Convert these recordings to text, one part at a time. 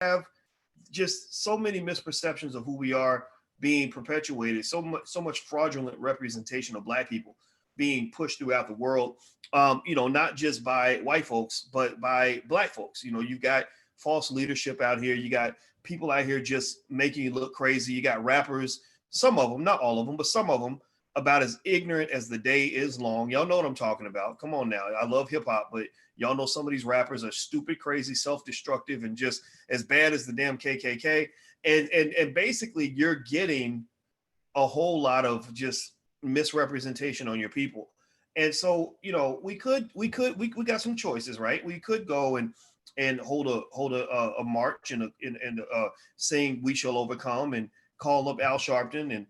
have just so many misperceptions of who we are being perpetuated, so much fraudulent representation of Black people being pushed throughout the world, not just by white folks, but by Black folks. You've got false leadership out here. You got people out here just making you look crazy. You got rappers, some of them, not all of them, but some of them, about as ignorant as the day is long. Y'all know what I'm talking about. Come on now. I love hip hop, but y'all know some of these rappers are stupid, crazy, self-destructive, and just as bad as the damn KKK. And basically you're getting a whole lot of just misrepresentation on your people. And so, we got some choices, right? We could go and hold a march and saying "We Shall Overcome" and call up Al Sharpton, and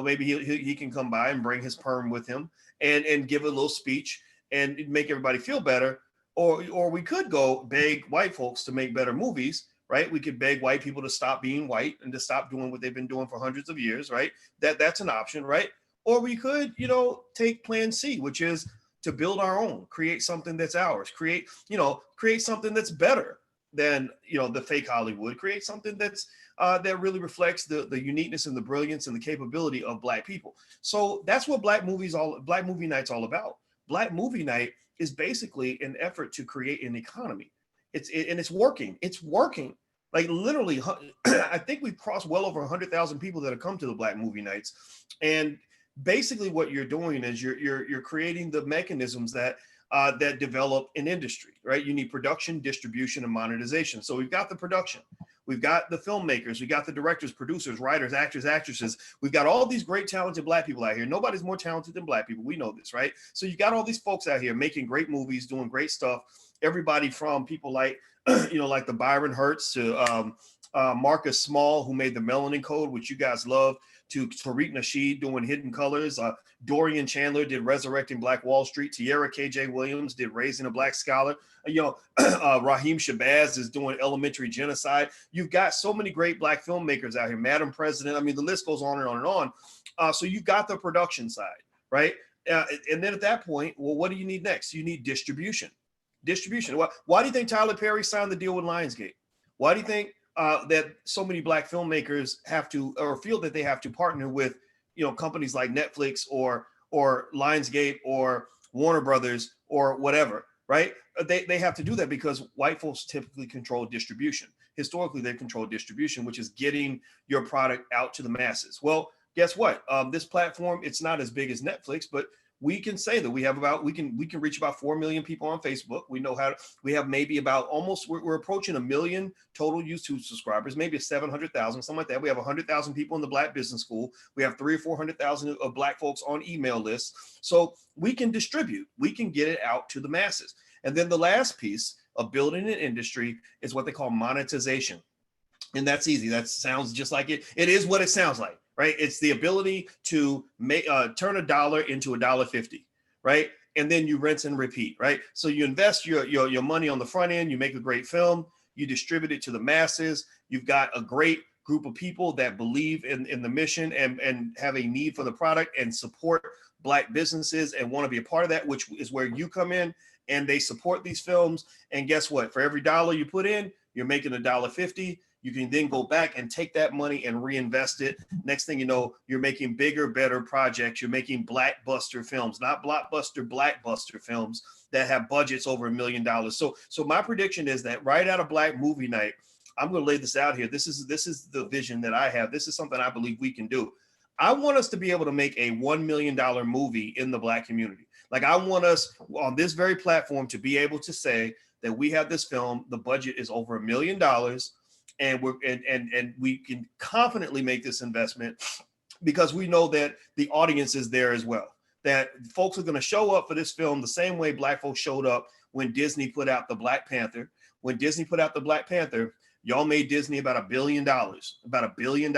maybe he can come by and bring his perm with him and give a little speech and make everybody feel better. Or we could go beg white folks to make better movies, right? We could beg white people to stop being white and to stop doing what they've been doing for hundreds of years, right? That's an option, right? Or we could, take plan C, which is to build our own, create something that's ours, create something that's better than, the fake Hollywood, create something that's that really reflects the uniqueness and the brilliance and the capability of Black people. So that's what Black Movie Night's all about. Black Movie Night is basically an effort to create an economy. It's working. It's working. Like literally, I think we've crossed well over 100,000 people that have come to the Black Movie Nights. And basically what you're doing is you're creating the mechanisms that develop an industry, right? You need production, distribution, and monetization. So we've got the production. We've got the filmmakers, we got the directors, producers, writers, actors, actresses. We've got all ththese great talented Black people out here. Nobody's more talented than Black people. We know this, right? So you got all these folks out here making great movies, doing great stuff. Everybody from people like, like the Byron Hertz to Marcus Small, who made the Melanin Code, which you guys love, to Tariq Nasheed doing Hidden Colors. Dorian Chandler did Resurrecting Black Wall Street. Tierra KJ Williams did Raising a Black Scholar. Raheem Shabazz is doing Elementary Genocide. You've got so many great Black filmmakers out here. Madam President. I mean, the list goes on and on and on. So you've got the production side, right? And then at that point, well, what do you need next? You need distribution. Why do you think Tyler Perry signed the deal with Lionsgate? Why do you think that so many Black filmmakers have to, or feel that they have to partner with, companies like Netflix or Lionsgate or Warner Brothers or whatever, right? They have to do that because white folks typically control distribution. Historically, they control distribution, which is getting your product out to the masses. Well, guess what? This platform, it's not as big as Netflix, but we can say that we can reach about 4 million people on Facebook. We have maybe about we're approaching 1 million total YouTube subscribers, maybe 700,000, something like that. We have 100,000 people in the Black Business School. We have 300,000 or 400,000 of Black folks on email lists. So we can distribute, we can get it out to the masses. And then the last piece of building an industry is what they call monetization. And that's easy. That sounds just like it. It is what it sounds like. Right? It's the ability to turn $1 into $1.50, right? And then you rinse and repeat, right? So you invest your money on the front end, you make a great film, you distribute it to the masses, you've got a great group of people that believe in the mission and have a need for the product and support Black businesses and want to be a part of that, which is where you come in, and they support these films. And guess what? For every dollar you put in, you're making $1.50. You can then go back and take that money and reinvest it. Next thing you know, you're making bigger, better projects. You're making blackbuster films, not blockbuster, blackbuster films that have budgets over $1 million. So my prediction is that right out of Black Movie Night, I'm going to lay this out here. This is the vision that I have. This is something I believe we can do. I want us to be able to make a $1 million movie in the Black community. Like, I want us on this very platform to be able to say that we have this film, the budget is over $1 million. And we can confidently make this investment because we know that the audience is there as well. That folks are going to show up for this film the same way Black folks showed up when Disney put out the Black Panther. When Disney put out the Black Panther, y'all made Disney about $1 billion, about $1 billion.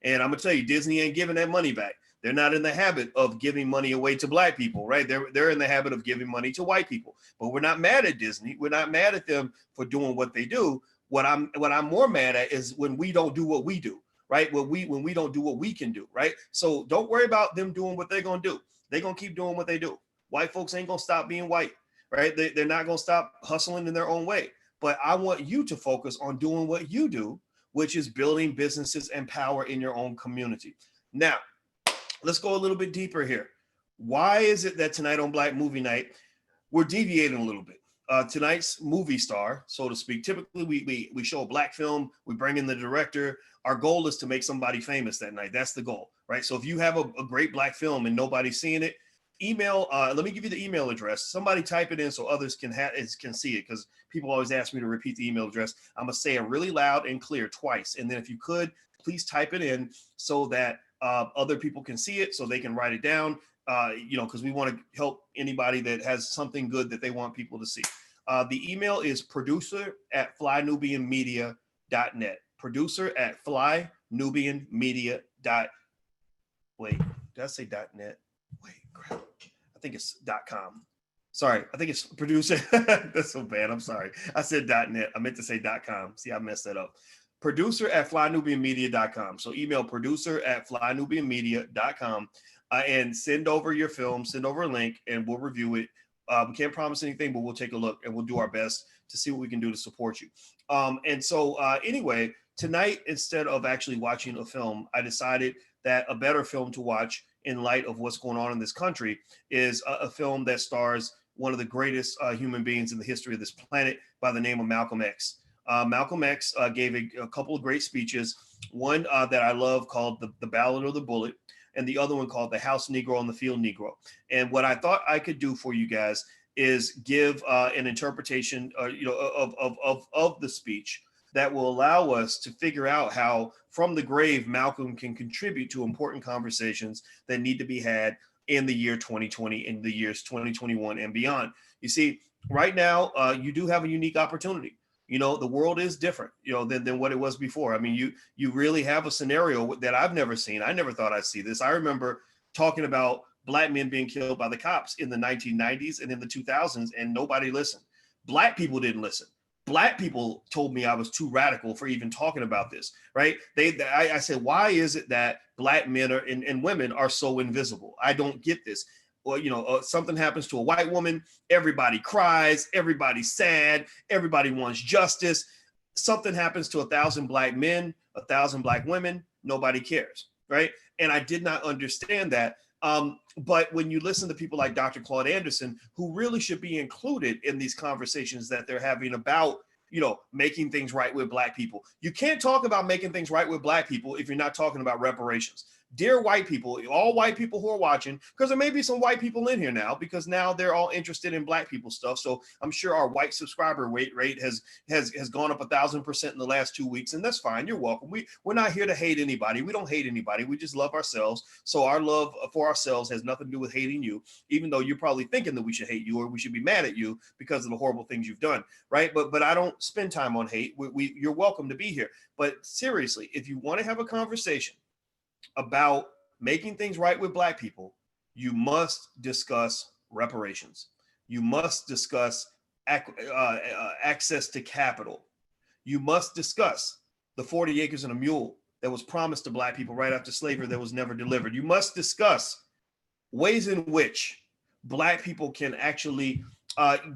And I'm gonna tell you, Disney ain't giving that money back. They're not in the habit of giving money away to Black people, right? They're in the habit of giving money to white people. But we're not mad at Disney. We're not mad at them for doing what they do. What I'm more mad at is when we don't do what we do, right? When we don't do what we can do, right? So don't worry about them doing what they're gonna do. They're gonna keep doing what they do. White folks ain't gonna stop being white, right? They're not gonna stop hustling in their own way. but I want you to focus on doing what you do, which is building businesses and power in your own community. Now, let's go a little bit deeper here. Why is it that tonight on Black Movie Night, we're deviating a little bit? Tonight's movie star, so to speak, typically we show a Black film, we bring in the director. Our goal is to make somebody famous that night. That's the goal, right? So if you have a great Black film and nobody's seeing it, email, let me give you the email address. Somebody type it in so others can see it, because people always ask me to repeat the email address. I'm gonna say it really loud and clear twice. And then if you could, please type it in so that other people can see it, so they can write it down, because we want to help anybody that has something good that they want people to see. The email is producer@flynubianmedia.net. Producer@flynubianmedia. Wait, did I say .net? Wait, crap. I think it's .com. Sorry, I think it's producer. That's so bad. I'm sorry. I said .net. I meant to say .com. See, I messed that up. Producer@flynubianmedia.com. So email producer@flynubianmedia.com and send over your film, send over a link, and we'll review it. We can't promise anything, but we'll take a look and we'll do our best to see what we can do to support you. Anyway, tonight, instead of actually watching a film, I decided that a better film to watch in light of what's going on in this country is a film that stars one of the greatest human beings in the history of this planet by the name of Malcolm X. Malcolm X gave a couple of great speeches. One that I love called the Ballad of the Bullet, and the other one called The House Negro and the Field Negro. And what I thought I could do for you guys is give an interpretation, of the speech that will allow us to figure out how, from the grave, Malcolm can contribute to important conversations that need to be had in the year 2020, in the years 2021 and beyond. You see, right now, you do have a unique opportunity. The world is different, than what it was before. I mean, you really have a scenario that I've never seen. I never thought I'd see this. I remember talking about Black men being killed by the cops in the 1990s and in the 2000s, and nobody listened. Black people didn't listen. Black people told me I was too radical for even talking about this, right? I said, why is it that Black men and women are so invisible? I don't get this. Well, something happens to a white woman, everybody cries, everybody's sad, everybody wants justice. Something happens to 1,000 Black men, 1,000 Black women, nobody cares, right? And I did not understand that. But when you listen to people like Dr. Claude Anderson, who really should be included in these conversations that they're having about, making things right with Black people. You can't talk about making things right with Black people if you're not talking about reparations. Dear white people, all white people who are watching, because there may be some white people in here now, because now they're all interested in Black people stuff. So I'm sure our white subscriber rate has gone up 1,000% in the last 2 weeks, and that's fine. You're welcome. We're not here to hate anybody. We don't hate anybody. We just love ourselves. So our love for ourselves has nothing to do with hating you, even though you're probably thinking that we should hate you or we should be mad at you because of the horrible things you've done, right? But I don't spend time on hate. You're welcome to be here. But seriously, if you want to have a conversation about making things right with Black people, you must discuss reparations. You must discuss access to capital. You must discuss the 40 acres and a mule that was promised to Black people right after slavery that was never delivered. You must discuss ways in which Black people can actually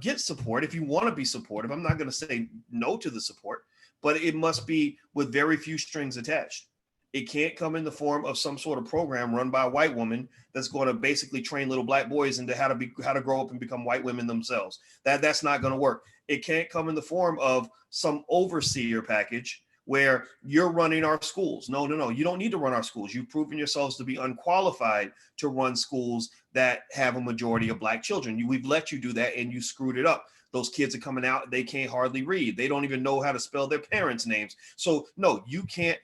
get support if you want to be supportive. I'm not going to say no to the support, but it must be with very few strings attached. It can't come in the form of some sort of program run by a white woman that's going to basically train little Black boys into how to grow up and become white women themselves. That's not going to work. It can't come in the form of some overseer package where you're running our schools. No. You don't need to run our schools. You've proven yourselves to be unqualified to run schools that have a majority of Black children. We've let you do that and you screwed it up. Those kids are coming out, they can't hardly read. They don't even know how to spell their parents' names. So no, you can't.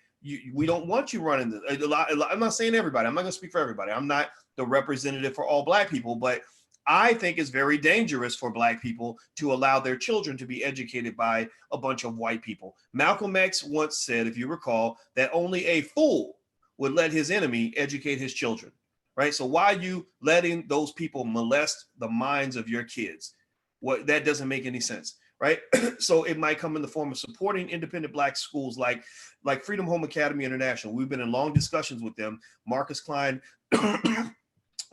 We don't want you running this. I'm not saying everybody. I'm not going to speak for everybody. I'm not the representative for all Black people, but I think it's very dangerous for Black people to allow their children to be educated by a bunch of white people. Malcolm X once said, if you recall, that only a fool would let his enemy educate his children, right? So why are you letting those people molest the minds of your kids? That doesn't make any sense. Right. So it might come in the form of supporting independent Black schools like Freedom Home Academy International. We've been in long discussions with them. Marcus Klein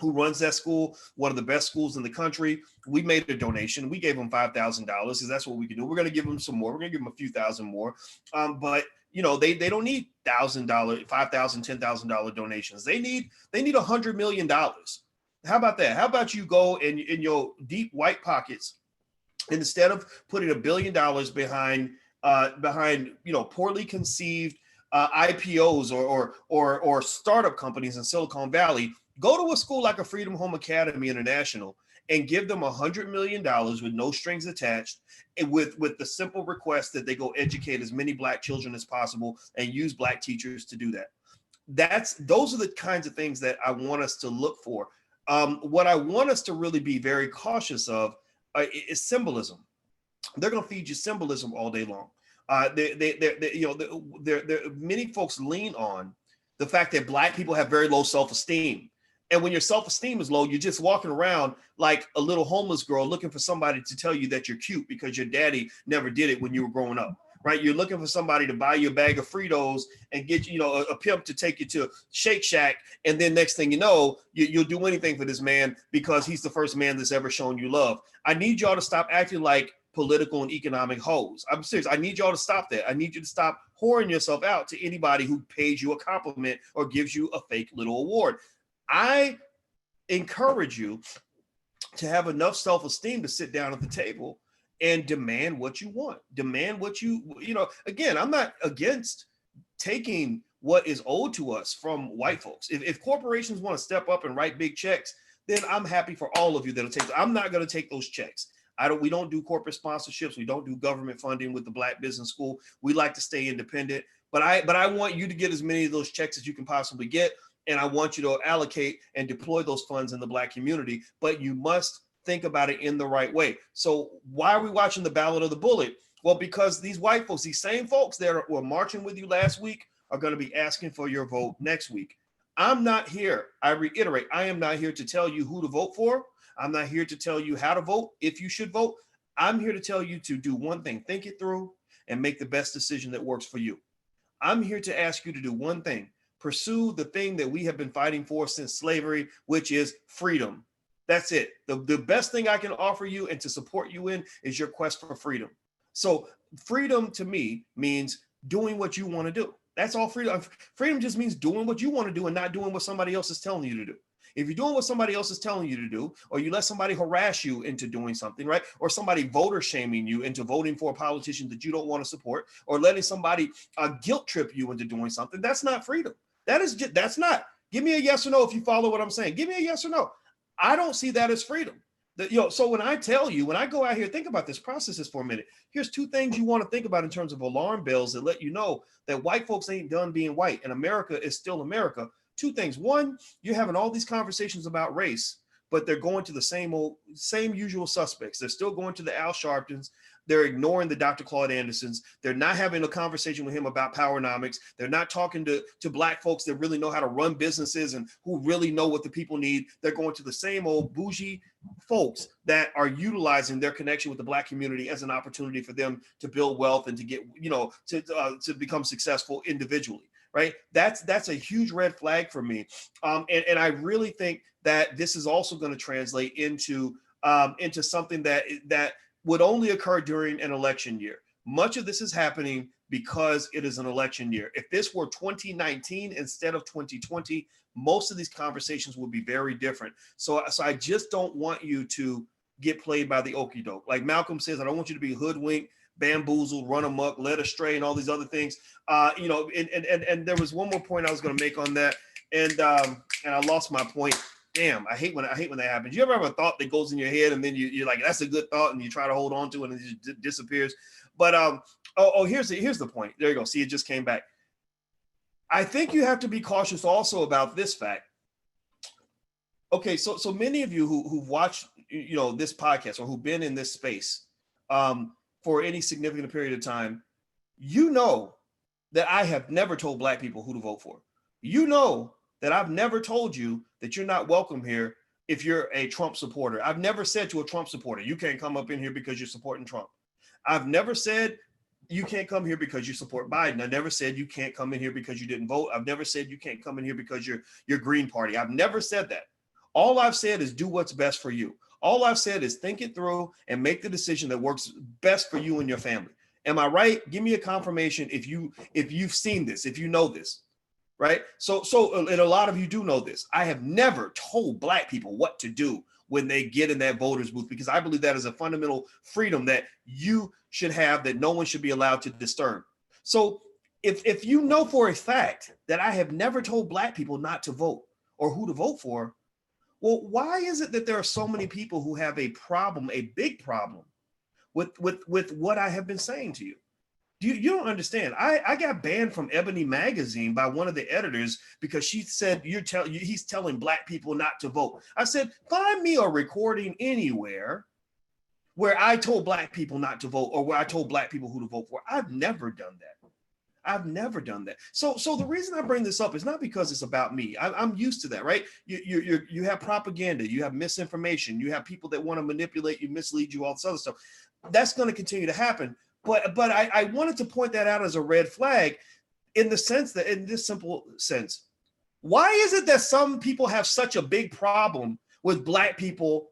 who runs that school, one of the best schools in the country. We made a donation. We gave them $5,000 because that's what we can do. We're going to give them some more. We're going to give them a few thousand more. But they don't need $1,000, $5,000, $10,000 donations. They need $100 million. How about that? How about you go in your deep white pockets, and instead of putting $1 billion behind poorly conceived IPOs or startup companies in Silicon Valley, go to a school like a Freedom Home Academy International and give them $100 million with no strings attached, and with the simple request that they go educate as many Black children as possible and use Black teachers to do that. Those are the kinds of things that I want us to look for. What I want us to really be very cautious of is symbolism. They're going to feed you symbolism all day long. Many folks lean on the fact that Black people have very low self-esteem. And when your self-esteem is low, you're just walking around like a little homeless girl looking for somebody to tell you that you're cute because your daddy never did it when you were growing up, right? You're looking for somebody to buy you a bag of Fritos and get you, a pimp to take you to Shake Shack. And then next thing you know, you'll do anything for this man because he's the first man that's ever shown you love. I need y'all to stop acting like political and economic hoes. I'm serious. I need y'all to stop that. I need you to stop whoring yourself out to anybody who pays you a compliment or gives you a fake little award. I encourage you to have enough self-esteem to sit down at the table and demand what you want. Demand what again, I'm not against taking what is owed to us from white folks. If corporations want to step up and write big checks, then I'm happy for all of you that'll take. I'm not going to take those checks. We don't do corporate sponsorships. We don't do government funding with the Black Business School. We like to stay independent. But I want you to get as many of those checks as you can possibly get. And I want you to allocate and deploy those funds in the Black community, but you must think about it in the right way. So why are we watching the Ballot of the Bullet? Well, because these white folks, these same folks that were marching with you last week are going to be asking for your vote next week. I'm not here. I reiterate, I am not here to tell you who to vote for. I'm not here to tell you how to vote, if you should vote. I'm here to tell you to do one thing, think it through and make the best decision that works for you. I'm here to ask you to do one thing. Pursue the thing that we have been fighting for since slavery, which is freedom. That's it. The best thing I can offer you and to support you in is your quest for freedom. So freedom to me means doing what you want to do. That's all freedom. Freedom just means doing what you want to do and not doing what somebody else is telling you to do. If you're doing what somebody else is telling you to do, or you let somebody harass you into doing something, right? Or somebody voter shaming you into voting for a politician that you don't want to support, or letting somebody guilt trip you into doing something, that's not freedom. That's not. Give me a yes or no if you follow what I'm saying. Give me a yes or no. I don't see that as freedom. So when I tell you, when I go out here, think about this, process this for a minute. Here's two things you want to think about in terms of alarm bells that let you know that white folks ain't done being white and America is still America. Two things. One, you're having all these conversations about race, but they're going to the same usual suspects. They're still going to the Al Sharptons. They're ignoring the Dr. Claude Andersons. They're not having a conversation with him about powernomics. They're not talking to Black folks that really know how to run businesses and who really know what the people need. They're going to the same old bougie folks that are utilizing their connection with the Black community as an opportunity for them to build wealth and to get, to become successful individually. Right. That's a huge red flag for me. And I really think that this is also going to translate into something that would only occur during an election year. Much of this is happening because it is an election year. If this were 2019 instead of 2020, most of these conversations would be very different. So I just don't want you to get played by the okie doke. Like Malcolm says, I don't want you to be hoodwinked, bamboozled, run amok, led astray, and all these other things. And there was one more point I was going to make on that, and I lost my point. Damn, I hate when that happens. You ever have a thought that goes in your head and then you're like, that's a good thought, and you try to hold on to it and it just disappears. But here's the point. There you go. See, it just came back. I think you have to be cautious also about this fact. Okay, so many of you who've watched this podcast or who've been in this space for any significant period of time, that I have never told Black people who to vote for. That I've never told you that you're not welcome here if you're a Trump supporter. I've never said to a Trump supporter, you can't come up in here because you're supporting Trump. I've never said you can't come here because you support Biden. I never said you can't come in here because you didn't vote. I've never said you can't come in here because you're Green Party. I've never said that. All I've said is do what's best for you. All I've said is think it through and make the decision that works best for you and your family. Am I right? Give me a confirmation if you've seen this, if you know this, right? And a lot of you do know this. I have never told Black people what to do when they get in that voters booth, because I believe that is a fundamental freedom that you should have, that no one should be allowed to disturb. So if you know for a fact that I have never told Black people not to vote or who to vote for, well, why is it that there are so many people who have a problem, a big problem with what I have been saying to you? You don't understand. I got banned from Ebony magazine by one of the editors because she said he's telling Black people not to vote. I said, find me a recording anywhere where I told Black people not to vote or where I told Black people who to vote for. I've never done that. I've never done that. So the reason I bring this up is not because it's about me. I'm used to that, right? You have propaganda, you have misinformation, you have people that want to manipulate you, mislead you, all this other stuff. That's going to continue to happen. But I wanted to point that out as a red flag in the sense that, in this simple sense, why is it that some people have such a big problem with Black people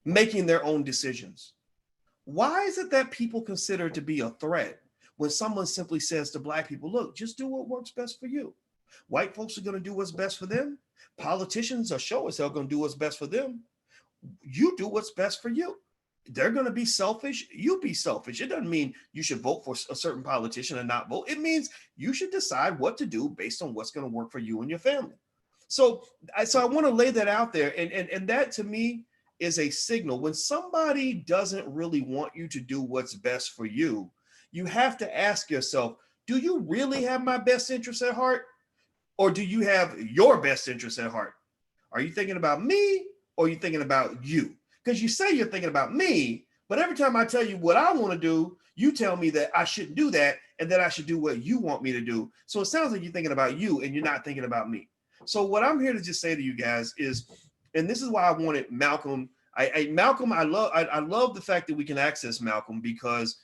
making their own decisions? Why is it that people consider it to be a threat when someone simply says to Black people, look, just do what works best for you? White folks are going to do what's best for them. Politicians are sure as hell going to do what's best for them. You do what's best for you. They're going to be selfish. You be selfish. It doesn't mean you should vote for a certain politician and not vote. It means you should decide what to do based on what's going to work for you and your family. So I want to lay that out there. And that to me is a signal. When somebody doesn't really want you to do what's best for you, you have to ask yourself, do you really have my best interest at heart? Or do you have your best interest at heart? Are you thinking about me or are you thinking about you? Because you say you're thinking about me, but every time I tell you what I want to do, you tell me that I shouldn't do that and that I should do what you want me to do. So it sounds like you're thinking about you and you're not thinking about me. So what I'm here to just say to you guys is, and this is why I wanted Malcolm. Malcolm, I love the fact that we can access Malcolm because,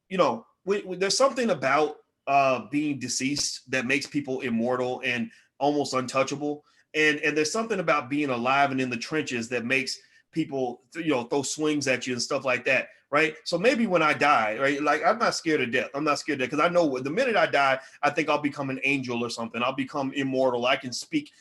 there's something about being deceased that makes people immortal and almost untouchable. And there's something about being alive and in the trenches that makes people, throw swings at you and stuff like that, right? So maybe when I die, right, like I'm not scared of death. I'm not scared of death because I know the minute I die, I think I'll become an angel or something. I'll become immortal. I can speak,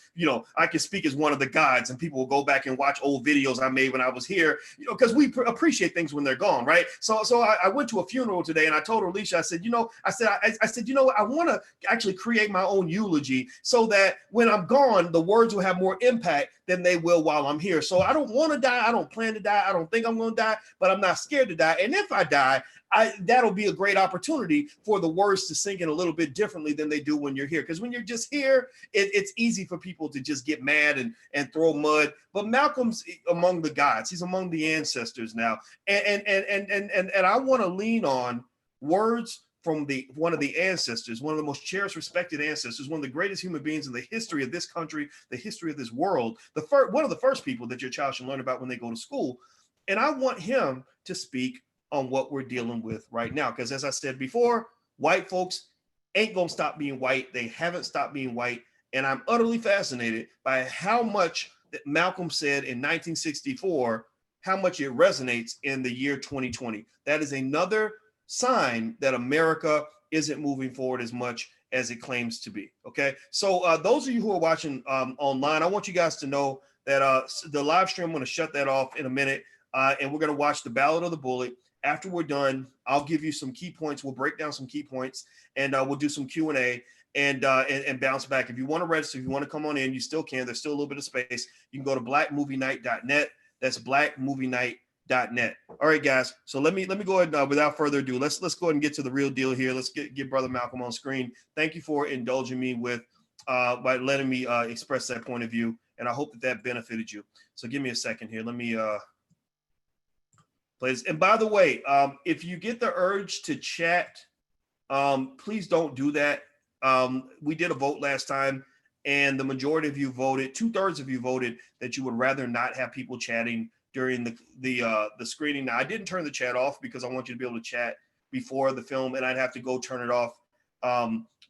I can speak as one of the gods, and people will go back and watch old videos I made when I was here, because we appreciate things when they're gone, right? So I went to a funeral today and I told Alicia, I said, I want to actually create my own eulogy so that when I'm gone, the words will have more impact than they will while I'm here. So I don't want to die. I don't plan to die. I don't think I'm going to die, but I'm not scared to die. And if I die, that'll be a great opportunity for the words to sink in a little bit differently than they do when you're here. Because when you're just here, it's easy for people to just get mad and throw mud. But Malcolm's among the gods. He's among the ancestors now. And I want to lean on words from one of the ancestors, one of the most cherished, respected ancestors, one of the greatest human beings in the history of this country, the history of this world, one of the first people that your child should learn about when they go to school. And I want him to speak on what we're dealing with right now. Because as I said before, white folks ain't gonna stop being white. They haven't stopped being white. And I'm utterly fascinated by how much that Malcolm said in 1964, how much it resonates in the year 2020. That is another sign that America isn't moving forward as much as it claims to be. Okay, so those of you who are watching online, I want you guys to know that the live stream, I'm going to shut that off in a minute, and we're going to watch the Ballad of the Bullet. After we're done, I'll give you some key points. We'll break down some key points, and we'll do some Q&A and bounce back. If you want to register, if you want to come on in, you still can. There's still a little bit of space. You can go to blackmovienight.net. That's blackmovienight.net. All right, guys. So let me go ahead without further ado. Let's go ahead and get to the real deal here. Let's get Brother Malcolm on screen. Thank you for indulging me with by letting me express that point of view, and I hope that benefited you. So give me a second here. Let me play this. And by the way, if you get the urge to chat, please don't do that. We did a vote last time, and the majority of you voted, 2/3 of you voted that you would rather not have people chatting during the screening. Now, I didn't turn the chat off because I want you to be able to chat before the film, and I'd have to go turn it off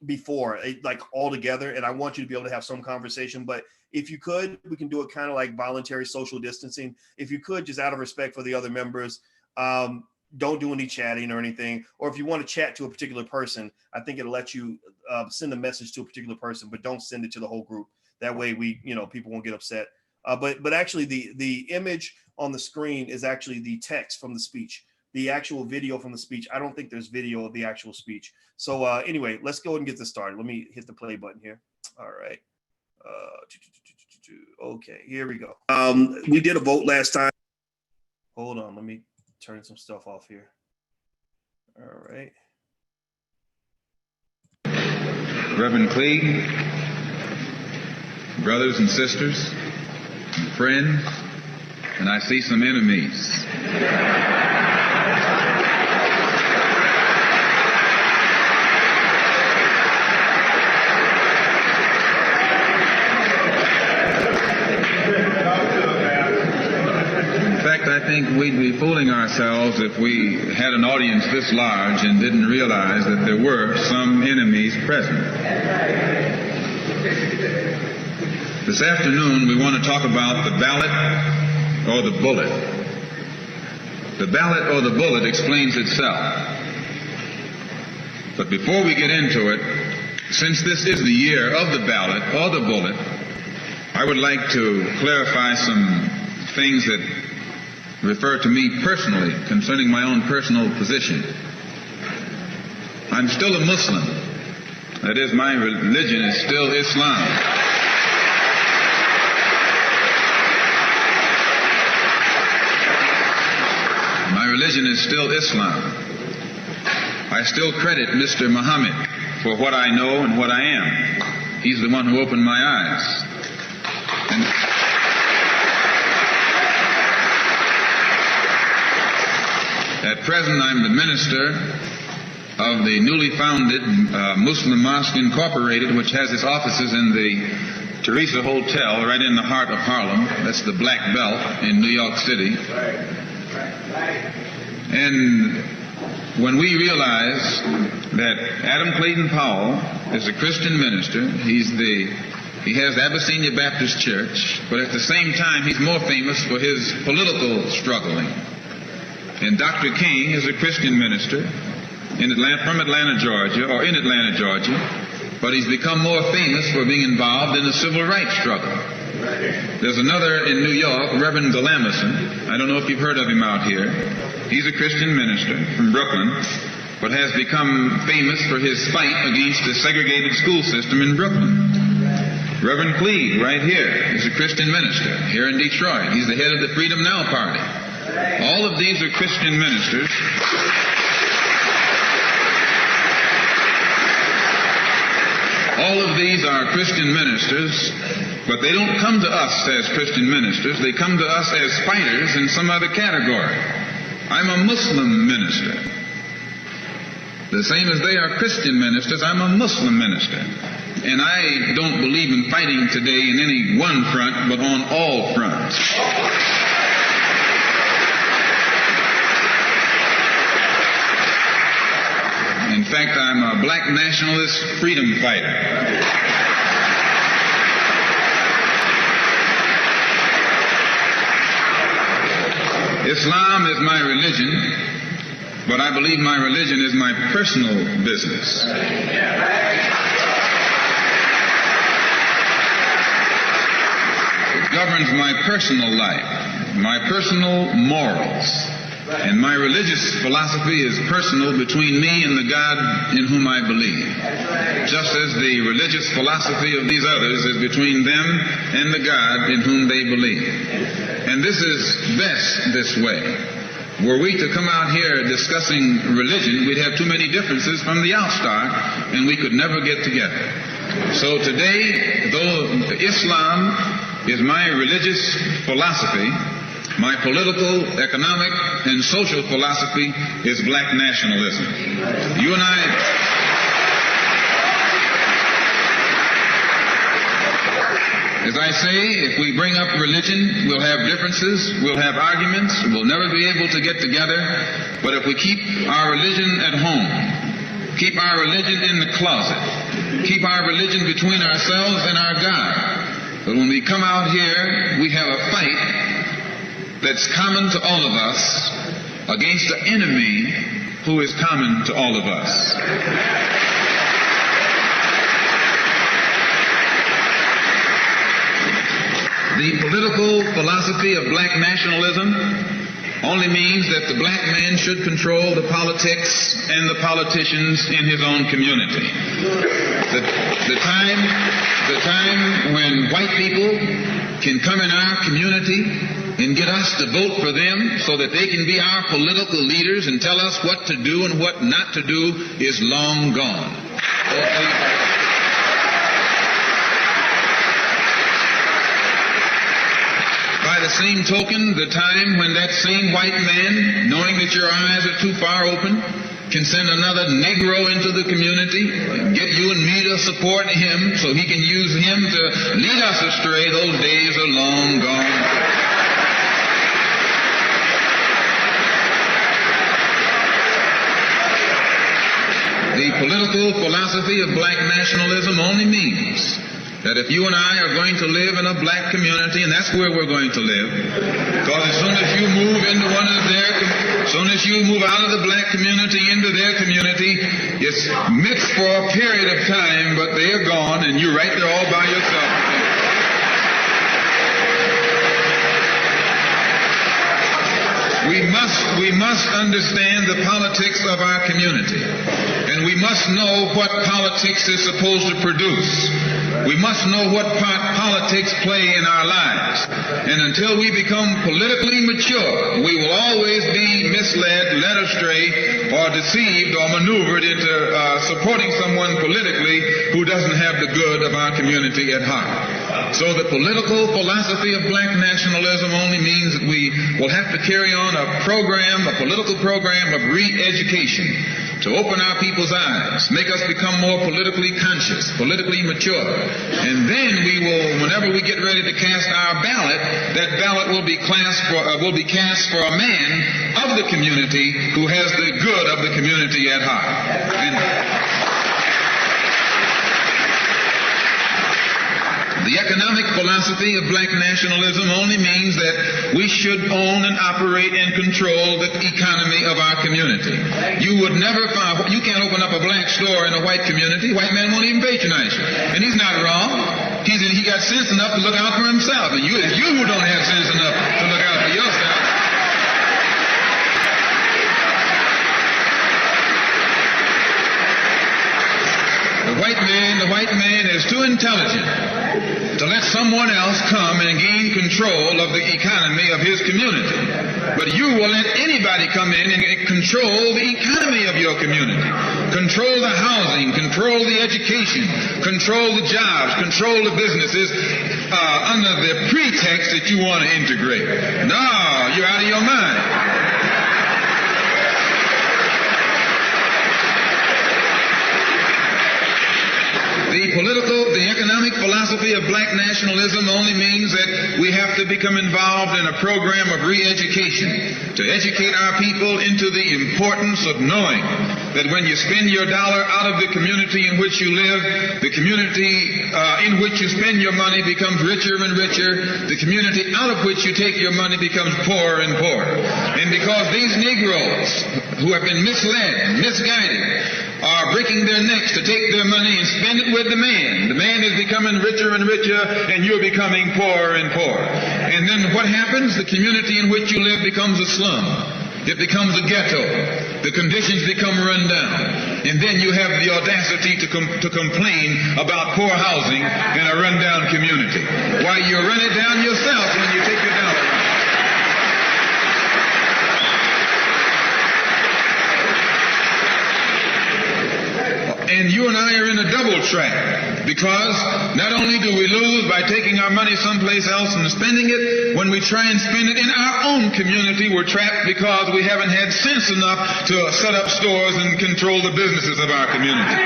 before, like all together, and I want you to be able to have some conversation. But if you could, we can do it kind of like voluntary social distancing. If you could, just out of respect for the other members, don't do any chatting or anything. Or if you want to chat to a particular person, I think it'll let you send a message to a particular person, but don't send it to the whole group. That way people won't get upset. But actually the image on the screen is actually the text from the speech. The actual video from the speech, I don't think there's video of the actual speech. So anyway, let's go and get this started. Let me hit the play button here. All right. Okay, here we go. We did a vote last time. Hold on, let me turn some stuff off here. All right. Reverend Cleage, brothers and sisters, and friends, and I see some enemies. I think we'd be fooling ourselves if we had an audience this large and didn't realize that there were some enemies present. This afternoon, we want to talk about the ballot or the bullet. The ballot or the bullet explains itself. But before we get into it, since this is the year of the ballot or the bullet, I would like to clarify some things that refer to me personally concerning my own personal position. I'm still a Muslim. That is, my religion is still Islam. My religion is still Islam. I still credit Mr. Muhammad for what I know and what I am. He's the one who opened my eyes. At present, I'm the minister of the newly founded Muslim Mosque Incorporated, which has its offices in the Teresa Hotel right in the heart of Harlem. That's the Black Belt in New York City. And when we realize that Adam Clayton Powell is a Christian minister, he has the Abyssinia Baptist Church, but at the same time he's more famous for his political struggling. And Dr. King is a Christian minister from Atlanta, Georgia, but he's become more famous for being involved in the civil rights struggle. There's another in New York, Reverend Galamison. I don't know if you've heard of him out here. He's a Christian minister from Brooklyn, but has become famous for his fight against the segregated school system in Brooklyn. Reverend Cleage, right here, is a Christian minister here in Detroit. He's the head of the Freedom Now Party. All of these are Christian ministers. All of these are Christian ministers, but they don't come to us as Christian ministers. They come to us as fighters in some other category. I'm a Muslim minister. The same as they are Christian ministers, I'm a Muslim minister. And I don't believe in fighting today in any one front, but on all fronts. In fact, I'm a black nationalist freedom fighter. Islam is my religion, but I believe my religion is my personal business. It governs my personal life, my personal morals. And my religious philosophy is personal between me and the God in whom I believe. Just as the religious philosophy of these others is between them and the God in whom they believe. And this is best this way. Were we to come out here discussing religion, we'd have too many differences from the outstart, and we could never get together. So today, though Islam is my religious philosophy, my political, economic, and social philosophy is black nationalism. You and I... As I say, if we bring up religion, we'll have differences, we'll have arguments, we'll never be able to get together. But if we keep our religion at home, keep our religion in the closet, keep our religion between ourselves and our God. But when we come out here, we have a fight that's common to all of us against the enemy who is common to all of us. The political philosophy of black nationalism only means that the black man should control the politics and the politicians in his own community. The time when white people can come in our community and get us to vote for them so that they can be our political leaders and tell us what to do and what not to do is long gone. By the same token, the time when that same white man, knowing that your eyes are too far open, can send another Negro into the community and get you and me to support him so he can use him to lead us astray, those days are long gone. The political philosophy of black nationalism only means that if you and I are going to live in a black community, and that's where we're going to live, because as soon as you move into as soon as you move out of the black community into their community, it's mixed for a period of time, but they are gone, and you're right there all by yourself. We must understand the politics of our community, and we must know what politics is supposed to produce. We must know what part politics play in our lives. And until we become politically mature, we will always be misled, led astray, or deceived or maneuvered into supporting someone politically who doesn't have the good of our community at heart. So the political philosophy of black nationalism only means that we will have to carry on a political program of re-education to open our people's eyes, make us become more politically conscious, politically mature. And then we will, whenever we get ready to cast our ballot, that ballot will be cast for a man of the community who has the good of the community at heart. The economic philosophy of black nationalism only means that we should own and operate and control the economy of our community. You would never find, you can't open up a black store in a white community. White man won't even patronize you. And he's not wrong. He got sense enough to look out for himself. And it's you who don't have sense enough to look out for yourself. The white man is too intelligent to let someone else come and gain control of the economy of his community. But you will let anybody come in and control the economy of your community. Control the housing, control the education, control the jobs, control the businesses under the pretext that you want to integrate. No, you're out of your mind. The economic philosophy of black nationalism only means that we have to become involved in a program of re-education to educate our people into the importance of knowing that when you spend your dollar out of the community in which you live, the community in which you spend your money becomes richer and richer. The community out of which you take your money becomes poorer and poorer. And because these Negroes who have been misled, misguided, are breaking their necks to take their money and spend it with the man. The man is becoming richer and richer, and you're becoming poorer and poorer. And then what happens? The community in which you live becomes a slum. It becomes a ghetto. The conditions become run down. And then you have the audacity to complain about poor housing in a run-down community. Why, you run it down yourself when you take your dollar out. And you and I are in a double track. Because not only do we lose by taking our money someplace else and spending it, when we try and spend it in our own community, we're trapped because we haven't had sense enough to set up stores and control the businesses of our community.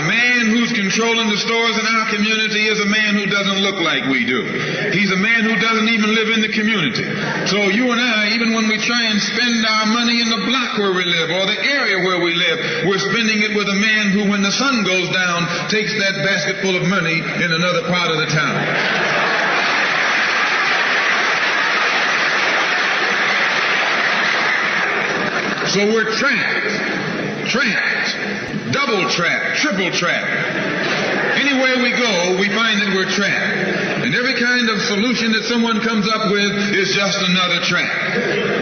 The man who's controlling the stores in our community is a man who doesn't look like we do. He's a man who doesn't even live in the community. So you and I, even when we try and spend our money in the block where we live or the area where we live, we're spending it with a man who, when the sun goes down, takes that basket full of money in another part of the town. So we're trapped, double trapped, triple trapped. Anywhere we go, we find that we're trapped. And every kind of solution that someone comes up with is just another trap.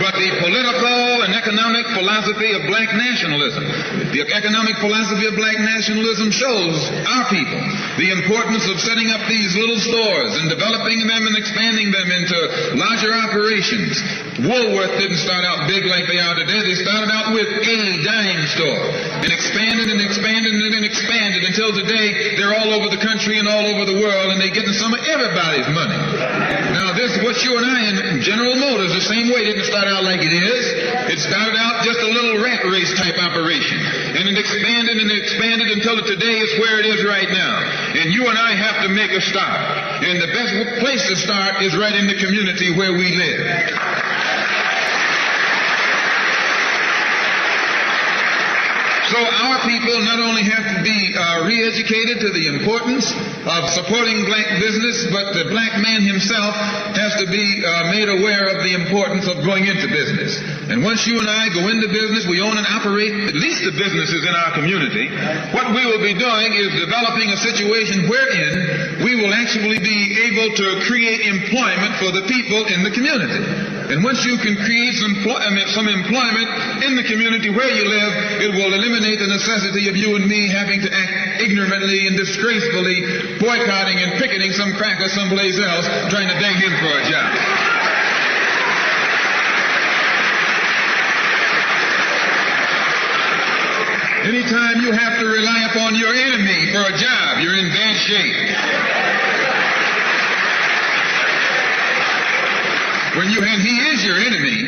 But the political and economic philosophy of black nationalism, the economic philosophy of black nationalism shows our people the importance of setting up these little stores and developing them and expanding them into larger operations. Woolworth didn't start out big like they are today. They started out with a dime store and expanded and expanded and expanded until today they're all over the country and all over the world, and they're getting some of everybody's money. Now this, what you and I in General Motors, the same way, didn't start out like it is. It started out just a little rat race type operation, and it expanded and expanded until today is where it is right now. And you and I have to make a start. And the best place to start is right in the community where we live. So our people not only have to be re-educated to the importance of supporting black business, but the black man himself has to be made aware of the importance of going into business. And once you and I go into business, we own and operate at least the businesses in our community. What we will be doing is developing a situation wherein we will actually be able to create employment for the people in the community. And once you can create some employment in the community where you live, it will eliminate the necessity of you and me having to act ignorantly and disgracefully, boycotting and picketing some cracker someplace else, trying to beg him for a job. Anytime you have to rely upon your enemy for a job, you're in bad shape. And he is your enemy.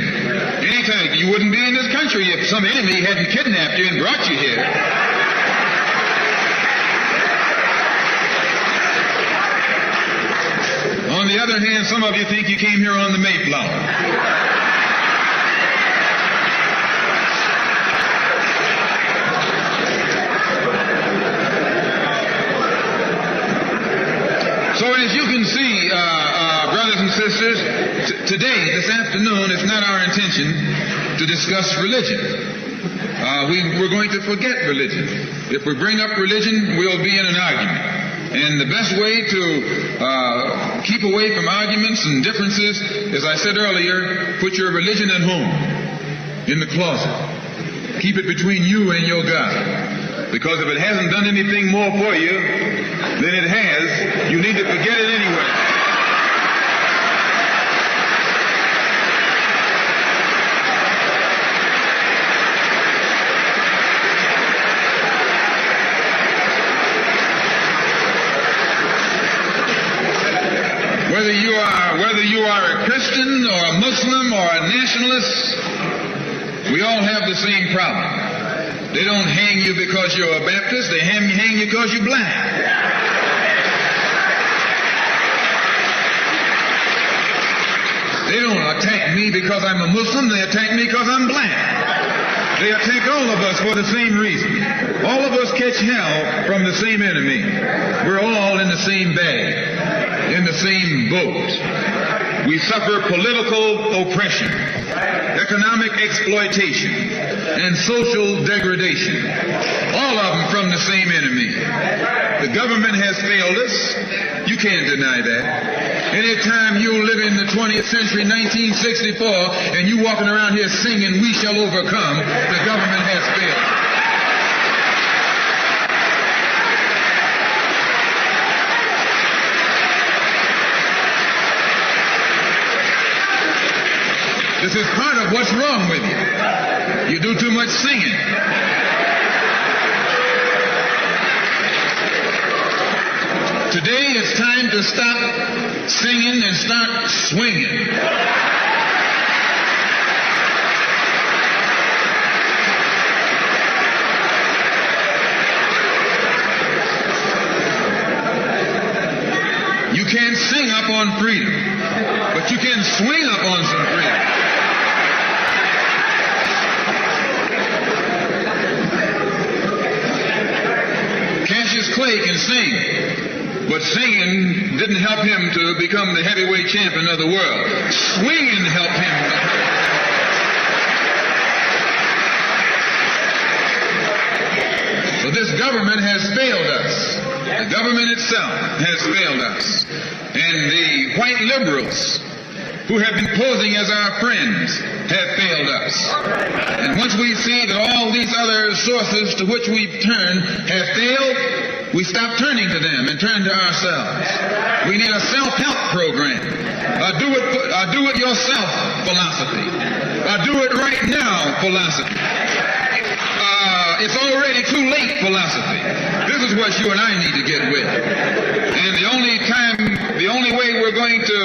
Anytime, you wouldn't be in this country if some enemy hadn't kidnapped you and brought you here. On the other hand, some of you think you came here on the Mayflower. So as you can see, brothers and sisters, today, this afternoon, it's not our intention to discuss religion. We're going to forget religion. If we bring up religion, we'll be in an argument. And the best way to keep away from arguments and differences, as I said earlier, put your religion at home, in the closet. Keep it between you and your God. Because if it hasn't done anything more for you than it has, you need to forget it anyway. Whether you are a Christian or a Muslim or a nationalist, we all have the same problem. They don't hang you because you're a Baptist, they hang you because you're black. They don't attack me because I'm a Muslim, they attack me because I'm black. They attack all of us for the same reason. All of us catch hell from the same enemy. We're all in the same bag, in the same boat. We suffer political oppression, economic exploitation, and social degradation. All of them from the same enemy. The government has failed us. You can't deny that. Anytime you live in the 20th century, 1964, and you walking around here singing, "We shall overcome," the government has failed. This is part of what's wrong with you. You do too much singing. Today it's time to stop singing and start swinging. You can't sing up on freedom, but you can swing up on some freedom. Cassius Clay can sing, but singing didn't help him to become the heavyweight champion of the world. Swinging helped him. So this government has failed us. The government itself has failed us. And the white liberals who have been posing as our friends have failed us. And once we see that all these other sources to which we've turned have failed, we stop turning to them and turn to ourselves. We need a self-help program. Do it yourself philosophy. Do it right now philosophy. It's already too late philosophy. This is what you and I need to get with. And the only way we're going to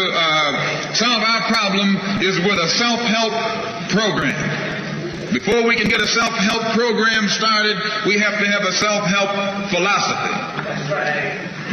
solve our problem is with a self-help program. Before we can get a self-help program started, we have to have a self-help philosophy.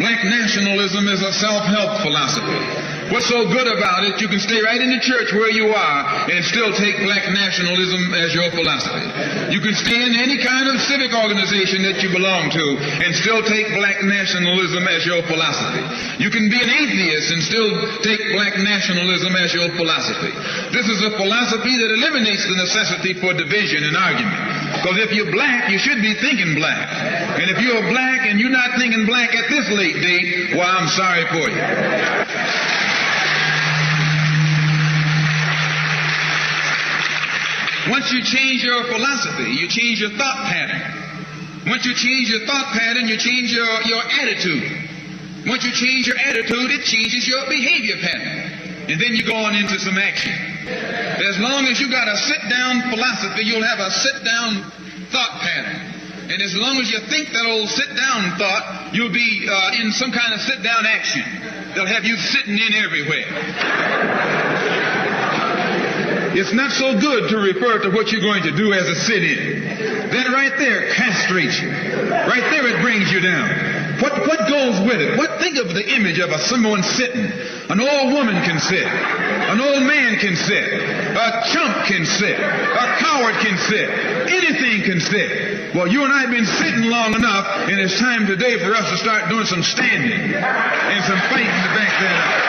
Black nationalism is a self-help philosophy. What's so good about it, you can stay right in the church where you are and still take black nationalism as your philosophy. You can stay in any kind of civic organization that you belong to and still take black nationalism as your philosophy. You can be an atheist and still take black nationalism as your philosophy. This is a philosophy that eliminates the necessity for division and argument. Because if you're black, you should be thinking black. And if you're black and you're not thinking black at this late date, well, I'm sorry for you. Once you change your philosophy, you change your thought pattern. Once you change your thought pattern, you change your attitude. Once you change your attitude, it changes your behavior pattern. And then you go on into some action. As long as you got a sit-down philosophy, you'll have a sit-down thought pattern. And as long as you think that old sit-down thought, you'll be in some kind of sit-down action. They'll have you sitting in everywhere. It's not so good to refer to what you're going to do as a sit-in. That right there castrates you. Right there it brings you down. What goes with it? Think of the image of someone sitting. An old woman can sit. An old man can sit. A chump can sit. A coward can sit. Anything can sit. Well, you and I have been sitting long enough, and it's time today for us to start doing some standing and some fighting to back that up.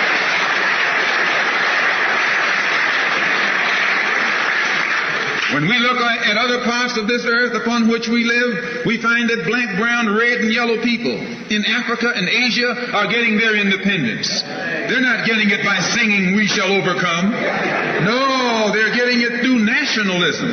When we look at other parts of this earth upon which we live, we find that black, brown, red, and yellow people in Africa and Asia are getting their independence. They're not getting it by singing, "We shall overcome." No, they're getting it through nationalism.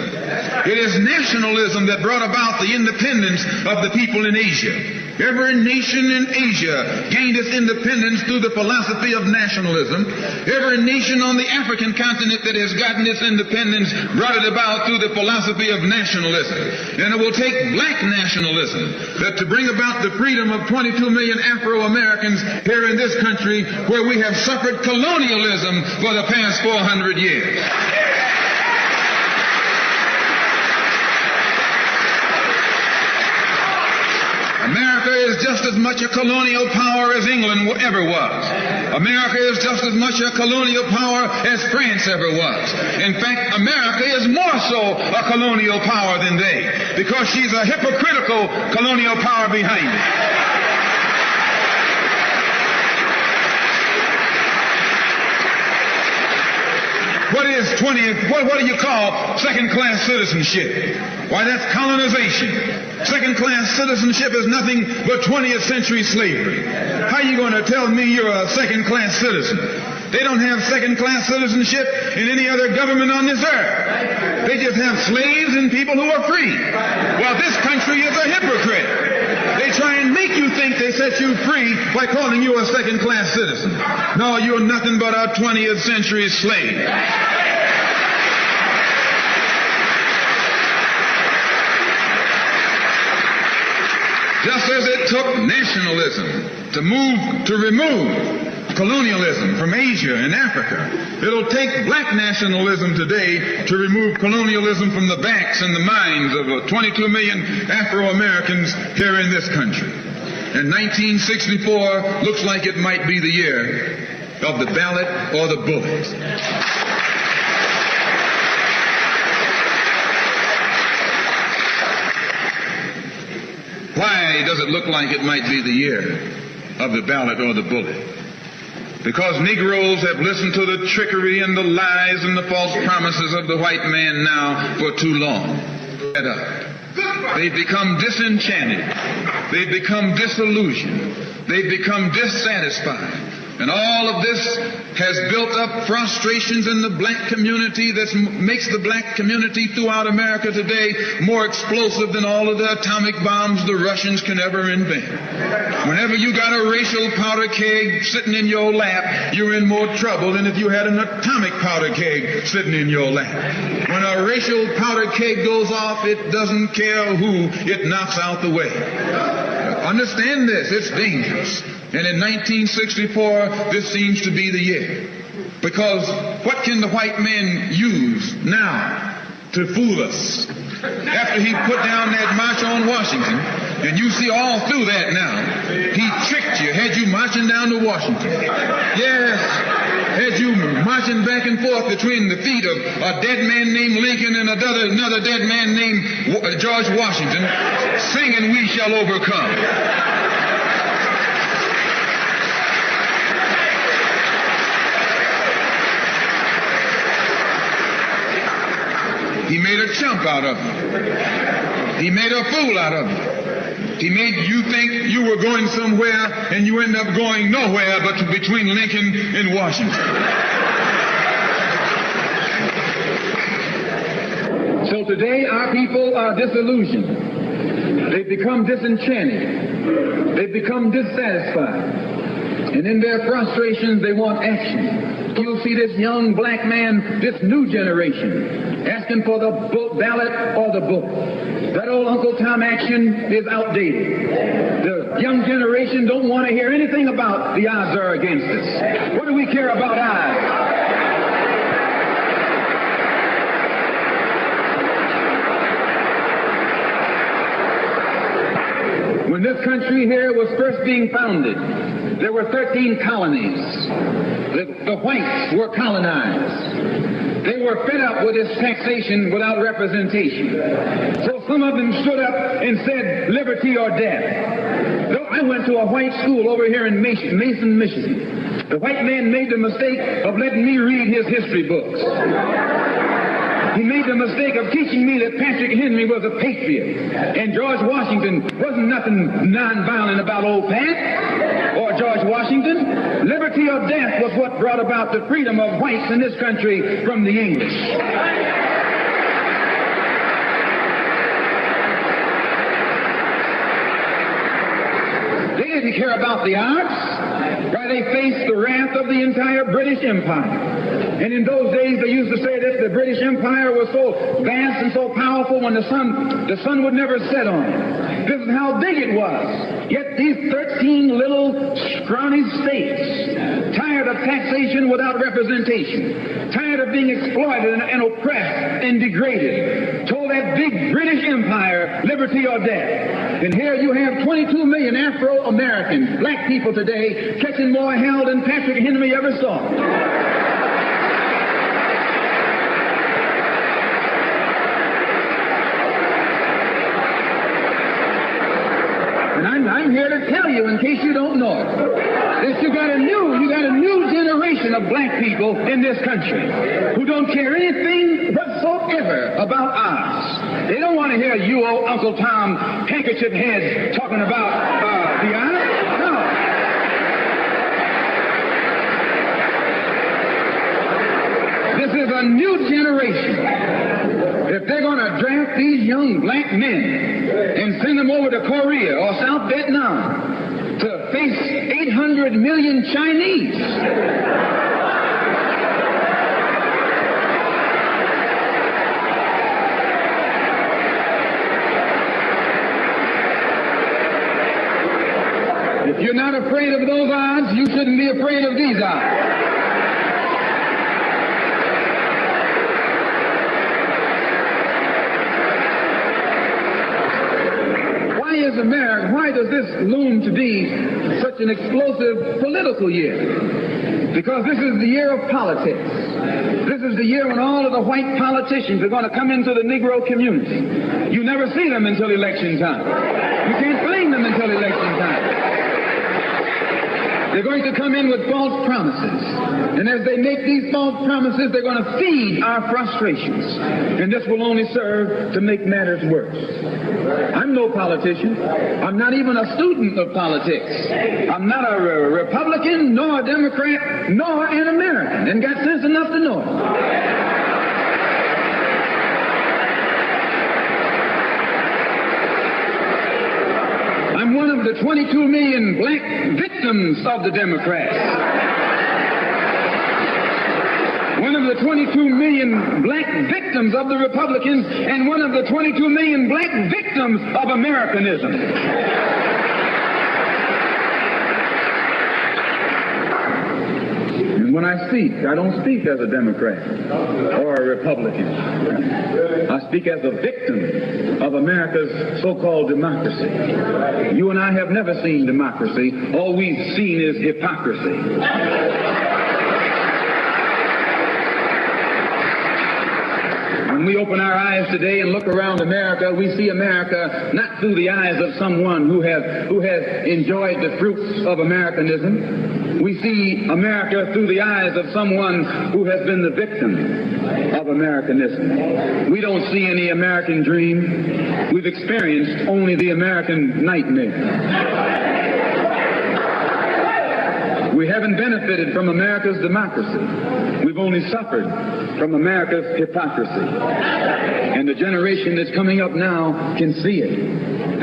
It is nationalism that brought about the independence of the people in Asia. Every nation in Asia gained its independence through the philosophy of nationalism. Every nation on the African continent that has gotten its independence brought it about through the philosophy of nationalism. And it will take black nationalism to bring about the freedom of 22 million Afro-Americans here in this country where we have suffered colonialism for the past 400 years. America is just as much a colonial power as England ever was. America is just as much a colonial power as France ever was. In fact, America is more so a colonial power than they, because she's a hypocritical colonial power behind it. What do you call second-class citizenship? Why, that's colonization. Second-class citizenship is nothing but 20th century slavery. How are you going to tell me you're a second-class citizen? They don't have second-class citizenship in any other government on this earth. They just have slaves and people who are free. Well, this country is a hypocrite. They try and make you think they set you free by calling you a second-class citizen. No, you're nothing but a 20th century slave. Just as it took nationalism to remove colonialism from Asia and Africa, it'll take black nationalism today to remove colonialism from the backs and the minds of 22 million Afro-Americans here in this country. And 1964 looks like it might be the year of the ballot or the bullet. Why does it look like it might be the year of the ballot or the bullet? Because Negroes have listened to the trickery and the lies and the false promises of the white man now for too long. They've become disenchanted. They've become disillusioned. They've become dissatisfied. And all of this has built up frustrations in the black community that makes the black community throughout America today more explosive than all of the atomic bombs the Russians can ever invent. Whenever you got a racial powder keg sitting in your lap, you're in more trouble than if you had an atomic powder keg sitting in your lap. When a racial powder keg goes off, it doesn't care who it knocks out the way. Understand this, it's dangerous. And in 1964, this seems to be the year. Because what can the white man use now to fool us? After he put down that march on Washington, and you see all through that now, he tricked you, had you marching down to Washington. Yes, had you marching back and forth between the feet of a dead man named Lincoln and another dead man named George Washington, singing "We Shall Overcome." He made a chump out of you. He made a fool out of you. He made you think you were going somewhere, and you end up going nowhere but between Lincoln and Washington. So today our people are disillusioned. They've become disenchanted. They've become dissatisfied. And in their frustrations, they want action. You'll see this young black man, this new generation, asking for the ballot or the book. That old Uncle Tom action is outdated. The young generation don't want to hear anything about the odds are against us. What do we care about odds? When this country here was first being founded, there were 13 colonies. The whites were colonized. They were fed up with this taxation without representation. So some of them stood up and said, liberty or death. I went to a white school over here in Mason, Michigan. The white man made the mistake of letting me read his history books. He made the mistake of teaching me that Patrick Henry was a patriot and George Washington wasn't nothing nonviolent about old Pat or George Washington. Liberty or death was what brought about the freedom of whites in this country from the English. They didn't care about the arts. Why, they faced the wrath of the entire British Empire. And in those days, they used to say that the British Empire was so vast and so powerful when the sun would never set on it. This is how big it was. Yet these 13 little scrawny states, tired of taxation without representation, tired of being exploited and oppressed and degraded, told that big British Empire, liberty or death. And here you have 22 million Afro-American black people today catching more hell than Patrick Henry ever saw. I'm here to tell you, in case you don't know it, that you got a new generation of black people in this country who don't care anything whatsoever about ours. They don't want to hear you old Uncle Tom handkerchief heads talking about the honor. No. This is a new generation. If they're going to draft these young black men and send them over to Korea or South Vietnam to face 800 million Chinese, If you're not afraid of those odds, you shouldn't be afraid of these odds. Why does this loom to be such an explosive political year? Because this is the year of politics. This is the year when all of the white politicians are going to come into the Negro community. You never see them until election time. You can't blame them until election time. They're going to come in with false promises. And as they make these false promises, they're going to feed our frustrations. And this will only serve to make matters worse. I'm no politician. I'm not even a student of politics. I'm not a Republican, nor a Democrat, nor an American, and got sense enough to know it. I'm one of the 22 million black victims of the Democrats. One of the 22 million black victims of the Republicans, and one of the 22 million black victims of Americanism. And when I speak, I don't speak as a Democrat or a Republican. I speak as a victim of America's so-called democracy. You and I have never seen democracy. All we've seen is hypocrisy. When we open our eyes today and look around America, we see America not through the eyes of someone who has enjoyed the fruits of Americanism. We see America through the eyes of someone who has been the victim of Americanism. We don't see any American dream. We've experienced only the American nightmare. We haven't benefited from America's democracy. We've only suffered from America's hypocrisy. And the generation that's coming up now can see it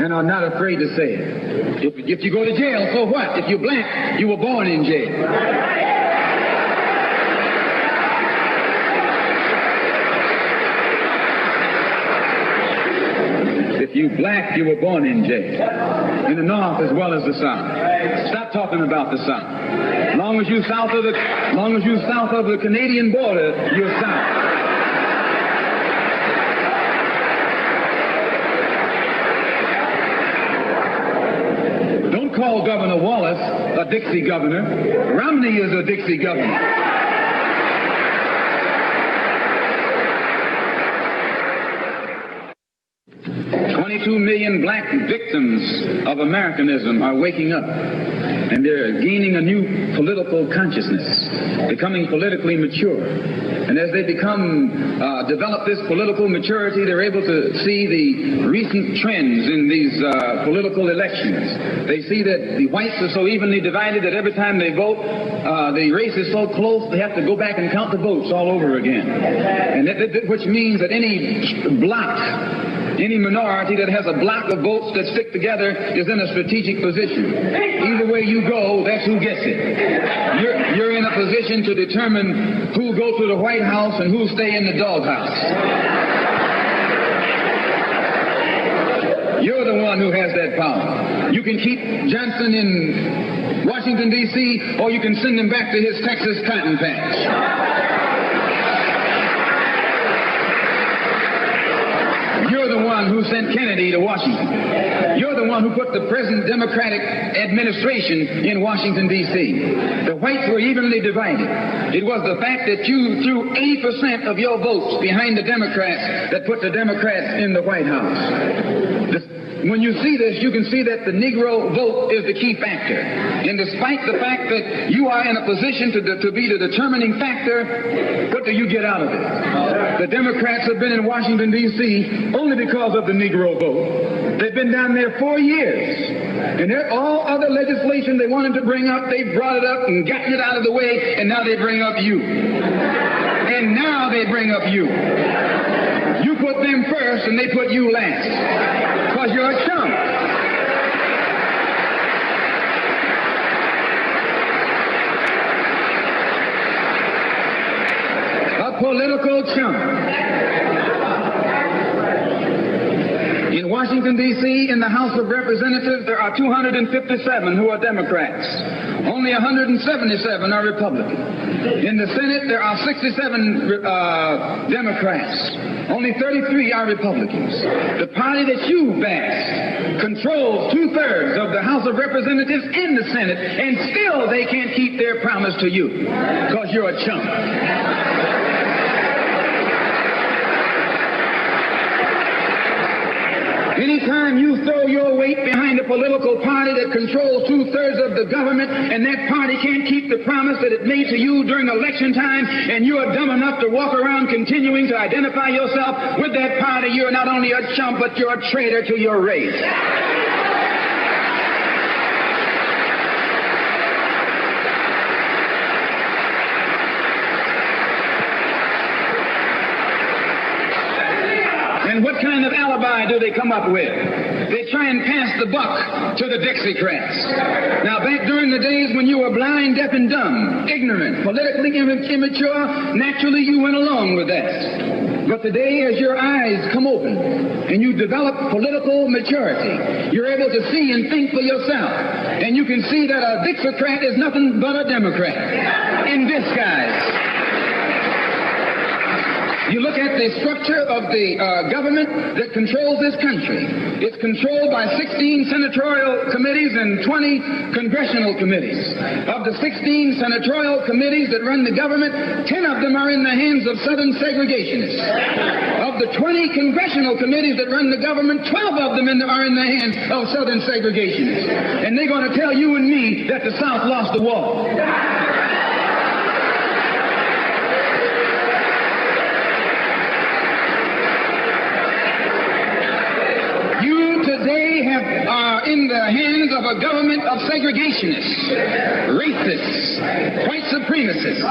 and are not afraid to say it. If you go to jail, so what? If you're black, you were born in jail. If you're black, you were born in jail. In the North as well as the South. Stop talking about the South. As long as you're south of the Canadian border, you're south. Don't call Governor Wallace a Dixie governor. Romney is a Dixie governor. 22 million black victims of Americanism are waking up, and they're gaining a new political consciousness, becoming politically mature. And as they develop this political maturity, they're able to see the recent trends in these political elections. They see that the whites are so evenly divided that every time they vote, the race is so close they have to go back and count the votes all over again. And which means that any block, any minority that has a block of votes that stick together is in a strategic position. Either way you go, that's who gets it. You're in a position to determine who'll go to the White House and who'll stay in the doghouse. You're the one who has that power. You can keep Johnson in Washington, D.C., or you can send him back to his Texas cotton patch. You're the one who sent Kennedy to Washington. You're the one who put the present Democratic administration in Washington, D.C. The whites were evenly divided. It was the fact that you threw 80% of your votes behind the Democrats that put the Democrats in the White House. When you see this, you can see that the Negro vote is the key factor. And despite the fact that you are in a position to be the determining factor, what do you get out of it? The Democrats have been in Washington, D.C. only because of the Negro vote. They've been down there 4 years. And all other legislation they wanted to bring up, they brought it up and gotten it out of the way, and now they bring up you. And now they bring up you. You put them first, and they put you last. Because you're a chump. A political chump. In Washington, Washington, D.C., in the House of Representatives, there are 257 who are Democrats. Only 177 are Republicans. In the Senate, there are 67 Democrats. Only 33 are Republicans. The party that you backed controls 2/3 of the House of Representatives and the Senate, and still they can't keep their promise to you because you're a chump. Anytime you throw your weight behind a political party that controls 2/3 of the government, and that party can't keep the promise that it made to you during election time, and you are dumb enough to walk around continuing to identify yourself with that party, you're not only a chump, but you're a traitor to your race. And what kind of alibi do they come up with? They try and pass the buck to the Dixiecrats. Now, back during the days when you were blind, deaf, and dumb, ignorant, politically immature, naturally you went along with that. But today, as your eyes come open and you develop political maturity, you're able to see and think for yourself. And you can see that a Dixiecrat is nothing but a Democrat in disguise. You look at the structure of the government that controls this country. It's controlled by 16 senatorial committees and 20 congressional committees. Of the 16 senatorial committees that run the government, 10 of them are in the hands of Southern segregationists. Of the 20 congressional committees that run the government, 12 of them are in the hands of Southern segregationists. And they're going to tell you and me that the South lost the war. Are in the hands of a government of segregationists, racists, white supremacists,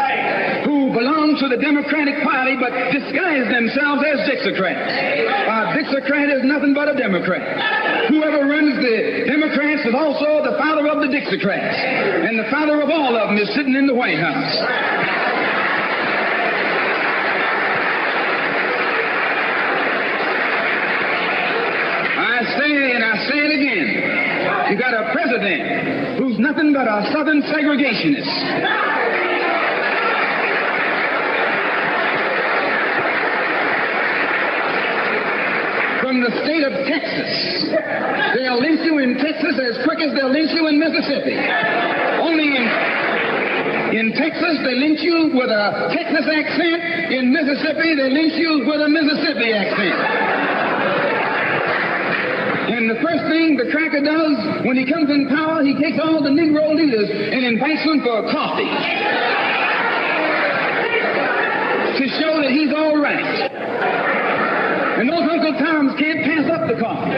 who belong to the Democratic Party but disguise themselves as Dixiecrats. A Dixiecrat is nothing but a Democrat. Whoever runs the Democrats is also the father of the Dixiecrats, and the father of all of them is sitting in the White House. I say it again. You got a president who's nothing but a Southern segregationist. From the state of Texas. They'll lynch you in Texas as quick as they'll lynch you in Mississippi. Only in Texas, they lynch you with a Texas accent. In Mississippi, they lynch you with a Mississippi accent. And the first thing the cracker does when he comes in power, he takes all the Negro leaders and invites them for coffee to show that he's all right. And those Uncle Toms can't pass up the coffee.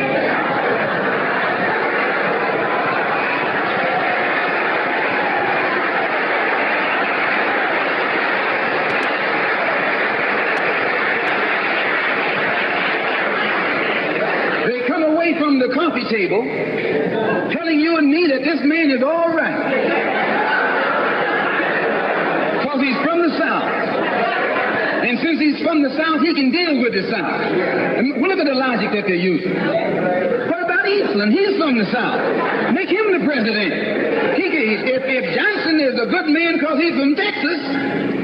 From the coffee table telling you and me that this man is all right because he's from the South, and since he's from the South he can deal with the South. And look at the logic that they're using. What about Eastland? He's from the South. Make him the president. If Johnson is a good man because he's from Texas,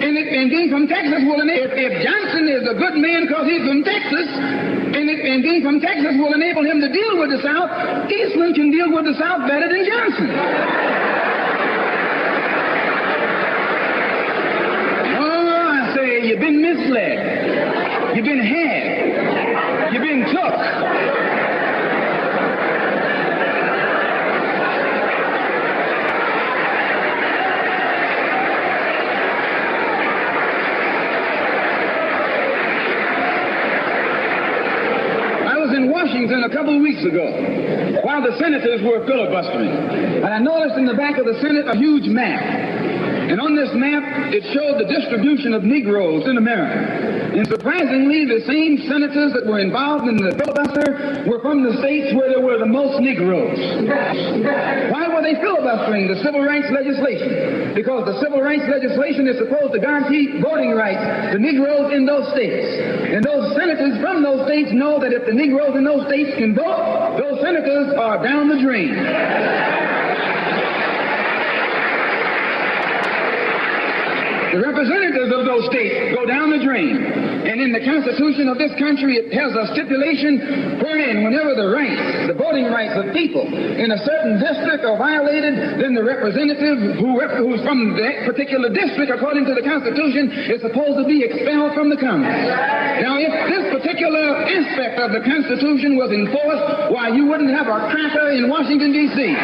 and being from Texas will if Johnson is a good man because he's from Texas, and being from Texas will enable him to deal with the South, Eastland can deal with the South better than Johnson. Oh, I say, you've been misled. You've been had. You've been took. Washington a couple of weeks ago while the senators were filibustering. And I noticed in the back of the Senate a huge map. And on this map, it showed the distribution of Negroes in America. And surprisingly, the same senators that were involved in the filibuster were from the states where there were the most Negroes. Why were they filibustering the civil rights legislation? Because the civil rights legislation is supposed to guarantee voting rights to Negroes in those states. And those senators from those states know that if the Negroes in those states can vote, those senators are down the drain. The representatives of those states go down the drain. And in the Constitution of this country, it has a stipulation wherein whenever the rights, the voting rights of people in a certain district are violated, then the representative who's from that particular district, according to the Constitution, is supposed to be expelled from the Congress. Now, if this particular aspect of the Constitution was enforced, why, you wouldn't have a cracker in Washington, D.C.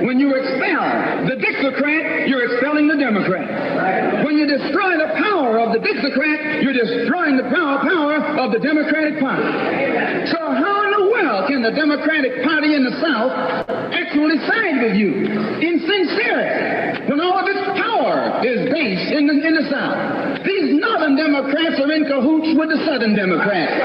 When you expel the Dixiecrat, you're expelling the Democrat. When you destroy the power of the Dixiecrat, you're destroying the power of the Democratic Party. So how in the world can the Democratic Party in the South actually side with you in sincerity when all of its power is based in the South? These Northern Democrats are in cahoots with the Southern Democrats.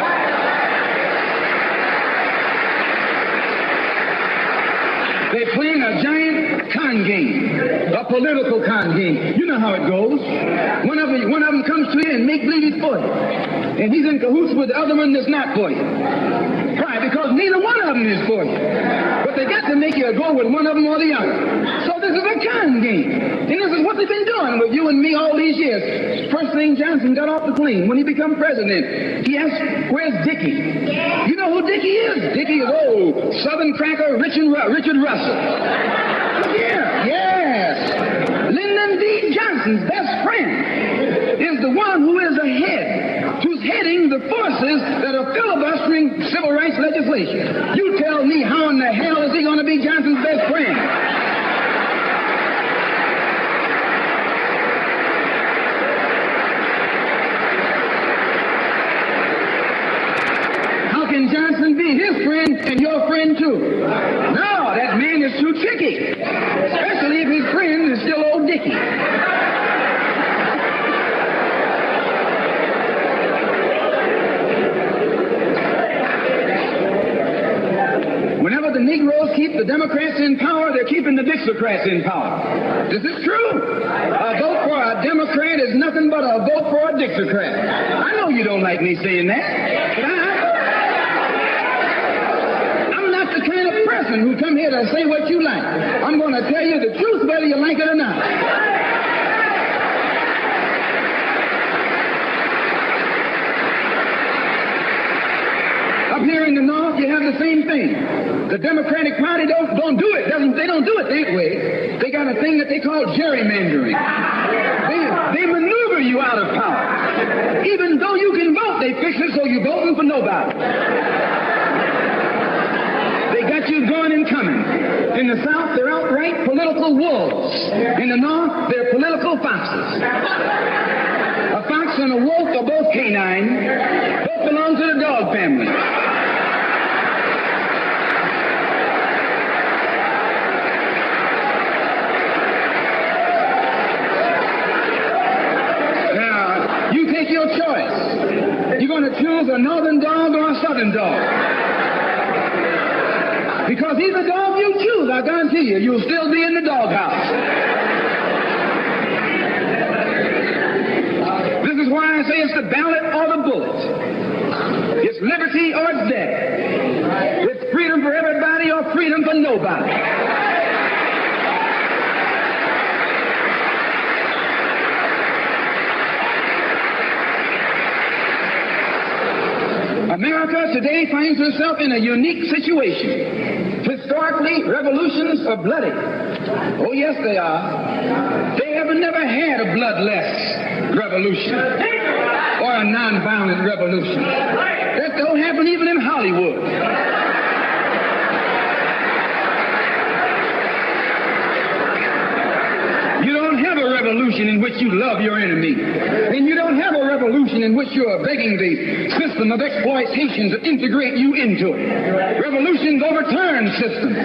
They're playing a giant con game, a political con game. You know how it goes. One of them comes to you and make believe he's for you, and he's in cahoots with the other one that's not for you. Why? Because neither one of them is for you. But they got to make you go with one of them or the other. So this is a con game, and this is what they've been doing with you and me all these years. First thing Johnson got off the plane when he became president, he asked, "Where's Dickie?" You know who Dickie is? Dickie is old Southern cracker Richard Russell. Look here. Yes. Lyndon B. Johnson's best friend is the one who is who's heading the forces that are filibustering civil rights legislation. You tell me, how in the hell is he going to be Johnson's best friend? How can Johnson be his friend and your friend too? No, that man is too tricky, especially if his friend is still old Dickie. Whenever the Negroes keep the Democrats in power, they're keeping the Dixiecrats in power. This is true. A vote for a Democrat is nothing but a vote for a Dixiecrat. I know you don't like me saying that, but I'm not the kind of person who come here to say what you like. I'm going to tell you the truth whether you like it or not. Up here in the North, you have the same thing. The Democratic Party don't do it. They don't do it that way. They got a thing that they call gerrymandering. They maneuver you out of power. Even though you can vote, they fix it so you're voting for nobody. They got you going and coming. In the South, they're outright political wolves. In the North, they're political foxes. A fox and a wolf are both canine. Both belong to the dog family. Your choice. You're going to choose a northern dog or a southern dog. Because either dog you choose, I guarantee you, you'll still be in the doghouse. This is why I say it's the ballot or the bullet. It's liberty or it's death. It's freedom for everybody or freedom for nobody. America today finds herself in a unique situation. Historically, revolutions are bloody. Oh, yes, they are. They have never had a bloodless revolution or a nonviolent revolution. That don't happen even in Hollywood. You don't have a revolution in which you love your enemy. And you don't have a revolution in which you are begging the system of exploitation to integrate you into it. Revolutions overturn systems.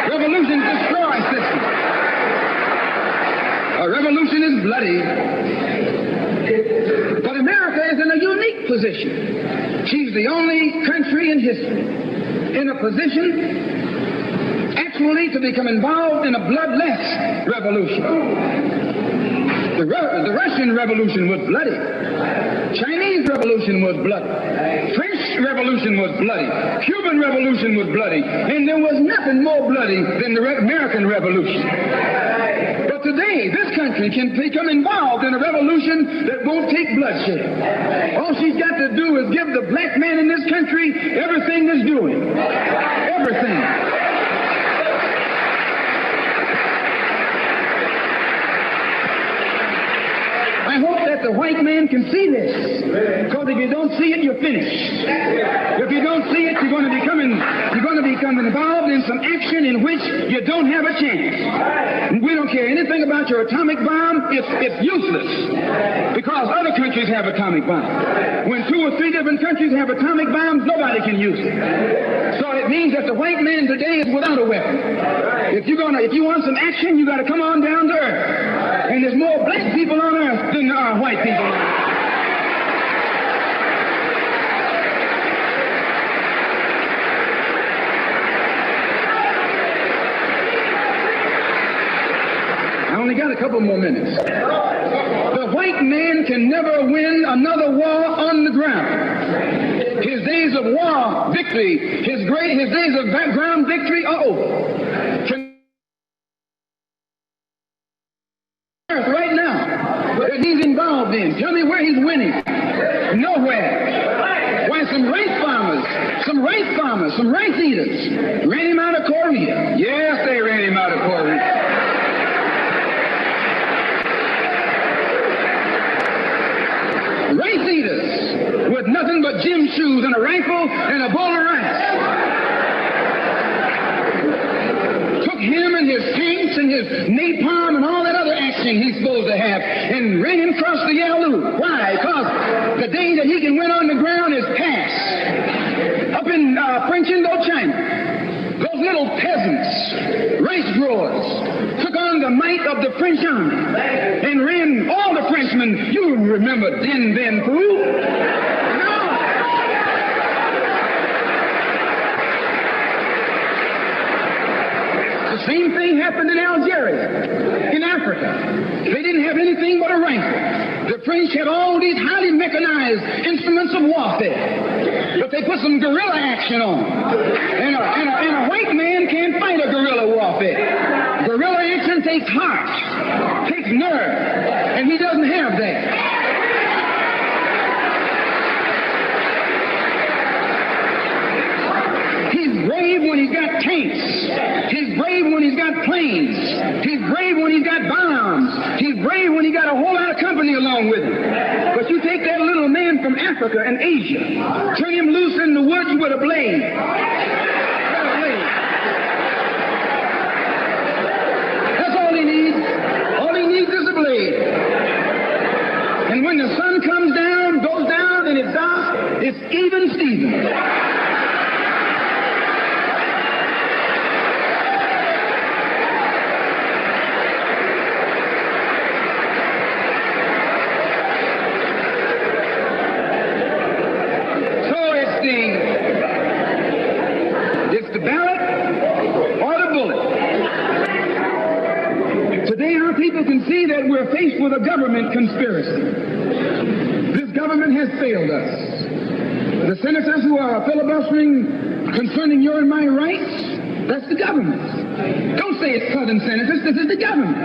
Revolutions destroy systems. A revolution is bloody. But America is in a unique position. She's the only country in history in a position actually to become involved in a bloodless revolution. The Russian Revolution was bloody. Chinese Revolution was bloody. French Revolution was bloody. Cuban Revolution was bloody. And there was nothing more bloody than the American Revolution. But today, this country can become involved in a revolution that won't take bloodshed. All she's got to do is give the black man in this country everything that's doing. Everything. I hope that the white man can see this, because if you don't see it, you're finished. If you don't see it, you're going to become involved in some action in which you don't have a chance. And we don't care anything about your atomic bomb. It's useless, because other countries have atomic bombs. When 2 or 3 different countries have atomic bombs, nobody can use it. So it means that the white man today is without a weapon. If you want some action, you got to come on down to earth. And there's more black people on earth than there are white people on earth. I only got a couple more minutes. The white man can never win another war on the ground. His days of war victory, his days of ground victory are over. Right now, that he's involved in. Tell me where he's winning. Nowhere. Why, some rice eaters ran him out of Korea. Yes, they ran him out of Korea. Rice eaters with nothing but gym shoes and a rifle and a bowl of rice. Took him and his tanks and his napalm and all that other action he's supposed to have and ran him across the Yalu. Why? Because the day that he can win on the ground is past. Up in French Indochina, those little peasants, rice growers, took on the might of the French army and ran all the Frenchmen. You remember Dien Bien Phu? The same thing happened in Algeria, in Africa. They didn't have anything but a rifle. The French had all these highly mechanized instruments of warfare, but they put some guerrilla action on. And a white man can't fight a guerrilla warfare. Guerrilla action takes heart, takes nerve, and he doesn't have that. He's brave when he's got tanks. He's brave when he's got planes. He's brave when he's got bombs. He's brave when he got a whole lot of company along with him. But you take that little man from Africa and Asia, turn him loose in the woods with a blade. That's all he needs. All he needs is a blade. And when the sun comes down, goes down, and it's dark, it's even Steven. It's the ballot or the bullet. Today our people can see that we're faced with a government conspiracy. This government has failed us. The senators who are filibustering concerning your and my rights, that's the government. Don't say it's Southern senators. This is the government.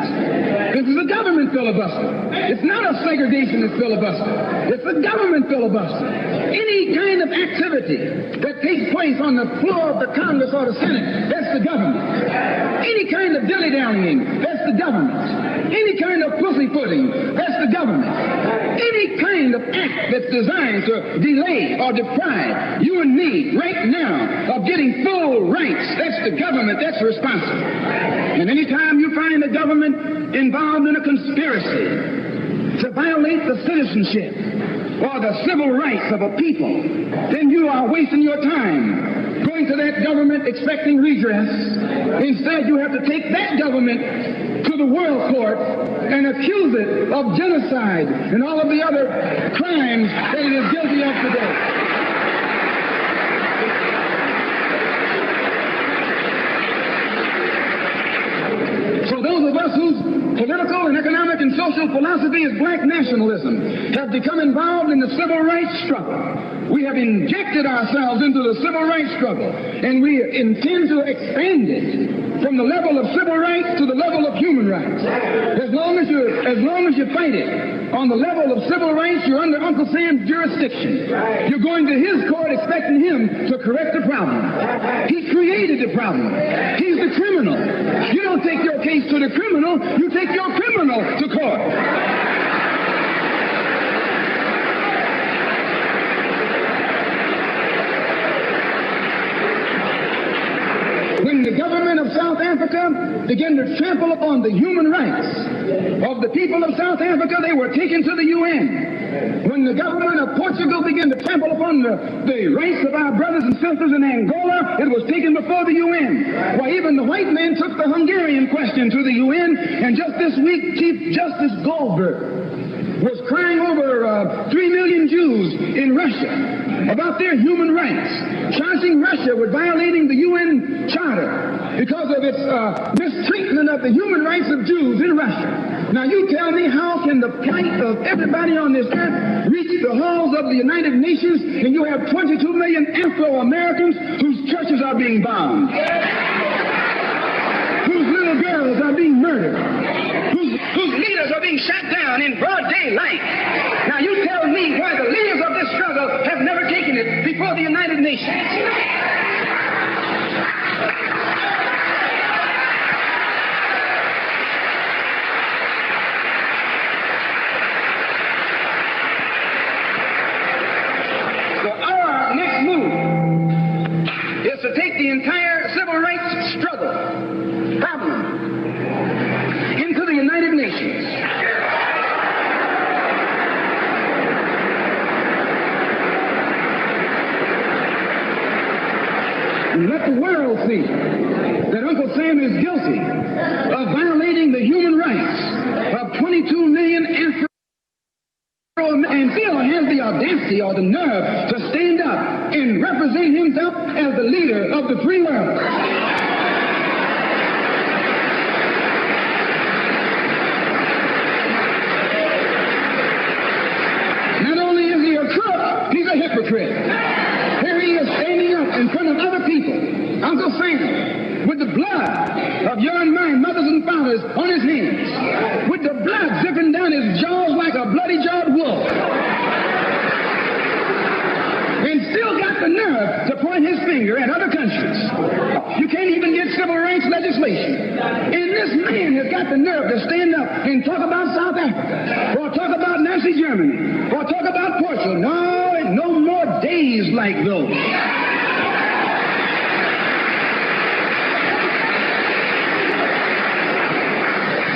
This is a government filibuster. It's not a segregationist filibuster. It's a government filibuster. Any kind of activity that takes place on the floor of the Congress or the Senate, that's the government. Any kind of dilly-dallying, that's the government. Any kind of pussyfooting, that's the government. Any kind of act that's designed to delay or deprive you and me right now of getting full rights, that's the government that's responsible. And anytime you find the government involved in a conspiracy to violate the citizenship or the civil rights of a people, then you are wasting your time going to that government expecting redress. Instead, you have to take that government to the world court and accuse it of genocide and all of the other crimes that it is guilty of today. So those of us whose political and economic and social philosophy is black nationalism have become involved in the civil rights struggle. We have injected ourselves into the civil rights struggle, and we intend to expand it from the level of civil rights to the level of human rights. As long as you fight it on the level of civil rights, you're under Uncle Sam's jurisdiction. You're going to his court expecting him to correct the problem. He created the problem. He's the criminal. You don't take your case to the criminal, you take your criminal to court. When the government of South Africa began to trample upon the human rights of the people of South Africa, they were taken to the UN. When the government of Portugal began to trample upon the rights of our brothers and sisters in Angola, it was taken before the UN. Why, even the white man took the Hungarian question to the UN, and just this week, Chief Justice Goldberg was crying over 3 million Jews in Russia about their human rights, charging Russia with violating the UN Charter because of its mistreatment of the human rights of Jews in Russia. Now you tell me, how can the plight of everybody on this earth reach the halls of the United Nations, and you have 22 million Afro-Americans whose churches are being bombed, whose little girls are being murdered, whose leaders are being shot down in broad daylight? Now you tell me why the leaders of this struggle have never taken it before the United Nations. So our next move is to take the entire civil rights struggle problem into the United Nations. And let the world see that Uncle Sam is guilty of violating the human rights of 22 million Afro, and still has the audacity or the nerve to stand up and represent himself as the leader of the free world. Not only is he a crook, he's a hypocrite. Here he is standing up in front of other people, Uncle Sam, with the blood of your and my mothers and fathers on his hands, with the blood dripping down his jaws like a bloody-jawed wolf, and still got the nerve to point his finger at other countries. You can't even get civil rights legislation. And this man has got the nerve to stand up and talk about South Africa, or talk about Nazi Germany, or talk about Portugal. No more days like those.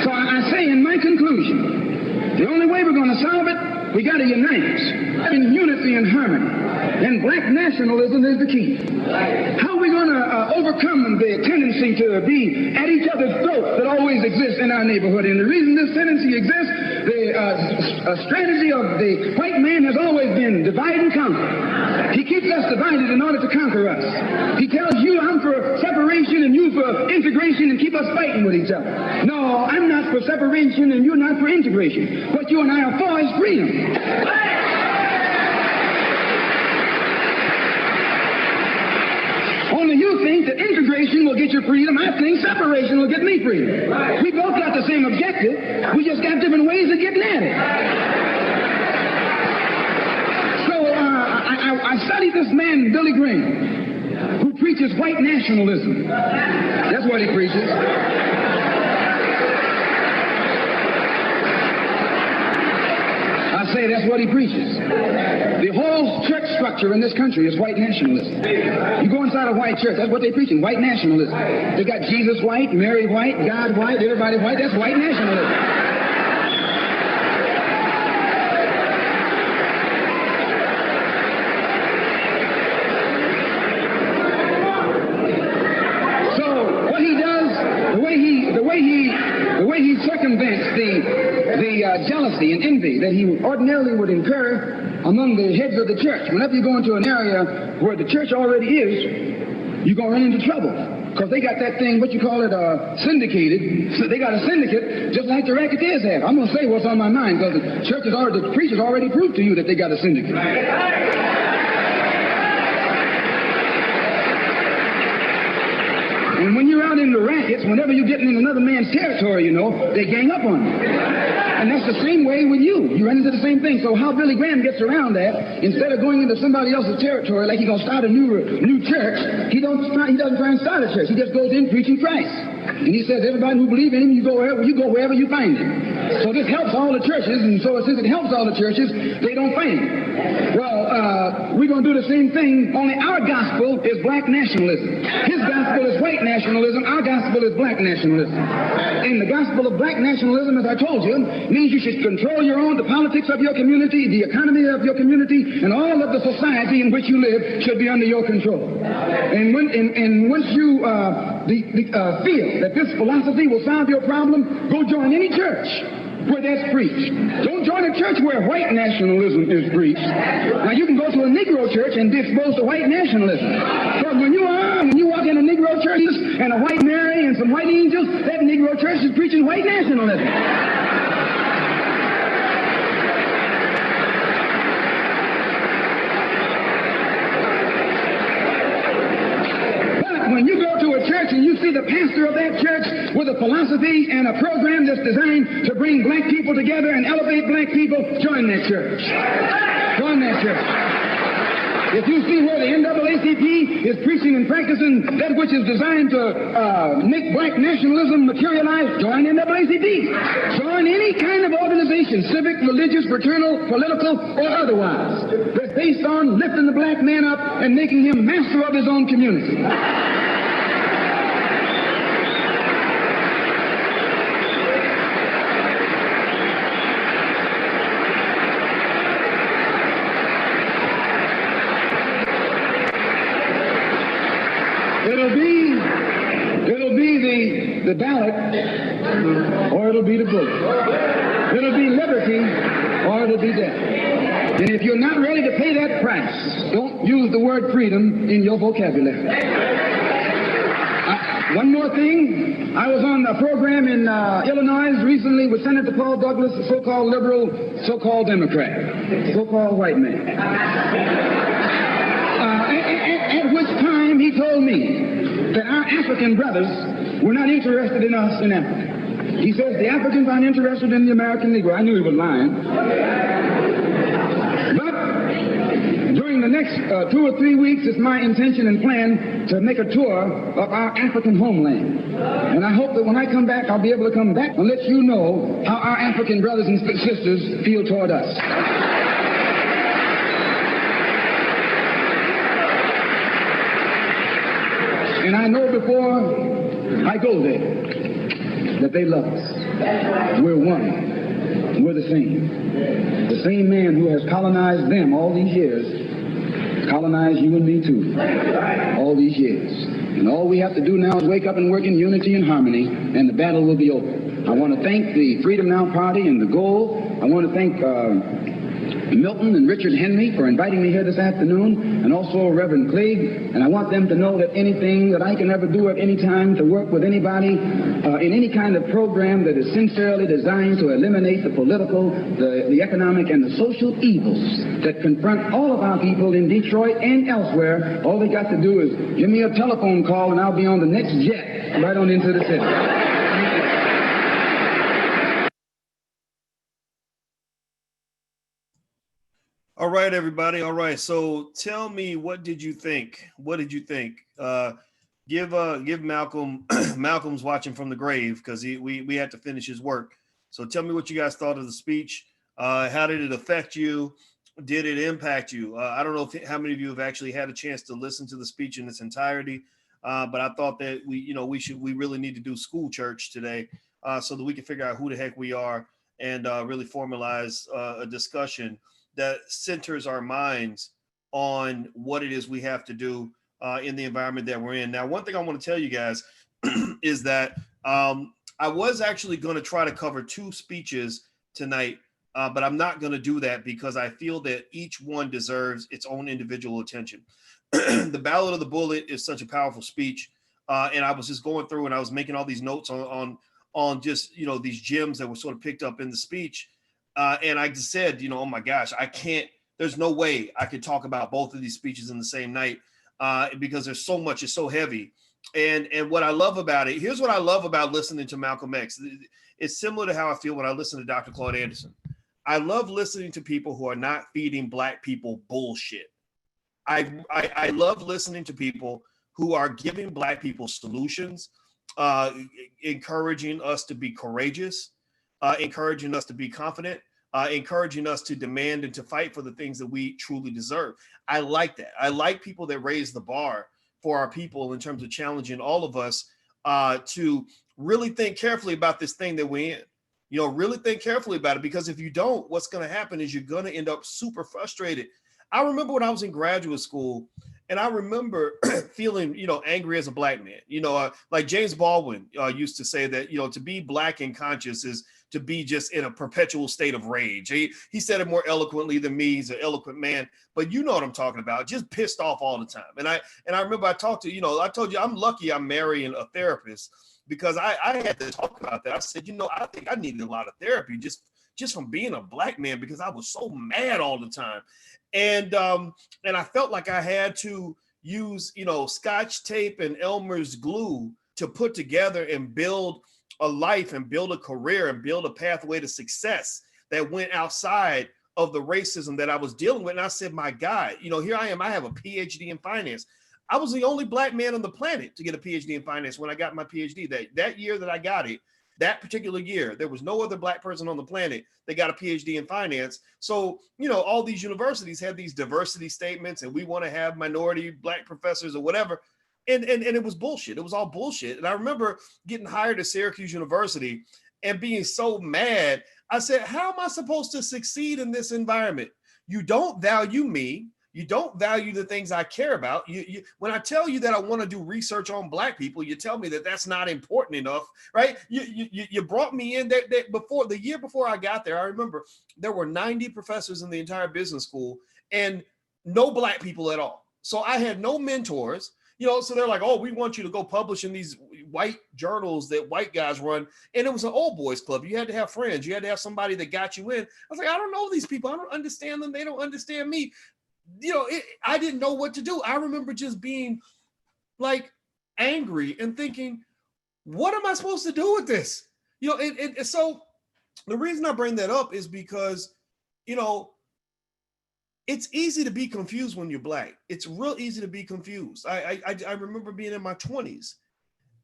So I say in my conclusion, the only way we're going to solve it, we got to unite in unity and harmony. And black nationalism is the key. How are we going to overcome the tendency to be at each other's throats that always exists in our neighborhood? And the reason this tendency exists, the strategy of the white man has always been divide and conquer. He keeps us divided in order to conquer us. He tells you, I'm for separation and you for integration, and keep us fighting with each other. No, I'm not for separation and you're not for integration. What you and I are for is freedom. Only you think that integration will get you freedom. I think separation will get me freedom. We both got the same objective. We just got different ways of getting at it. So I studied this man, Billy Graham, who preaches white nationalism. That's what he preaches. I say that's what he preaches. The whole church structure in this country is white nationalism. You go inside a white church, that's what they're preaching, white nationalism. They got Jesus white, Mary white, God white, everybody white. That's white nationalism. jealousy and envy that he ordinarily would incur among the heads of the church. Whenever you go into an area where the church already is, you're going to run into trouble. Because they got that thing, what you call it, syndicated. So they got a syndicate just like the racketeers have. I'm going to say what's on my mind because the church is already, the preachers already proved to you that they got a syndicate. And when you're out in the rackets, whenever you're getting in another man's territory, you know, they gang up on you. And that's the same way with you. You run into the same thing. So how Billy Graham gets around that, instead of going into somebody else's territory like he's going to start a new church, he doesn't try and start a church. He just goes in preaching Christ. And he says, everybody who believes in him, you go wherever you find him. So this helps all the churches, and so since it helps all the churches, they don't fight him. Well, we're going to do the same thing, only our gospel is black nationalism. His gospel is white nationalism, our gospel is black nationalism. And the gospel of black nationalism, as I told you, means you should control the politics of your community, the economy of your community, and all of the society in which you live should be under your control. And once you feel that this philosophy will solve your problem, go join any church where that's preached. Don't join a church where white nationalism is preached. Now you can go to a Negro church and be exposed to white nationalism. But when you walk in a Negro church and a white Mary and some white angels, that Negro church is preaching white nationalism. When you go to a church and you see the pastor of that church with a philosophy and a program that's designed to bring black people together and elevate black people, join that church. Join that church. If you see where the NAACP is preaching and practicing that which is designed to make black nationalism materialize, join NAACP. Join any kind of organization, civic, religious, fraternal, political, or otherwise, that's based on lifting the black man up and making him master of his own community. It'll be the ballot, or it'll be the bullet. It'll be liberty, or it'll be death. And if you're not ready to pay that price, don't use the word freedom in your vocabulary. One more thing. I was on a program in Illinois recently with Senator Paul Douglas, a so-called liberal, so-called Democrat, so-called white man. At which time he told me that our African brothers were not interested in us in Africa. He says the Africans aren't interested in the American Negro. I knew he was lying. But during the next 2 or 3 weeks, it's my intention and plan to make a tour of our African homeland. And I hope that when I come back, I'll be able to come back and let you know how our African brothers and sisters feel toward us. And I know before I go there that they love us. We're one. We're the same. The same man who has colonized them all these years colonized you and me too. All these years. And all we have to do now is wake up and work in unity and harmony, and the battle will be over. I want to thank the Freedom Now Party and the Goal. I want to thank Milton and Richard Henry for inviting me here this afternoon, and also Reverend Clegg. And I want them to know that anything that I can ever do at any time to work with anybody in any kind of program that is sincerely designed to eliminate the political, the economic, and the social evils that confront all of our people in Detroit and elsewhere, all they got to do is give me a telephone call and I'll be on the next jet right on into the city. All right, everybody. All right. So tell me, what did you think? What did you think? Give Malcolm, Malcolm's watching from the grave because we had to finish his work. So tell me what you guys thought of the speech. How did it affect you? Did it impact you? I don't know how many of you have actually had a chance to listen to the speech in its entirety, but I thought that we really need to do school church today so that we can figure out who the heck we are and really formalize a discussion that centers our minds on what it is we have to do in the environment that we're in. Now, one thing I want to tell you guys is that I was actually going to try to cover two speeches tonight But I'm not going to do that because I feel that each one deserves its own individual attention. The Ballad of the Bullet is such a powerful speech. And I was just going through and I was making all these notes on just, these gems that were sort of picked up in the speech. And I just said, oh my gosh, I can't, there's no way I could talk about both of these speeches in the same night because there's so much, it's so heavy. And what I love about it, here's what I love about listening to Malcolm X. It's similar to how I feel when I listen to Dr. Claude Anderson. I love listening to people who are not feeding Black people bullshit. I love listening to people who are giving Black people solutions, encouraging us to be courageous, encouraging us to be confident, encouraging us to demand and to fight for the things that we truly deserve. I like that. I like people that raise the bar for our people in terms of challenging all of us to really think carefully about this thing that we're in. Really think carefully about it, because if you don't, what's going to happen is you're going to end up super frustrated. I remember when I was in graduate school, and I remember feeling, angry as a Black man. Like James Baldwin used to say that, to be Black and conscious is to be just in a perpetual state of rage. He said it more eloquently than me. He's an eloquent man, but you know what I'm talking about. Just pissed off all the time. And I remember I talked to, I told you I'm lucky I'm marrying a therapist, because I had to talk about that. I said, I think I needed a lot of therapy just from being a Black man, because I was so mad all the time. And I felt like I had to use, Scotch tape and Elmer's glue to put together and build a life and build a career and build a pathway to success that went outside of the racism that I was dealing with. And I said, my God, here I am. I have a PhD in finance. I was the only Black man on the planet to get a PhD in finance when I got my PhD. That year that I got it, that particular year, there was no other Black person on the planet that got a PhD in finance. So, all these universities had these diversity statements, and we want to have minority Black professors or whatever. And it was bullshit. It was all bullshit. And I remember getting hired at Syracuse University and being so mad. I said, how am I supposed to succeed in this environment? You don't value me. You don't value the things I care about. When I tell you that I want to do research on Black people, you tell me that that's not important enough, right? You brought me in that before, the year before I got there. I remember there were 90 professors in the entire business school and no Black people at all. So I had no mentors, so they're like, oh, we want you to go publish in these white journals that white guys run. And it was an old boys club. You had to have friends. You had to have somebody that got you in. I was like, I don't know these people. I don't understand them. They don't understand me. I didn't know what to do. I remember just being like angry and thinking, what am I supposed to do with this? So the reason I bring that up is because, it's easy to be confused when you're Black. It's real easy to be confused. I remember being in my 20s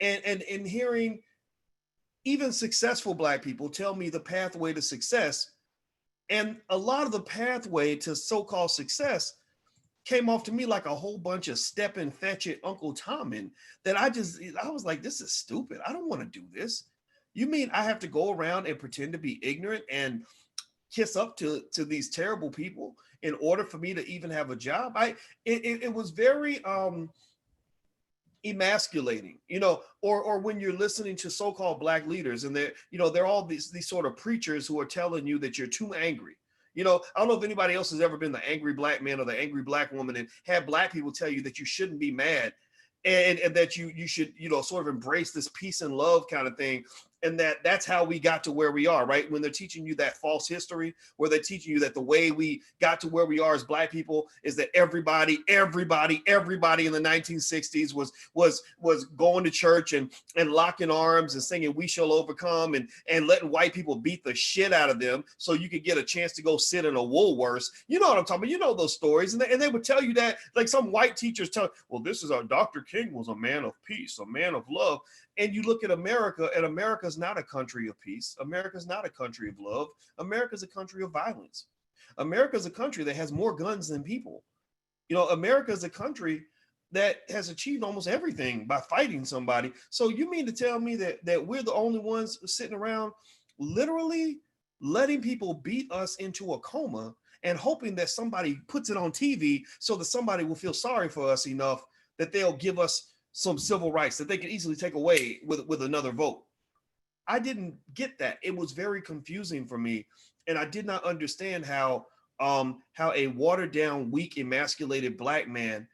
and hearing even successful Black people tell me the pathway to success. And a lot of the pathway to so-called success came off to me like a whole bunch of step and fetch it Uncle Tommen that I was like, this is stupid. I don't want to do this. You mean I have to go around and pretend to be ignorant and kiss up to these terrible people in order for me to even have a job? It was very emasculating, or when you're listening to so-called Black leaders and they're all these sort of preachers who are telling you that you're too angry. I don't know if anybody else has ever been the angry Black man or the angry Black woman and had Black people tell you that you shouldn't be mad and that you should, sort of embrace this peace and love kind of thing. And that's how we got to where we are, right? When they're teaching you that false history, where they're teaching you that the way we got to where we are as Black people is that everybody in the 1960s was going to church and locking arms and singing "We Shall Overcome" and letting white people beat the shit out of them so you could get a chance to go sit in a Woolworths. You know what I'm talking about? Those stories. And they would tell you that, like some white teachers tell, well, this is our Dr. King was a man of peace, a man of love. And you look at America, and America's not a country of peace. America's not a country of love. America's a country of violence. America's a country that has more guns than people. America's a country that has achieved almost everything by fighting somebody. So you mean to tell me that we're the only ones sitting around literally letting people beat us into a coma and hoping that somebody puts it on TV so that somebody will feel sorry for us enough that they'll give us some civil rights that they can easily take away with another vote? I didn't get that. It was very confusing for me. and I did not understand how a watered down, weak, emasculated black man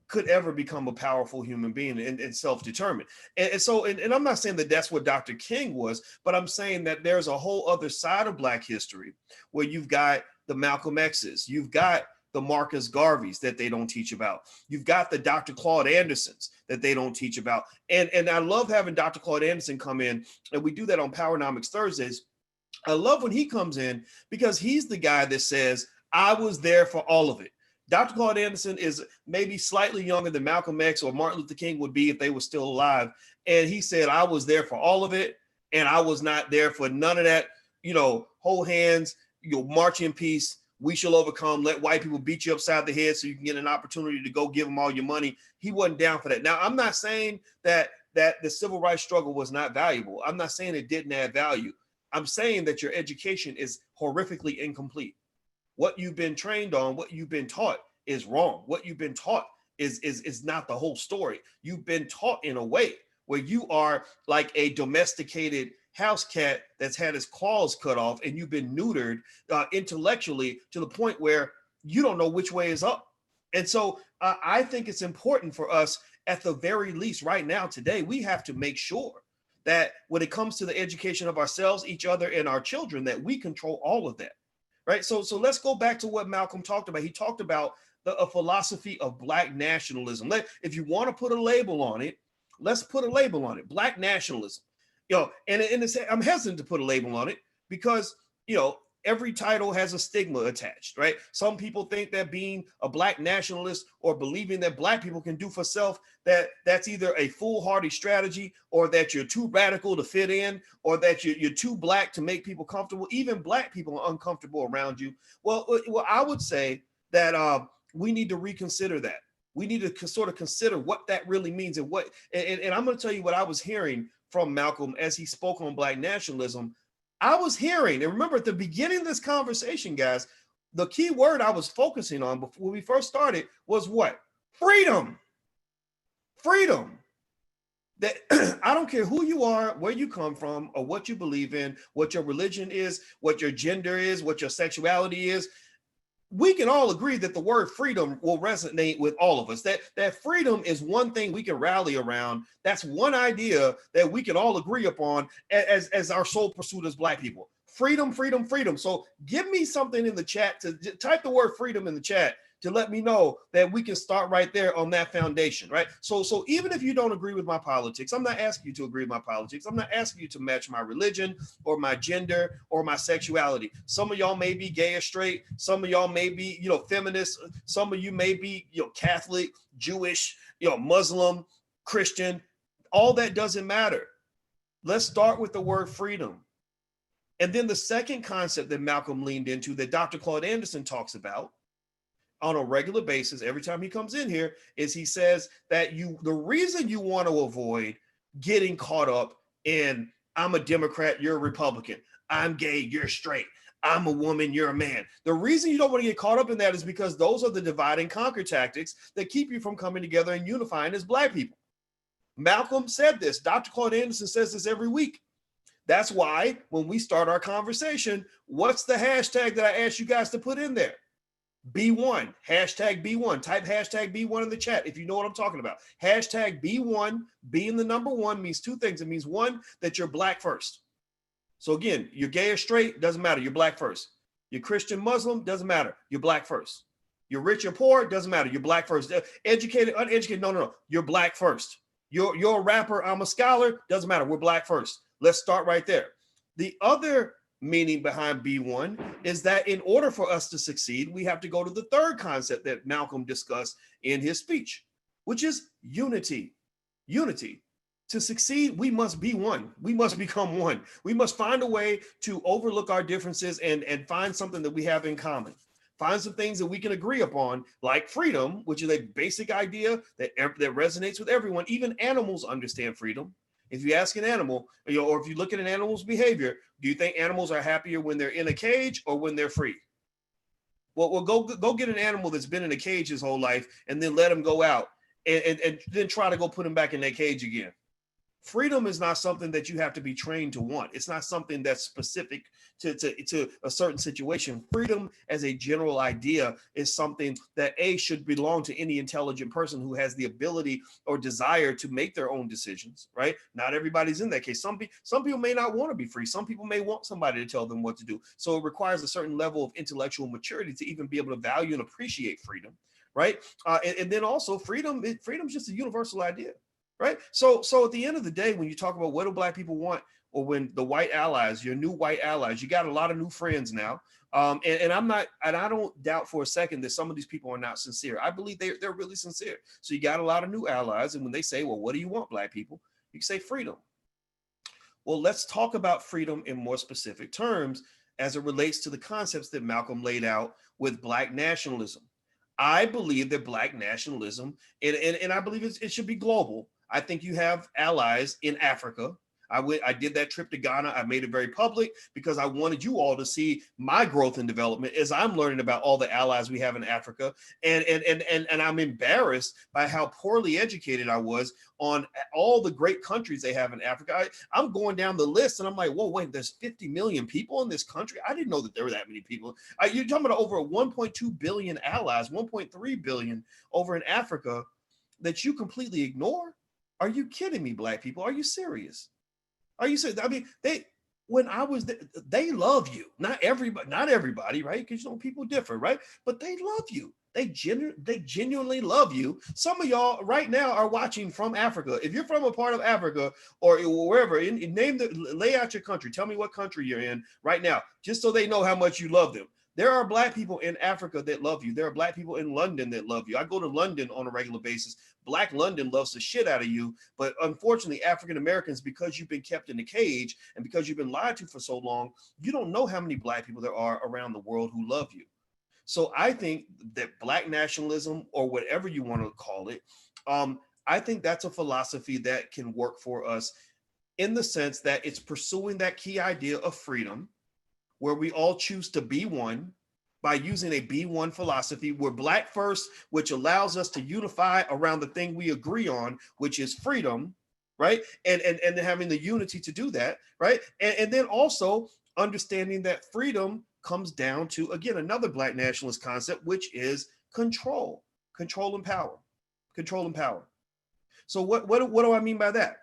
could ever become a powerful human being and self-determined. And I'm not saying that that's what Dr. King was, but I'm saying that there's a whole other side of Black history where you've got the Malcolm X's, you've got the Marcus Garveys that they don't teach about. You've got the Dr. Claude Andersons that they don't teach about. And I love having Dr. Claude Anderson come in, and we do that on Powernomics Thursdays. I love when he comes in because he's the guy that says, I was there for all of it. Dr. Claude Anderson is maybe slightly younger than Malcolm X or Martin Luther King would be if they were still alive. And he said, I was there for all of it. And I was not there for none of that, hold hands, march in peace. We shall overcome. Let white people beat you upside the head so you can get an opportunity to go give them all your money. He wasn't down for that. Now, I'm not saying that the civil rights struggle was not valuable. I'm not saying it didn't add value. I'm saying that your education is horrifically incomplete. What you've been trained on, what you've been taught is wrong. What you've been taught is not the whole story. You've been taught in a way where you are like a domesticated house cat that's had his claws cut off, and you've been neutered intellectually to the point where you don't know which way is up. And so I think it's important for us, at the very least right now, today, we have to make sure that when it comes to the education of ourselves, each other, and our children, that we control all of that. Right. So let's go back to what Malcolm talked about. He talked about a philosophy of Black nationalism. If you want to put a label on it, let's put a label on it. Black nationalism. And I'm hesitant to put a label on it because, every title has a stigma attached, right? Some people think that being a Black nationalist or believing that Black people can do for self, that's either a foolhardy strategy, or that you're too radical to fit in, or that you're too Black to make people comfortable. Even Black people are uncomfortable around you. Well, I would say that we need to reconsider that. We need to sort of consider what that really means, and I'm going to tell you what I was hearing from Malcolm as he spoke on Black nationalism. I was hearing, and remember at the beginning of this conversation, guys, the key word I was focusing on before we first started was what? Freedom. Freedom. That I don't care who you are, where you come from, or what you believe in, what your religion is, what your gender is, what your sexuality is. We can all agree that the word freedom will resonate with all of us. That freedom is one thing we can rally around. That's one idea that we can all agree upon as our sole pursuit as Black people. Freedom, freedom, freedom. So give me something in the chat, to type the word freedom in the chat to let me know that we can start right there on that foundation, right? So even if you don't agree with my politics, I'm not asking you to agree with my politics. I'm not asking you to match my religion or my gender or my sexuality. Some of y'all may be gay or straight. Some of y'all may be, feminist. Some of you may be, Catholic, Jewish, Muslim, Christian. All that doesn't matter. Let's start with the word freedom. And then the second concept that Malcolm leaned into, that Dr. Claude Anderson talks about on a regular basis every time he comes in here, is he says that the reason you want to avoid getting caught up in, I'm a Democrat, you're a Republican, I'm gay, you're straight, I'm a woman, you're a man. The reason you don't want to get caught up in that is because those are the divide and conquer tactics that keep you from coming together and unifying as Black people. Malcolm said this. Dr. Claude Anderson says this every week. That's why when we start our conversation, what's the hashtag that I asked you guys to put in there? B1, hashtag B1. Type hashtag B1 in the chat if you know what I'm talking about. Hashtag B1, being the number one, means two things. It means, one, that you're Black first. So again, you're gay or straight, doesn't matter, you're Black first. You're Christian, Muslim, doesn't matter, you're Black first. You're rich or poor, doesn't matter, you're Black first. Educated, uneducated, no, you're Black first. You're a rapper, I'm a scholar, doesn't matter, we're Black first. Let's start right there. The other meaning behind B1 is that in order for us to succeed, we have to go to the third concept that Malcolm discussed in his speech, which is unity. Unity. To succeed, we must be one. We must become one. We must find a way to overlook our differences and find something that we have in common. Find some things that we can agree upon, like freedom, which is a basic idea that resonates with everyone. Even animals understand freedom. If you ask an animal, or if you look at an animal's behavior, do you think animals are happier when they're in a cage or when they're free? Well, go get an animal that's been in a cage his whole life and then let him go out and then try to go put him back in that cage again. Freedom is not something that you have to be trained to want. It's not something that's specific to a certain situation. Freedom as a general idea is something that should belong to any intelligent person who has the ability or desire to make their own decisions, right? Not everybody's in that case. Some people may not want to be free. Some people may want somebody to tell them what to do. So it requires a certain level of intellectual maturity to even be able to value and appreciate freedom, right? And then also freedom is just a universal idea. Right. So at the end of the day, when you talk about what do Black people want, or when the white allies, your new white allies, you got a lot of new friends now. And I don't doubt for a second that some of these people are not sincere. I believe they're really sincere. So you got a lot of new allies. And when they say, well, what do you want, Black people? You can say freedom. Well, let's talk about freedom in more specific terms as it relates to the concepts that Malcolm laid out with Black nationalism. I believe that Black nationalism, and I believe it should be global. I think you have allies in Africa. I did that trip to Ghana. I made it very public because I wanted you all to see my growth and development as I'm learning about all the allies we have in Africa. And I'm embarrassed by how poorly educated I was on all the great countries they have in Africa. I'm going down the list and I'm like, whoa, wait, there's 50 million people in this country. I didn't know that there were that many people. You're talking about over 1.2 billion allies, 1.3 billion over in Africa that you completely ignore. Are you kidding me, Black people? Are you serious? Are you serious? I mean, when I was there, they love you. Not everybody, right? Because people differ, right? But they love you. They genuinely love you. Some of y'all right now are watching from Africa. If you're from a part of Africa or wherever, lay out your country. Tell me what country you're in right now, just so they know how much you love them. There are Black people in Africa that love you. There are Black people in London that love you. I go to London on a regular basis. Black London loves the shit out of you. But unfortunately, African Americans, because you've been kept in a cage and because you've been lied to for so long, you don't know how many Black people there are around the world who love you. So I think that Black nationalism, or whatever you want to call it, I think that's a philosophy that can work for us in the sense that it's pursuing that key idea of freedom, where we all choose to be one by using a be one philosophy. We're Black first, which allows us to unify around the thing we agree on, which is freedom, right? And having the unity to do that, right? And then also understanding that freedom comes down to, again, another Black nationalist concept, which is control and power. So what do I mean by that?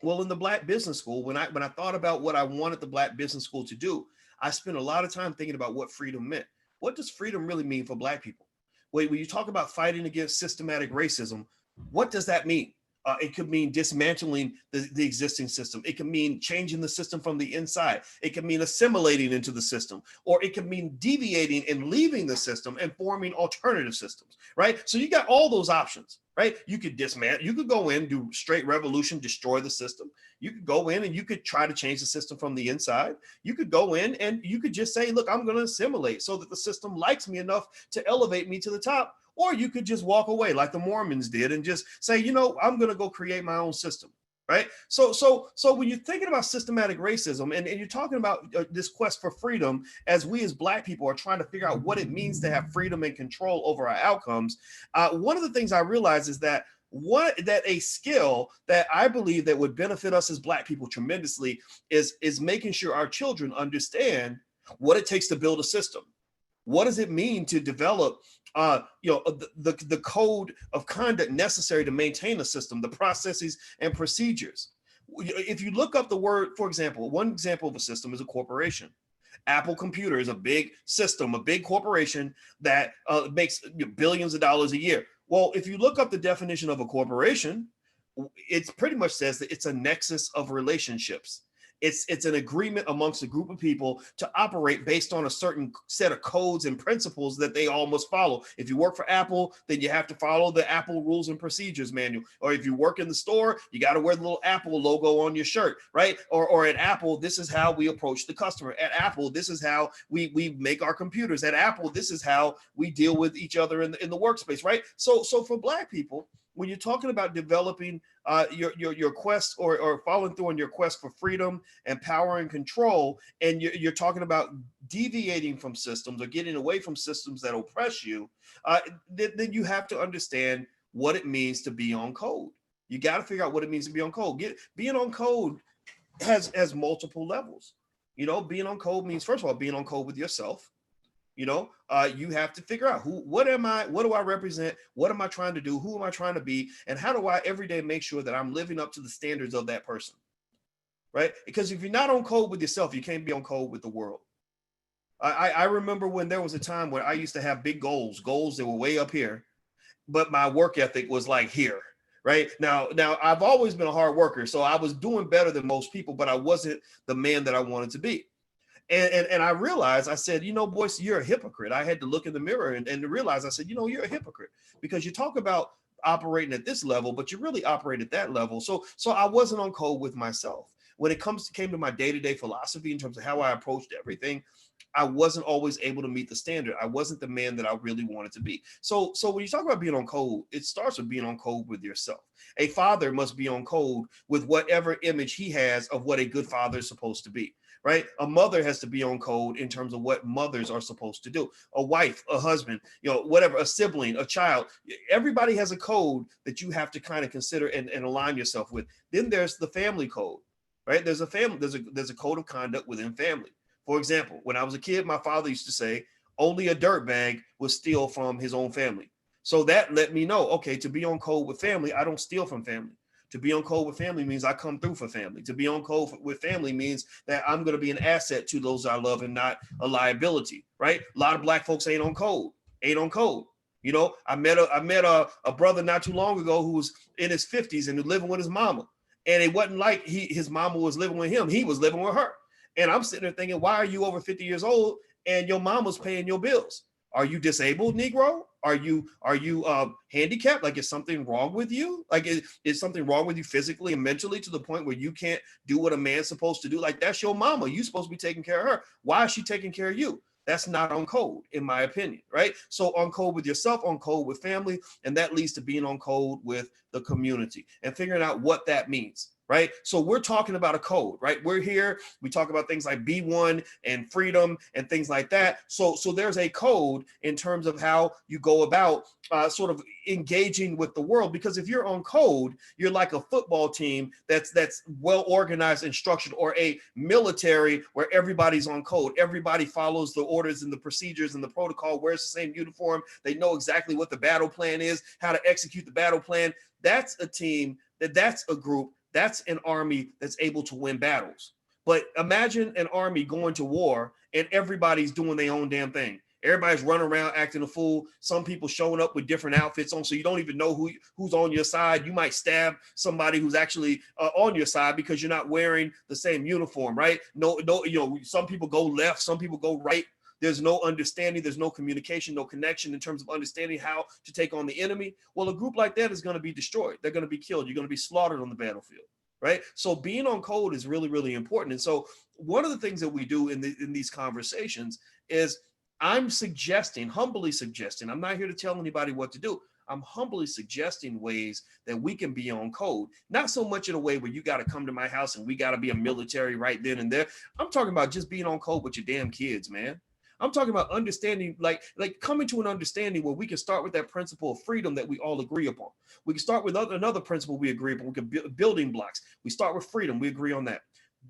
Well, in the Black Business School, when I thought about what I wanted the Black Business School to do, I spent a lot of time thinking about what freedom meant. What does freedom really mean for Black people? When you talk about fighting against systematic racism, what does that mean? It could mean dismantling the existing system. It can mean changing the system from the inside. It can mean assimilating into the system, or it can mean deviating and leaving the system and forming alternative systems, right? So you got all those options, right? You could dismantle, you could go in, do straight revolution, destroy the system. You could go in and you could try to change the system from the inside. You could go in and you could just say, look, I'm going to assimilate so that the system likes me enough to elevate me to the top. Or you could just walk away like the Mormons did and just say, I'm going to go create my own system, right? So when you're thinking about systematic racism and you're talking about this quest for freedom, as we as Black people are trying to figure out what it means to have freedom and control over our outcomes, one of the things I realize is that a skill that I believe that would benefit us as Black people tremendously is making sure our children understand what it takes to build a system. What does it mean to develop the code of conduct necessary to maintain a system, the processes and procedures? If you look up the word, for example, one example of a system is a corporation. Apple Computer is a big system, a big corporation that makes billions of dollars a year. Well, if you look up the definition of a corporation, it pretty much says that it's a nexus of relationships. It's an agreement amongst a group of people to operate based on a certain set of codes and principles that they all must follow. If you work for Apple, then you have to follow the Apple rules and procedures manual. Or if you work in the store, you got to wear the little Apple logo on your shirt, right? Or at Apple, this is how we approach the customer. At Apple, this is how we make our computers. At Apple, this is how we deal with each other in the workspace, right? So for Black people, when you're talking about developing your quest or following through on your quest for freedom and power and control, and you're talking about deviating from systems or getting away from systems that oppress you, then you have to understand what it means to be on code. You got to figure out what it means to be on code. Being on code has multiple levels. Being on code means, first of all, being on code with yourself. You have to figure out what am I, what do I represent? What am I trying to do? Who am I trying to be? And how do I every day make sure that I'm living up to the standards of that person? Right? Because if you're not on code with yourself, you can't be on code with the world. I remember when there was a time where I used to have big goals that were way up here, but my work ethic was like here. Right now, I've always been a hard worker, so I was doing better than most people, but I wasn't the man that I wanted to be. And I realized, I said, Boyce, you're a hypocrite. I had to look in the mirror and realize, I said, you're a hypocrite, because you talk about operating at this level, but you really operate at that level. So I wasn't on code with myself. When it came to my day-to-day philosophy in terms of how I approached everything, I wasn't always able to meet the standard. I wasn't the man that I really wanted to be. So when you talk about being on code, it starts with being on code with yourself. A father must be on code with whatever image he has of what a good father is supposed to be, right? A mother has to be on code in terms of what mothers are supposed to do. A wife, a husband, whatever, a sibling, a child. Everybody has a code that you have to kind of consider and align yourself with. Then there's the family code, right? There's a code of conduct within family. For example, when I was a kid, my father used to say, only a dirtbag would steal from his own family. So that let me know, okay, to be on code with family, I don't steal from family. To be on code with family means I come through for family. To be on code with family means that I'm going to be an asset to those I love and not a liability, right? A lot of Black folks ain't on code. I met a brother not too long ago who was in his 50s and was living with his mama. And it wasn't like his mama was living with him. He was living with her. And I'm sitting there thinking, why are you over 50 years old and your mama's paying your bills? Are you disabled, Negro? Are you handicapped? Like, is something wrong with you? Like, is something wrong with you physically and mentally to the point where you can't do what a man's supposed to do? Like, that's your mama. You're supposed to be taking care of her. Why is she taking care of you? That's not on code, in my opinion, right? So on code with yourself, on code with family, and that leads to being on code with the community and figuring out what that means. Right. So we're talking about a code, right? We're here. We talk about things like B1 and freedom and things like that. So there's a code in terms of how you go about sort of engaging with the world, because if you're on code, you're like a football team that's well organized and structured, or a military where everybody's on code. Everybody follows the orders and the procedures and the protocol, wears the same uniform. They know exactly what the battle plan is, how to execute the battle plan. That's a team, that's a group. That's an army that's able to win battles. But imagine an army going to war and everybody's doing their own damn thing. Everybody's running around acting a fool. Some people showing up with different outfits on, so you don't even know who's on your side. You might stab somebody who's actually on your side because you're not wearing the same uniform, right? No, some people go left, some people go right. There's no understanding, there's no communication, no connection in terms of understanding how to take on the enemy. Well, a group like that is going to be destroyed. They're going to be killed. You're going to be slaughtered on the battlefield, right? So being on code is really, really important. And so one of the things that we do in these conversations is I'm humbly suggesting, I'm not here to tell anybody what to do. I'm humbly suggesting ways that we can be on code, not so much in a way where you got to come to my house and we got to be a military right then and there. I'm talking about just being on code with your damn kids, man. I'm talking about understanding, like coming to an understanding where we can start with that principle of freedom that we all agree upon. We can start with another principle we agree upon. We can building blocks. We start with freedom. We agree on that.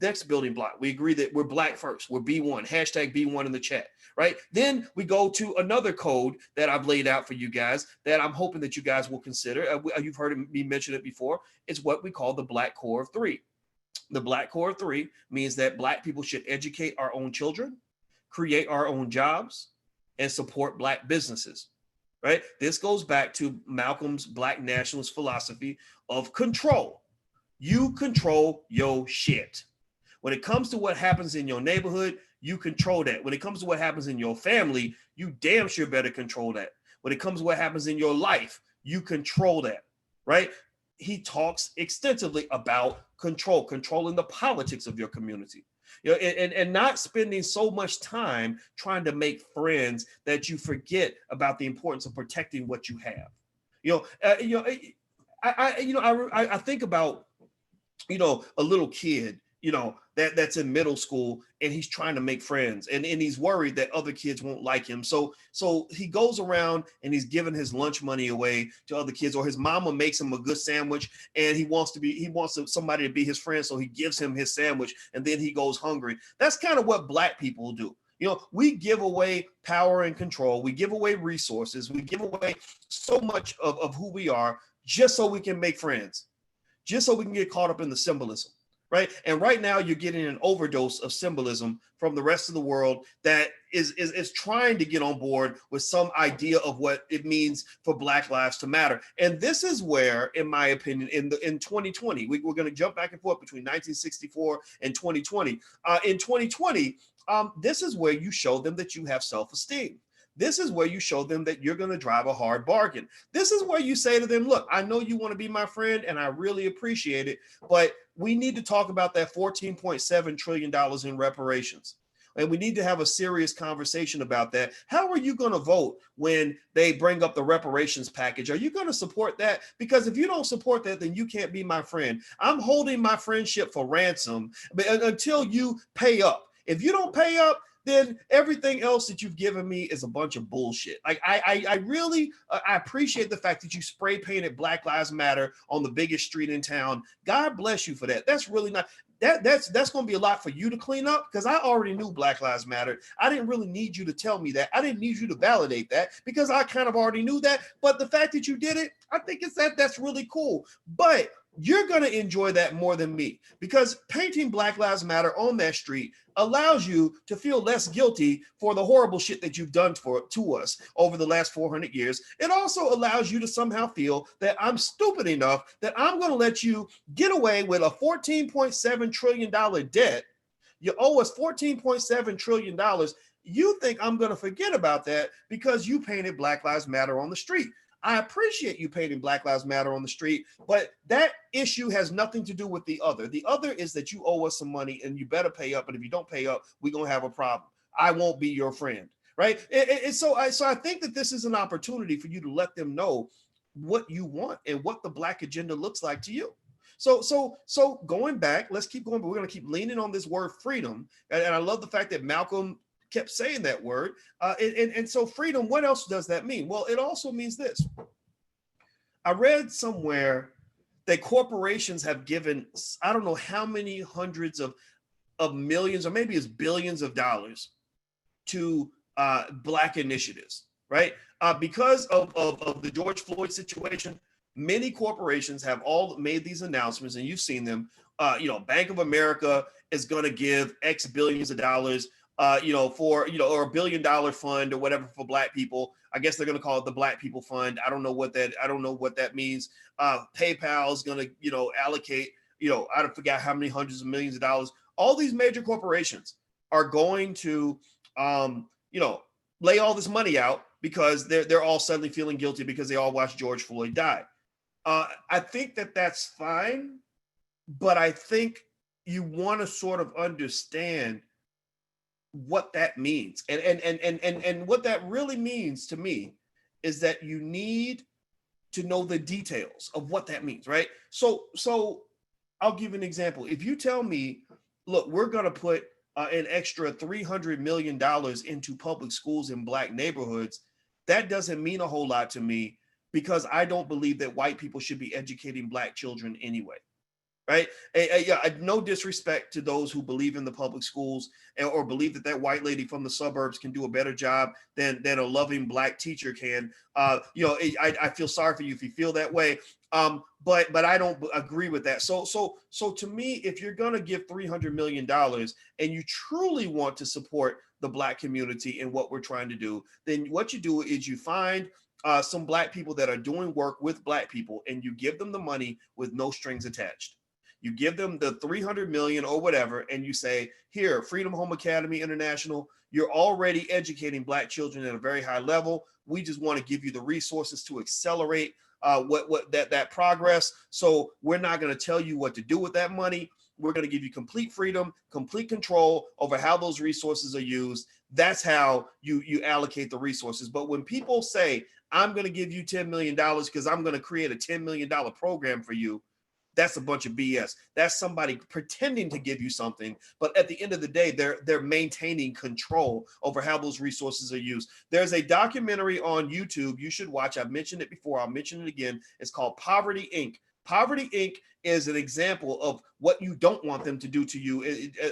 Next building block, we agree that we're Black first. We're B1, hashtag B1 in the chat, right? Then we go to another code that I've laid out for you guys that I'm hoping that you guys will consider. You've heard me mention it before. It's what we call the Black Core of Three. The Black Core of Three means that Black people should educate our own children, create our own jobs, and support Black businesses, right? This goes back to Malcolm's Black nationalist philosophy of control. You control your shit. When it comes to what happens in your neighborhood, you control that. When it comes to what happens in your family, you damn sure better control that. When it comes to what happens in your life, you control that, right? He talks extensively about controlling the politics of your community. And not spending so much time trying to make friends that you forget about the importance of protecting what you have. I think about, a little kid that's in middle school, and he's trying to make friends, and he's worried that other kids won't like him. So he goes around and he's giving his lunch money away to other kids, or his mama makes him a good sandwich and he wants somebody to be his friend. So he gives him his sandwich and then he goes hungry. That's kind of what Black people do. We give away power and control. We give away resources. We give away so much of who we are just so we can make friends, just so we can get caught up in the symbolism, right? And right now you're getting an overdose of symbolism from the rest of the world that is trying to get on board with some idea of what it means for Black lives to matter. And this is where, in my opinion, in 2020, we're going to jump back and forth between 1964 and 2020. In 2020, this is where you show them that you have self-esteem. This is where you show them that you're going to drive a hard bargain. This is where you say to them, look, I know you want to be my friend and I really appreciate it, but we need to talk about that $14.7 trillion in reparations. And we need to have a serious conversation about that. How are you going to vote when they bring up the reparations package? Are you going to support that? Because if you don't support that, then you can't be my friend. I'm holding my friendship for ransom until you pay up. If you don't pay up, then everything else that you've given me is a bunch of bullshit. Like I really appreciate the fact that you spray painted Black Lives Matter on the biggest street in town. God bless you for that. That's really not that's going to be a lot for you to clean up, because I already knew Black Lives Matter. I didn't really need you to tell me that. I didn't need you to validate that, because I kind of already knew that. But the fact that you did it, I think that's really cool. But you're going to enjoy that more than me, because painting Black Lives Matter on that street allows you to feel less guilty for the horrible shit that you've done to us over the last 400 years. It also allows you to somehow feel that I'm stupid enough that I'm going to let you get away with a $14.7 trillion debt. You owe us $14.7 trillion. You think I'm going to forget about that because you painted Black Lives Matter on the street. I appreciate you painting Black Lives Matter on the street, but that issue has nothing to do with the other. The other is that you owe us some money and you better pay up. And if you don't pay up, we're going to have a problem. I won't be your friend, right? So I think that this is an opportunity for you to let them know what you want and what the Black agenda looks like to you. So going back, let's keep going, but we're going to keep leaning on this word freedom. And I love the fact that Malcolm kept saying that word. And so freedom, what else does that mean? Well, it also means this. I read somewhere that corporations have given, I don't know how many hundreds of millions, or maybe it's billions of dollars to Black initiatives, right? Because of the George Floyd situation, many corporations have all made these announcements, and you've seen them. Bank of America is going to give X billions of dollars or $1 billion fund or whatever for Black people. I guess they're going to call it the Black People Fund. I don't know what that means. PayPal is going to, allocate, I forgot how many hundreds of millions of dollars. All these major corporations are going to, lay all this money out because they're all suddenly feeling guilty because they all watched George Floyd die. I think that's fine, but I think you want to sort of understand what that means. And what that really means to me is that you need to know the details of what that means, right? So I'll give an example. If you tell me, look, we're going to put an extra $300 million into public schools in Black neighborhoods, that doesn't mean a whole lot to me, because I don't believe that white people should be educating Black children anyway. Right? No disrespect to those who believe in the public schools or believe that white lady from the suburbs can do a better job than a loving Black teacher can. I feel sorry for you if you feel that way. But I don't agree with that. So to me, if you're going to give $300 million and you truly want to support the Black community and what we're trying to do, then what you do is you find some Black people that are doing work with Black people, and you give them the money with no strings attached. You give them the 300 million or whatever, and you say, here, Freedom Home Academy International, you're already educating Black children at a very high level. We just want to give you the resources to accelerate that progress. So we're not going to tell you what to do with that money. We're going to give you complete freedom, complete control over how those resources are used. That's how you allocate the resources. But when people say, I'm going to give you $10 million because I'm going to create a $10 million program for you, That's a bunch of BS. That's somebody pretending to give you something, but at the end of the day, they're maintaining control over how those resources are used. There's a documentary on YouTube you should watch. I've mentioned it before. I'll mention it again. It's called Poverty Inc. Poverty Inc. is an example of what you don't want them to do to you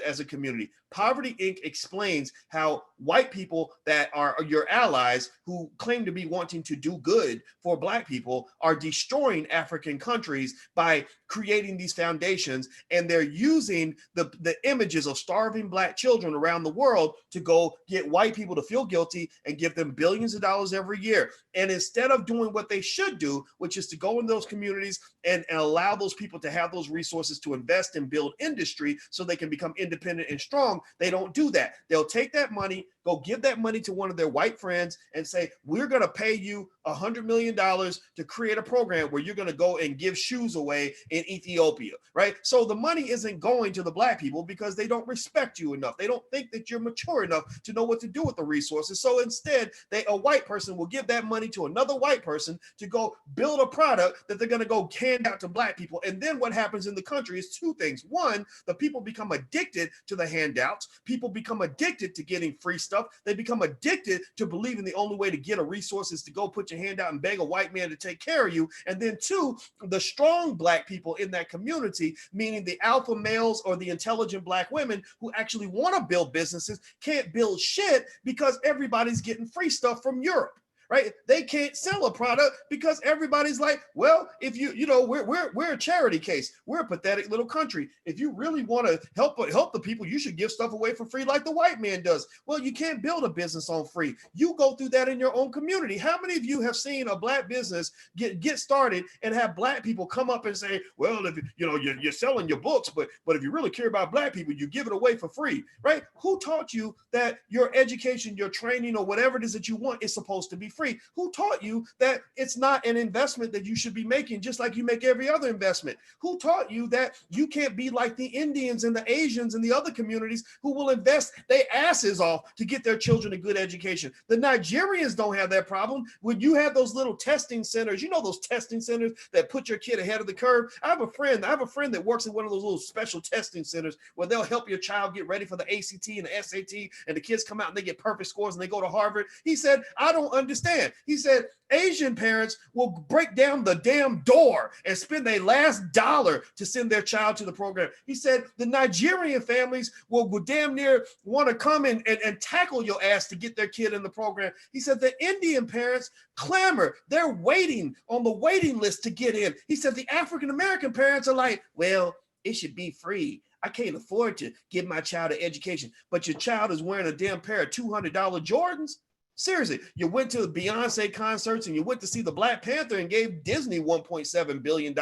as a community. Poverty Inc. explains how white people that are your allies who claim to be wanting to do good for Black people are destroying African countries by creating these foundations, and they're using the images of starving Black children around the world to go get white people to feel guilty and give them billions of dollars every year. And instead of doing what they should do, which is to go in those communities and allow those people to have those resources to invest and build industry so they can become independent and strong, they don't do that. They'll take that money, go give that money to one of their white friends and say, we're going to pay you $100 million to create a program where you're going to go and give shoes away in Ethiopia, right? So the money isn't going to the Black people because they don't respect you enough. They don't think that you're mature enough to know what to do with the resources. So instead, a white person will give that money to another white person to go build a product that they're going to go hand out to Black people. And then what happens in the country is two things. One, the people become addicted to the handouts. People become addicted to getting free stuff. They become addicted to believing the only way to get a resource is to go put your hand out and beg a white man to take care of you. And then two, the strong Black people in that community, meaning the alpha males or the intelligent Black women who actually want to build businesses, can't build shit because everybody's getting free stuff from Europe. Right? They can't sell a product because everybody's like, well, if we're a charity case. We're a pathetic little country. If you really want to help the people, you should give stuff away for free like the white man does. Well, you can't build a business on free. You go through that in your own community. How many of you have seen a Black business get started and have Black people come up and say, well, if you're selling your books, but if you really care about Black people, you give it away for free, right? Who taught you that your education, your training, or whatever it is that you want is supposed to be free? Who taught you that it's not an investment that you should be making just like you make every other investment? Who taught you that you can't be like the Indians and the Asians and the other communities who will invest their asses off to get their children a good education? The Nigerians don't have that problem. When you have those little testing centers, those testing centers that put your kid ahead of the curve. I have a friend that works in one of those little special testing centers where they'll help your child get ready for the ACT and the SAT, and the kids come out and they get perfect scores and they go to Harvard. He said, I don't understand. He said, Asian parents will break down the damn door and spend their last dollar to send their child to the program. He said, the Nigerian families will damn near want to come and tackle your ass to get their kid in the program. He said, the Indian parents clamor. They're waiting on the waiting list to get in. He said, the African-American parents are like, well, it should be free. I can't afford to give my child an education, but your child is wearing a damn pair of $200 Jordans. Seriously, you went to the Beyonce concerts and you went to see the Black Panther and gave Disney $1.7 billion,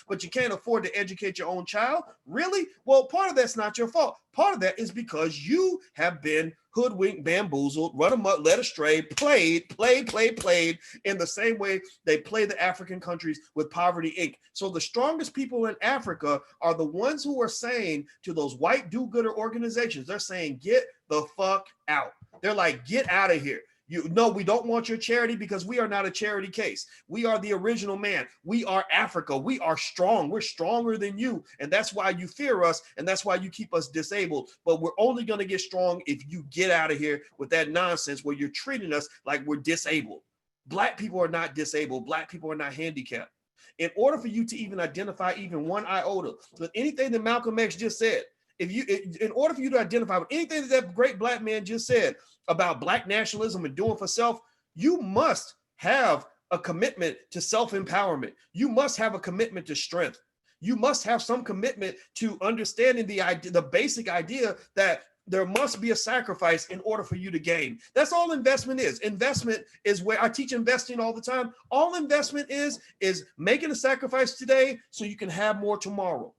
but you can't afford to educate your own child? Really? Well, part of that's not your fault. Part of that is because you have been hoodwinked, bamboozled, run amok, led astray, played in the same way they play the African countries with Poverty Inc. So the strongest people in Africa are the ones who are saying to those white do-gooder organizations, they're saying, get the fuck out. They're like, get out of here. We don't want your charity because we are not a charity case. We are the original man. We are Africa. We are strong. We're stronger than you. And that's why you fear us. And that's why you keep us disabled. But we're only going to get strong if you get out of here with that nonsense where you're treating us like we're disabled. Black people are not disabled. Black people are not handicapped. In order for you to even identify even one iota with anything that Malcolm X just said, in order for you to identify with anything that great Black man just said about Black nationalism and doing for self, you must have a commitment to self-empowerment. You must have a commitment to strength. You must have some commitment to understanding the basic idea that there must be a sacrifice in order for you to gain. That's all investment is. Investment is where I teach investing all the time. All investment is making a sacrifice today so you can have more tomorrow.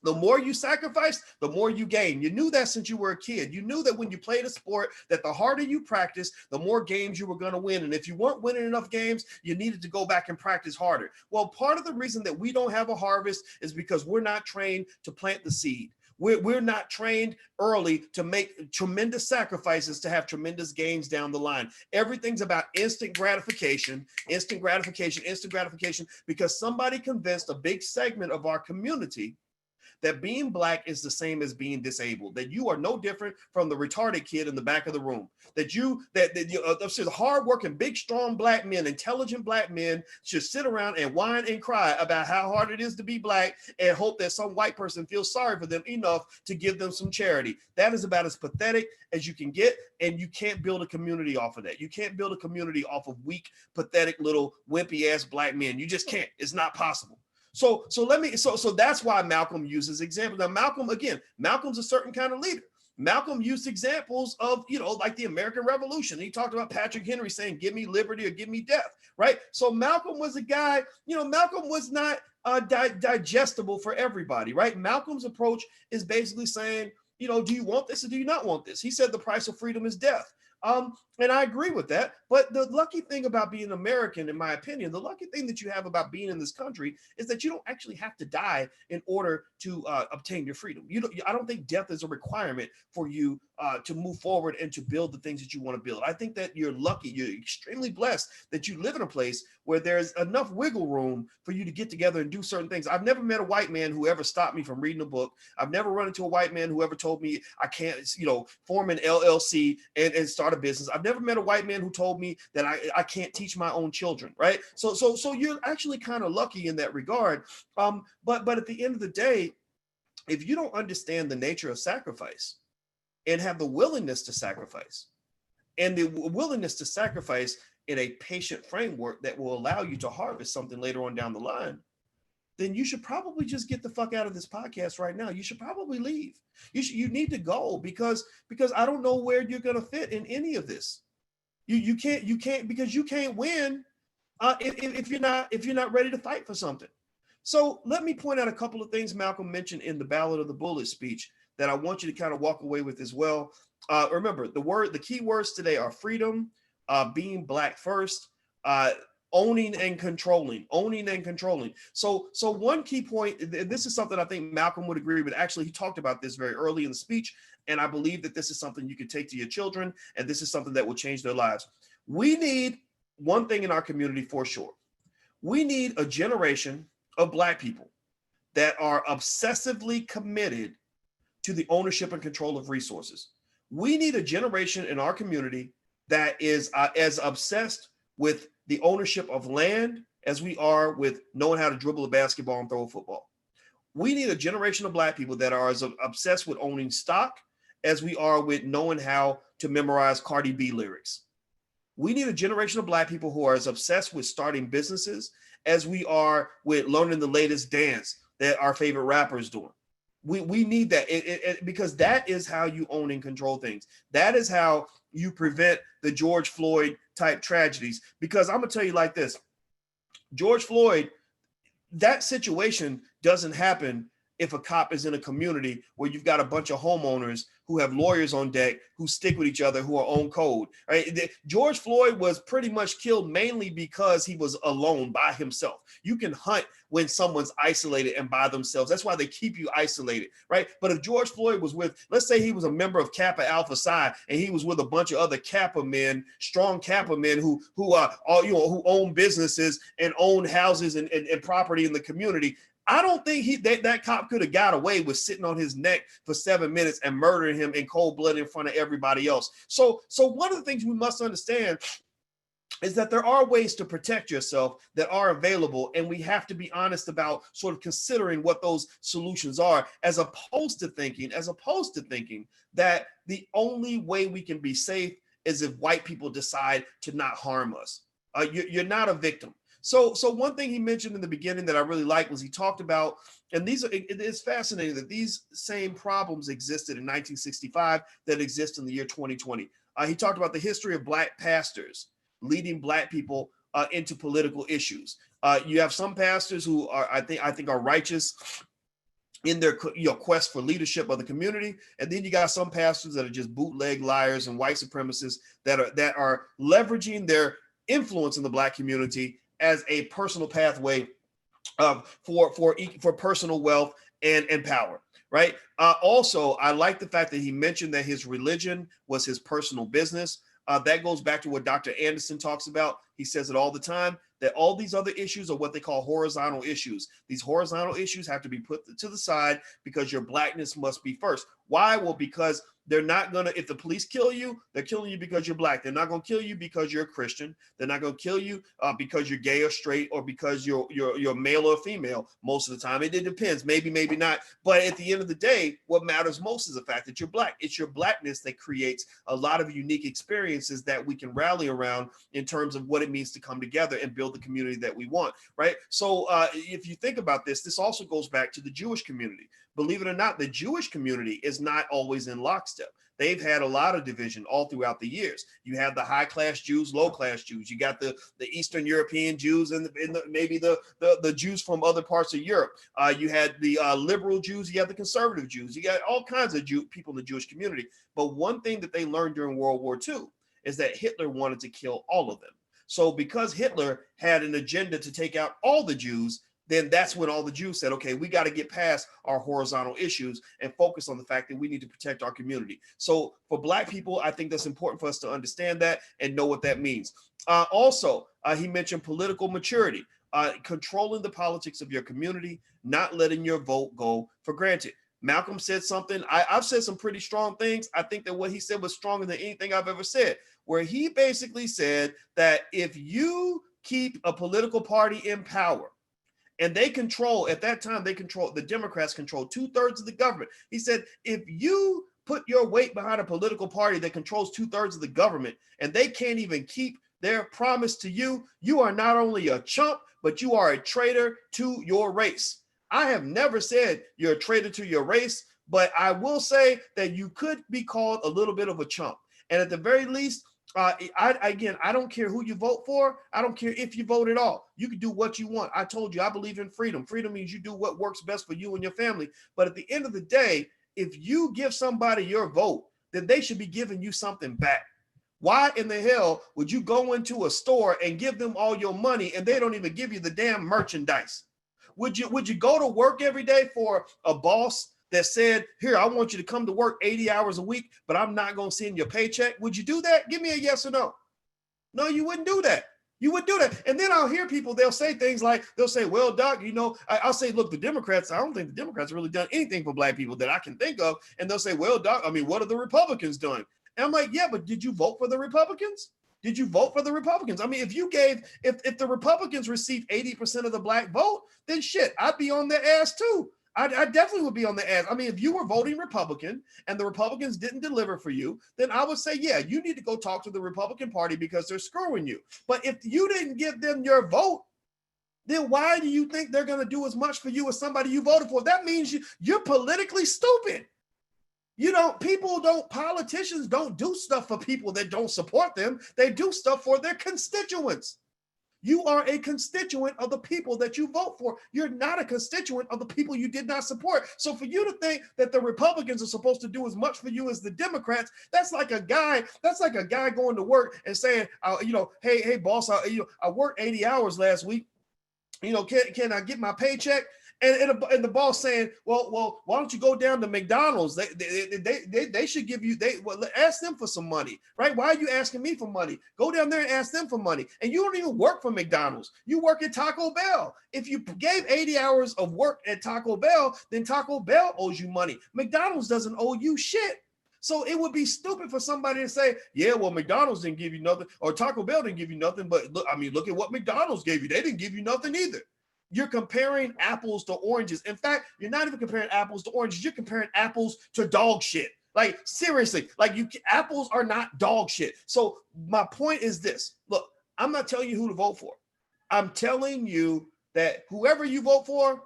The more you sacrifice, the more you gain. You knew that since you were a kid. You knew that when you played a sport, that the harder you practice, the more games you were going to win. And if you weren't winning enough games, you needed to go back and practice harder. Well, part of the reason that we don't have a harvest is because we're not trained to plant the seed. We're not trained early to make tremendous sacrifices to have tremendous gains down the line. Everything's about instant gratification, instant gratification, instant gratification, because somebody convinced a big segment of our community that being black is the same as being disabled, that you are no different from the retarded kid in the back of the room, that you hardworking, big, strong black men, intelligent black men should sit around and whine and cry about how hard it is to be black and hope that some white person feels sorry for them enough to give them some charity. That is about as pathetic as you can get, and you can't build a community off of that. You can't build a community off of weak, pathetic little wimpy ass black men. You just can't. It's not possible. So that's why Malcolm uses examples. Now, Malcolm's a certain kind of leader. Malcolm used examples of, like the American Revolution. He talked about Patrick Henry saying, give me liberty or give me death, right? So Malcolm was a guy, Malcolm was not digestible for everybody, right? Malcolm's approach is basically saying, do you want this or do you not want this? He said the price of freedom is death. And I agree with that. But the lucky thing about being American, in my opinion, the lucky thing that you have about being in this country is that you don't actually have to die in order to obtain your freedom. I don't think death is a requirement for you to move forward and to build the things that you want to build. I think that you're lucky, you're extremely blessed that you live in a place where there's enough wiggle room for you to get together and do certain things. I've never met a white man who ever stopped me from reading a book. I've never run into a white man who ever told me I can't, form an LLC and start a business. I've never met a white man who told me that I can't teach my own children, right? So you're actually kind of lucky in that regard. But at the end of the day, if you don't understand the nature of sacrifice and have the willingness to sacrifice, and the willingness to sacrifice in a patient framework that will allow you to harvest something later on down the line, then you should probably just get the fuck out of this podcast right now. You should probably leave. You need to go because I don't know where you're going to fit in any of this. You can't because you can't win if you're not ready to fight for something. So let me point out a couple of things Malcolm mentioned in the Ballad of the Bullet speech that I want you to kind of walk away with as well. Remember, the key words today are freedom, being black first, owning and controlling. So one key point, this is something I think Malcolm would agree with. Actually, he talked about this very early in the speech, and I believe that this is something you can take to your children, and this is something that will change their lives. We need one thing in our community for sure. We need a generation of black people that are obsessively committed to the ownership and control of resources. We need a generation in our community that is as obsessed with the ownership of land as we are with knowing how to dribble a basketball and throw a football. We need a generation of black people that are as obsessed with owning stock as we are with knowing how to memorize Cardi B lyrics. We need a generation of black people who are as obsessed with starting businesses as we are with learning the latest dance that our favorite rappers doing. We need that because that is how you own and control things. That is how you prevent the George Floyd type tragedies. Because I'm gonna tell you like this, George Floyd, that situation doesn't happen if a cop is in a community where you've got a bunch of homeowners who have lawyers on deck who stick with each other, who are on code, right? George Floyd was pretty much killed mainly because he was alone by himself. You can hunt when someone's isolated and by themselves. That's why they keep you isolated, right? But if George Floyd was with, let's say he was a member of Kappa Alpha Psi and he was with a bunch of other Kappa men, strong Kappa men who own businesses and own houses and property in the community, I don't think that cop could have got away with sitting on his neck for 7 minutes and murdering him in cold blood in front of everybody else. So one of the things we must understand is that there are ways to protect yourself that are available, and we have to be honest about sort of considering what those solutions are, as opposed to thinking that the only way we can be safe is if white people decide to not harm us. You're not a victim. So one thing he mentioned in the beginning that I really liked was he talked about, and it is fascinating that these same problems existed in 1965 that exist in the year 2020. He talked about the history of black pastors leading black people into political issues. You have some pastors who are, I think are righteous in their quest for leadership of the community, and then you got some pastors that are just bootleg liars and white supremacists that are leveraging their influence in the black community as a personal pathway for personal wealth and power, right? Also, I like the fact that he mentioned that his religion was his personal business. That goes back to what Dr. Anderson talks about. He says it all the time, that all these other issues are what they call horizontal issues. These horizontal issues have to be put to the side because your blackness must be first. Why? Well, because they're not going to, if the police kill you, they're killing you because you're black. They're not going to kill you because you're a Christian. They're not going to kill you because you're gay or straight or because you're male or female most of the time. It depends, maybe not. But at the end of the day, what matters most is the fact that you're black. It's your blackness that creates a lot of unique experiences that we can rally around in terms of what it means to come together and build the community that we want, right? So if you think about this, this also goes back to the Jewish community. Believe it or not, the Jewish community is not always in lockstep. They've had a lot of division all throughout the years. You have the high-class Jews, low-class Jews. You got the Eastern European Jews and maybe the Jews from other parts of Europe. You had the liberal Jews. You have the conservative Jews. You got all kinds of people in the Jewish community. But one thing that they learned during World War II is that Hitler wanted to kill all of them. So because Hitler had an agenda to take out all the Jews, then that's when all the Jews said, okay, we got to get past our horizontal issues and focus on the fact that we need to protect our community. So for Black people, I think that's important for us to understand that and know what that means. Also, he mentioned political maturity, controlling the politics of your community, not letting your vote go for granted. Malcolm said something. I've said some pretty strong things. I think that what he said was stronger than anything I've ever said, where he basically said that if you keep a political party in power, and they control, at that time, the Democrats control 2/3 of the government. He said, if you put your weight behind a political party that controls 2/3 of the government and they can't even keep their promise to you, you are not only a chump, but you are a traitor to your race. I have never said you're a traitor to your race, but I will say that you could be called a little bit of a chump. And at the very least, I don't care who you vote for. I don't care if you vote at all. You can do what you want. I told you, I believe in freedom. Freedom means you do what works best for you and your family. But at the end of the day, if you give somebody your vote, then they should be giving you something back. Why in the hell would you go into a store and give them all your money and they don't even give you the damn merchandise? Would you go to work every day for a boss that said, here, I want you to come to work 80 hours a week, but I'm not going to send you a paycheck? Would you do that? Give me a yes or no. No, you wouldn't do that. You would do that. And then I'll hear people, they'll say things like, they'll say, well, Doc, I'll say, look, the Democrats, I don't think the Democrats have really done anything for Black people that I can think of. And they'll say, well, Doc, what are the Republicans doing? And I'm like, yeah, but did you vote for the Republicans? Did you vote for the Republicans? If the Republicans received 80% of the Black vote, then shit, I'd be on their ass too. I definitely would be on the ass. If you were voting Republican and the Republicans didn't deliver for you, then I would say, yeah, you need to go talk to the Republican Party because they're screwing you. But if you didn't give them your vote, then why do you think they're going to do as much for you as somebody you voted for? That means you're politically stupid. Politicians don't do stuff for people that don't support them. They do stuff for their constituents. You are a constituent of the people that you vote for. You're not a constituent of the people you did not support. So for you to think that the Republicans are supposed to do as much for you as the Democrats, that's like a guy going to work and saying, hey, boss, I worked 80 hours last week. Can I get my paycheck? And the boss saying, well, why don't you go down to McDonald's? They should give you, ask them for some money, right? Why are you asking me for money? Go down there and ask them for money. And you don't even work for McDonald's. You work at Taco Bell. If you gave 80 hours of work at Taco Bell, then Taco Bell owes you money. McDonald's doesn't owe you shit. So it would be stupid for somebody to say, yeah, well, McDonald's didn't give you nothing, or Taco Bell didn't give you nothing. But look at what McDonald's gave you. They didn't give you nothing either. You're comparing apples to oranges. In fact, you're not even comparing apples to oranges. You're comparing apples to dog shit. Like, seriously, apples are not dog shit. So my point is this. Look, I'm not telling you who to vote for. I'm telling you that whoever you vote for,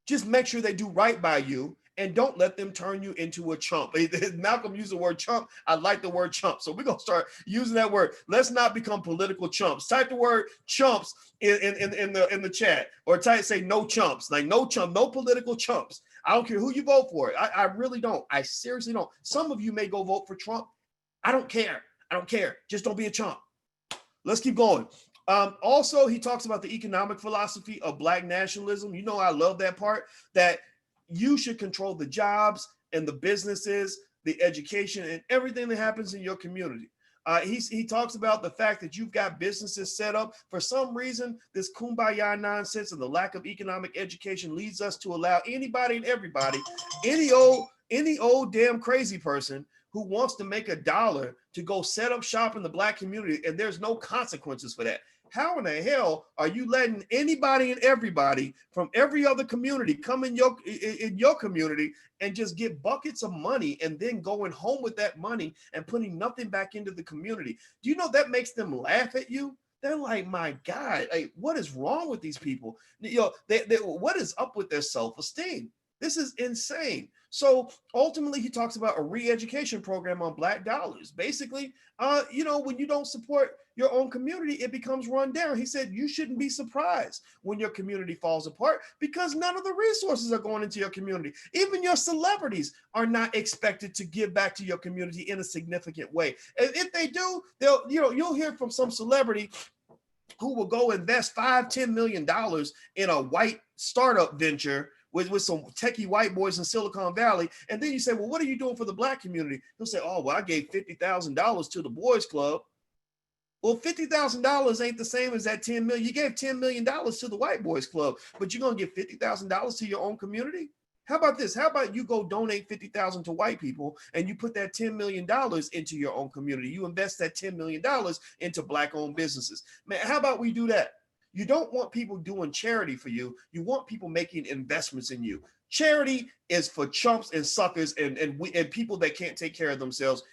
just make sure they do right by you and don't let them turn you into a chump. Malcolm used the word chump. I like the word chump. So we're going to start using that word. Let's not become political chumps. Type the word chumps in the chat, or say no chumps, like no chump, no political chumps. I don't care who you vote for. I really don't. I seriously don't. Some of you may go vote for Trump. I don't care. Just don't be a chump. Let's keep going. Also, he talks about the economic philosophy of Black nationalism. I love that part, that you should control the jobs and the businesses, the education, and everything that happens in your community. He talks about the fact that you've got businesses set up. For some reason, this kumbaya nonsense and the lack of economic education leads us to allow anybody and everybody, any old damn crazy person who wants to make $1 to go set up shop in the Black community, and there's no consequences for that. How in the hell are you letting anybody and everybody from every other community come in your community and just get buckets of money and then going home with that money and putting nothing back into the community? Do you know that makes them laugh at you? They're like, my God, like, what is wrong with these people? What is up with their self-esteem? This is insane. So ultimately, he talks about a re-education program on Black dollars. Basically, when you don't support your own community, it becomes run down. He said you shouldn't be surprised when your community falls apart because none of the resources are going into your community. Even your celebrities are not expected to give back to your community in a significant way. And if they do, you'll hear from some celebrity who will go invest $5-10 million in a white startup venture with some techie white boys in Silicon Valley. And then you say, well, what are you doing for the Black community? He'll say, oh, well, I gave $50,000 to the boys club. Well, $50,000 ain't the same as that 10 million. You gave $10 million to the white boys club, but you're going to give $50,000 to your own community? How about this? How about you go donate $50,000 to white people and you put that $10 million into your own community? You invest that $10 million into Black owned businesses. Man, how about we do that? You don't want people doing charity for you. You want people making investments in you. Charity is for chumps and suckers and people that can't take care of themselves.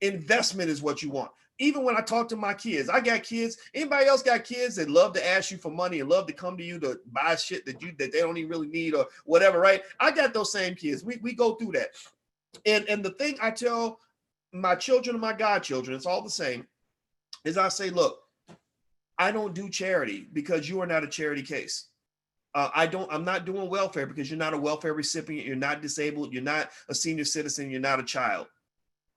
Investment is what you want. Even when I talk to my kids, I got kids. Anybody else got kids that love to ask you for money and love to come to you to buy shit that they don't even really need or whatever, right? I got those same kids. We go through that. And the thing I tell my children and my godchildren, it's all the same, is I say, look, I don't do charity because you are not a charity case. I'm not doing welfare because you're not a welfare recipient. You're not disabled. You're not a senior citizen. You're not a child.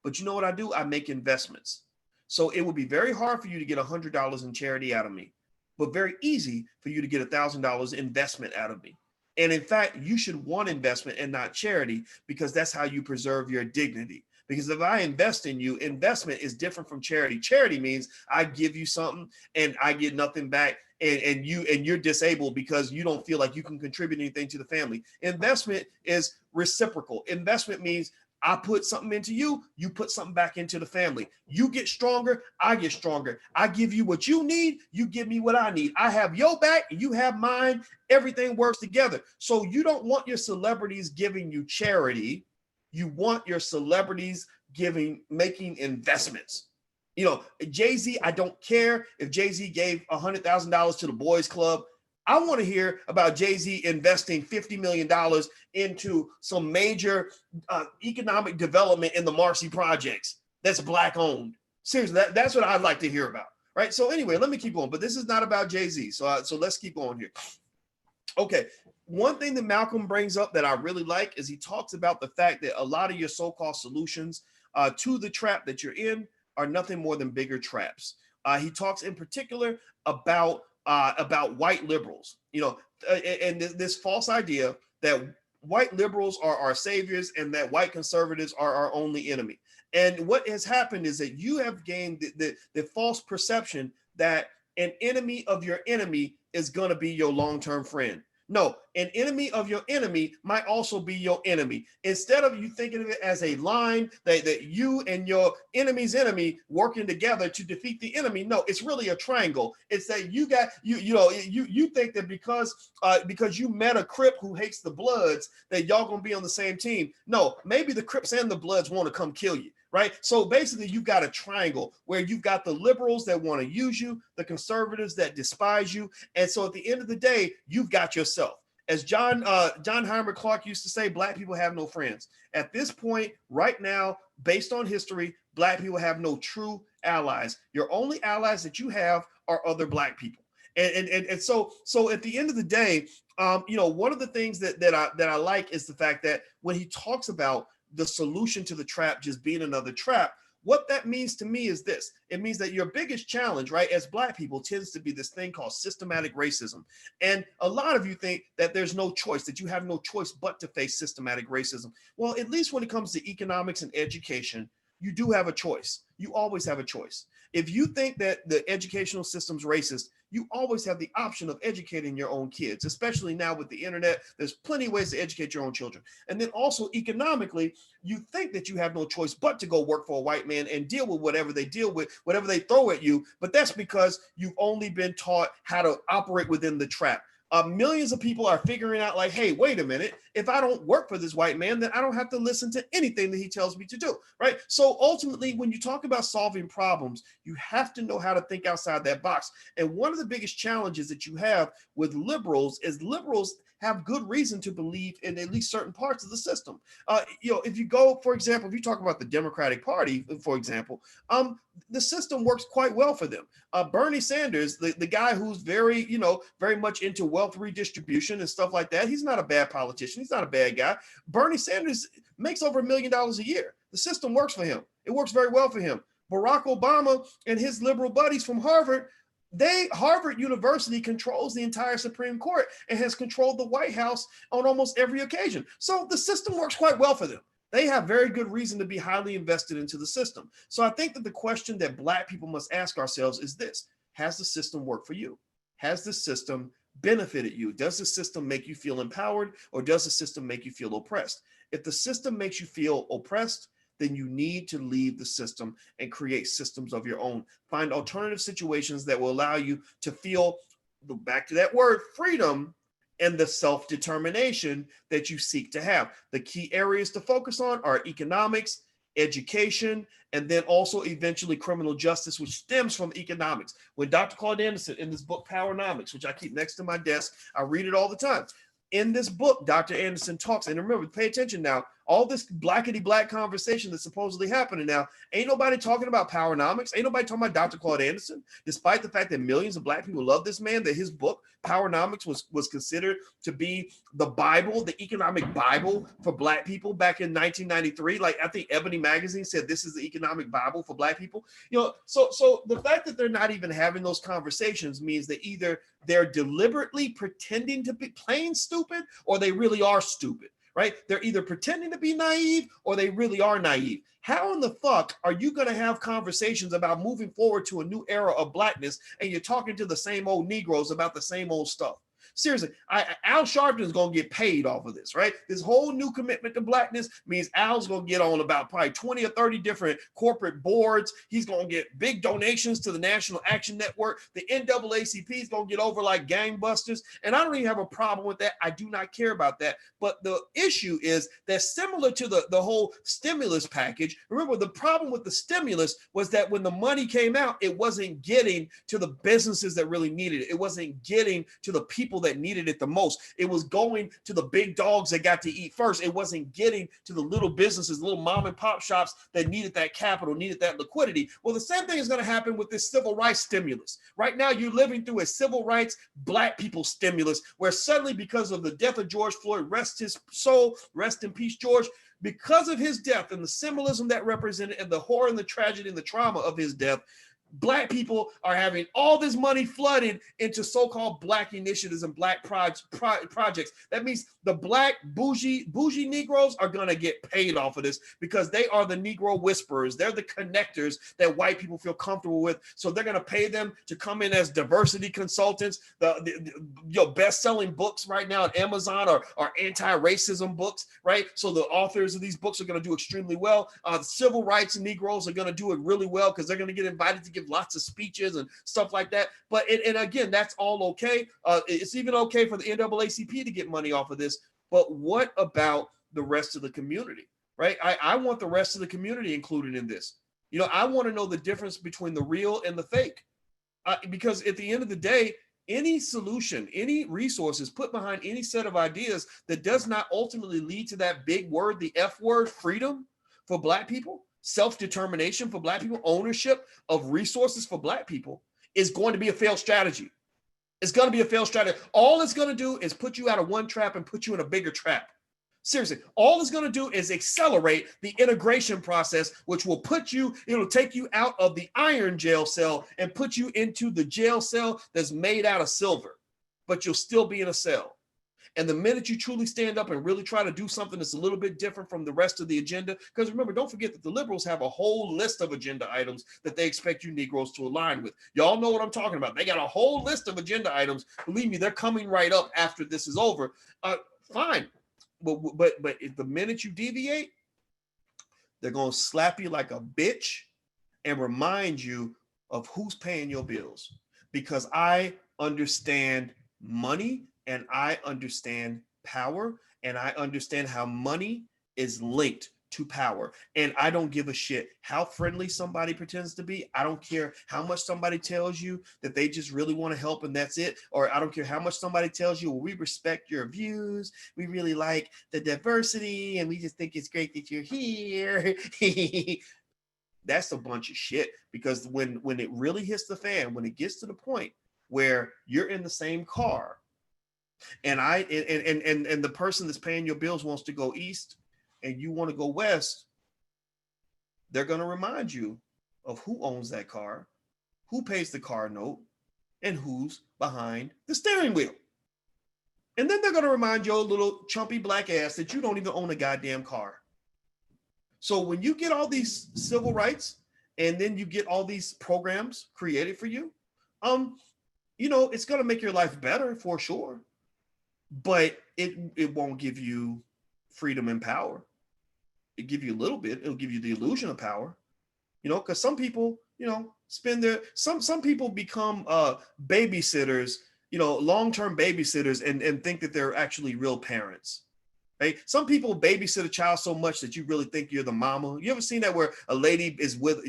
But you know what I do? I make investments. So it would be very hard for you to get $100 in charity out of me, but very easy for you to get $1,000 investment out of me. And in fact, you should want investment and not charity because that's how you preserve your dignity. Because if I invest in you, investment is different from charity. Charity means I give you something and I get nothing back, and you're disabled because you don't feel like you can contribute anything to the family. Investment is reciprocal. Investment means I put something into you, you put something back into the family. You get stronger, I get stronger. I give you what you need, you give me what I need. I have your back, you have mine. Everything works together. So you don't want your celebrities giving you charity. You want your celebrities making investments. Jay-Z, I don't care if Jay-Z gave $100,000 to the boys club. I want to hear about Jay-Z investing $50 million into some major economic development in the Marcy projects that's Black owned. Seriously, that's what I'd like to hear about, right? So anyway, let me keep going, but this is not about Jay-Z. So let's keep going here. Okay, one thing that Malcolm brings up that I really like is he talks about the fact that a lot of your so-called solutions to the trap that you're in are nothing more than bigger traps. He talks in particular about white liberals, and this false idea that white liberals are our saviors and that white conservatives are our only enemy. And what has happened is that you have gained the false perception that an enemy of your enemy is going to be your long-term friend. No, an enemy of your enemy might also be your enemy. Instead of you thinking of it as a line that you and your enemy's enemy working together to defeat the enemy, no, it's really a triangle. It's that you think that because you met a Crip who hates the Bloods that y'all gonna be on the same team. No, maybe the Crips and the Bloods want to come kill you. Right. So basically, you've got a triangle where you've got the liberals that want to use you, the conservatives that despise you. And so at the end of the day, you've got yourself. As John Heinrich Clark used to say, Black people have no friends. At this point, right now, based on history, Black people have no true allies. Your only allies that you have are other Black people. And so at the end of the day, one of the things that I like is the fact that when he talks about the solution to the trap just being another trap, What that means to me is this. It means that your biggest challenge, right, as Black people tends to be this thing called systematic racism. And a lot of you think that there's no choice, that you have no choice but to face systematic racism. Well, at least when it comes to economics and education, you do have a choice. You always have a choice. If you think that the educational system's racist, you always have the option of educating your own kids, especially now with the internet. There's plenty of ways to educate your own children. And then also economically, you think that you have no choice but to go work for a white man and deal with whatever they deal with, whatever they throw at you. But that's because you've only been taught how to operate within the trap. Millions of people are figuring out like, hey, wait a minute, if I don't work for this white man, then I don't have to listen to anything that he tells me to do, right? So ultimately, when you talk about solving problems, you have to know how to think outside that box. And one of the biggest challenges that you have with liberals is liberals have good reason to believe in at least certain parts of the system. If you go, for example, if you talk about the Democratic Party, for example, the system works quite well for them. Bernie Sanders, the guy who's very much into wealth redistribution and stuff like that, he's not a bad politician. He's not a bad guy. Bernie Sanders makes over $1 million a year. The system works for him. It works very well for him. Barack Obama and his liberal buddies from Harvard, Harvard University controls the entire Supreme Court and has controlled the White House on almost every occasion. So the system works quite well for them. They have very good reason to be highly invested into the system. So I think that the question that Black people must ask ourselves is this: has the system worked for you? Has the system benefited you? Does the system make you feel empowered, or does the system make you feel oppressed? If the system makes you feel oppressed, then you need to leave the system and create systems of your own. Find alternative situations that will allow you to feel, back to that word, freedom, and the self-determination that you seek to have. The key areas to focus on are economics, education, and then also eventually criminal justice, which stems from economics. When Dr. Claude Anderson, in this book, Powernomics, which I keep next to my desk, I read it all the time. In this book, Dr. Anderson talks, and remember, pay attention now, all this blackety-black conversation that's supposedly happening now, ain't nobody talking about Powernomics, ain't nobody talking about Dr. Claude Anderson, despite the fact that millions of Black people love this man, that his book, Powernomics, was considered to be the Bible, the economic Bible for Black people back in 1993. Like, I think Ebony Magazine said this is the economic Bible for Black people. So the fact that they're not even having those conversations means that either they're deliberately pretending to be plain stupid, or they really are stupid. Right? They're either pretending to be naive or they really are naive. How in the fuck are you going to have conversations about moving forward to a new era of Blackness and you're talking to the same old Negroes about the same old stuff? Seriously, Al Sharpton is going to get paid off of this, right? This whole new commitment to Blackness means Al's going to get on about probably 20 or 30 different corporate boards. He's going to get big donations to the National Action Network. The NAACP is going to get over like gangbusters. And I don't even have a problem with that. I do not care about that. But the issue is that similar to the whole stimulus package, remember the problem with the stimulus was that when the money came out, it wasn't getting to the businesses that really needed it. It wasn't getting to the people that needed it the most. It was going to the big dogs that got to eat first. It wasn't getting to the little businesses, little mom and pop shops that needed that capital, needed that liquidity. Well, the same thing is going to happen with this civil rights stimulus. Right now, you're living through a civil rights Black people stimulus where suddenly, because of the death of George Floyd, rest his soul, rest in peace, George, because of his death and the symbolism that represented and the horror and the tragedy and the trauma of his death, Black people are having all this money flooded into so-called Black initiatives and Black projects. That means the Black bougie Negroes are going to get paid off of this because they are the Negro whisperers. They're the connectors that white people feel comfortable with. So they're going to pay them to come in as diversity consultants. The best-selling books right now at Amazon are anti-racism books, right? So the authors of these books are going to do extremely well. The civil rights Negroes are going to do it really well because they're going to get invited to give lots of speeches and stuff like that. But and again, that's all okay. It's even okay for the NAACP to get money off of this. But what about the rest of the community, right? I want the rest of the community included in this. I want to know the difference between the real and the fake, because at the end of the day, any solution, any resources put behind any set of ideas that does not ultimately lead to that big word, the F word, freedom for Black people, self-determination for Black people, ownership of resources for Black people, is going to be a failed strategy. It's going to be a failed strategy. All it's going to do is put you out of one trap and put you in a bigger trap. Seriously, all it's going to do is accelerate the integration process, which will it'll take you out of the iron jail cell and put you into the jail cell that's made out of silver, but you'll still be in a cell. And the minute you truly stand up and really try to do something that's a little bit different from the rest of the agenda, because remember, don't forget that the liberals have a whole list of agenda items that they expect you Negroes to align with. Y'all know what I'm talking about. They got a whole list of agenda items. Believe me, they're coming right up after this is over. Fine. But if the minute you deviate, they're going to slap you like a bitch and remind you of who's paying your bills. Because I understand money, and I understand power, and I understand how money is linked to power. And I don't give a shit how friendly somebody pretends to be. I don't care how much somebody tells you that they just really want to help and that's it. Or I don't care how much somebody tells you, well, we respect your views. We really like the diversity and we just think it's great that you're here. That's a bunch of shit, because when it really hits the fan, when it gets to the point where you're in the same car and the person that's paying your bills wants to go east and you want to go west, they're going to remind you of who owns that car, who pays the car note, and who's behind the steering wheel. And then they're going to remind your little chumpy black ass that you don't even own a goddamn car. So when you get all these civil rights and then you get all these programs created for you, it's going to make your life better for sure. But it won't give you freedom and power. It give you a little bit. It'll give you the illusion of power, because some people, some people become babysitters, long-term babysitters and think that they're actually real parents. Right? Some people babysit a child so much that you really think you're the mama. You ever seen that where a lady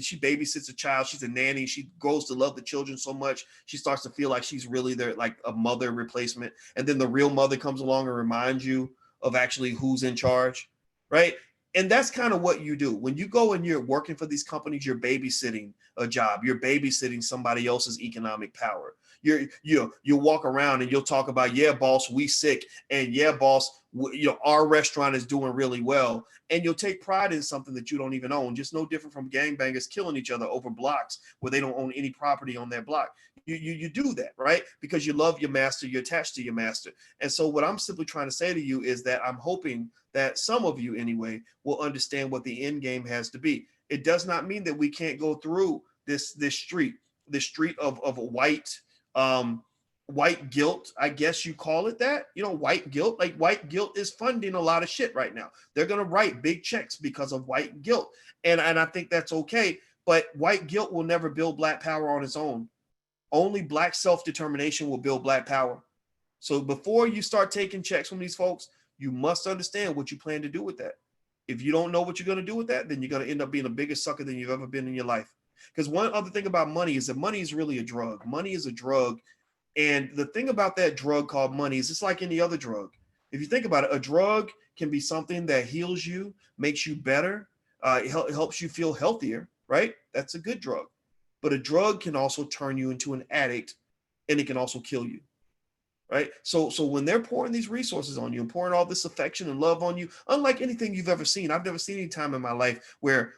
she babysits a child, she's a nanny, she grows to love the children so much, she starts to feel like she's really their like a mother replacement. And then the real mother comes along and reminds you of actually who's in charge, right? And that's kind of what you do. When you go and you're working for these companies, you're babysitting a job. You're babysitting somebody else's economic power. You walk around and you'll talk about, yeah, boss, we sick. And yeah, boss, our restaurant is doing really well. And you'll take pride in something that you don't even own, just no different from gangbangers killing each other over blocks where they don't own any property on their block. You do that, right? Because you love your master, you're attached to your master. And so what I'm simply trying to say to you is that I'm hoping that some of you anyway will understand what the end game has to be. It does not mean that we can't go through this street of white guilt, I guess you call it that, white guilt. Like white guilt is funding a lot of shit right now. They're going to write big checks because of white guilt. And I think that's okay. But white guilt will never build black power on its own. Only black self-determination will build black power. So before you start taking checks from these folks, you must understand what you plan to do with that. If you don't know what you're going to do with that, then you're going to end up being a bigger sucker than you've ever been in your life. Because one other thing about money is that money is really a drug. Money is a drug. And the thing about that drug called money is it's like any other drug. If you think about it, a drug can be something that heals you, makes you better, it helps you feel healthier, right? That's a good drug. But a drug can also turn you into an addict, and it can also kill you, right? So when they're pouring these resources on you and pouring all this affection and love on you, unlike anything you've ever seen, I've never seen any time in my life where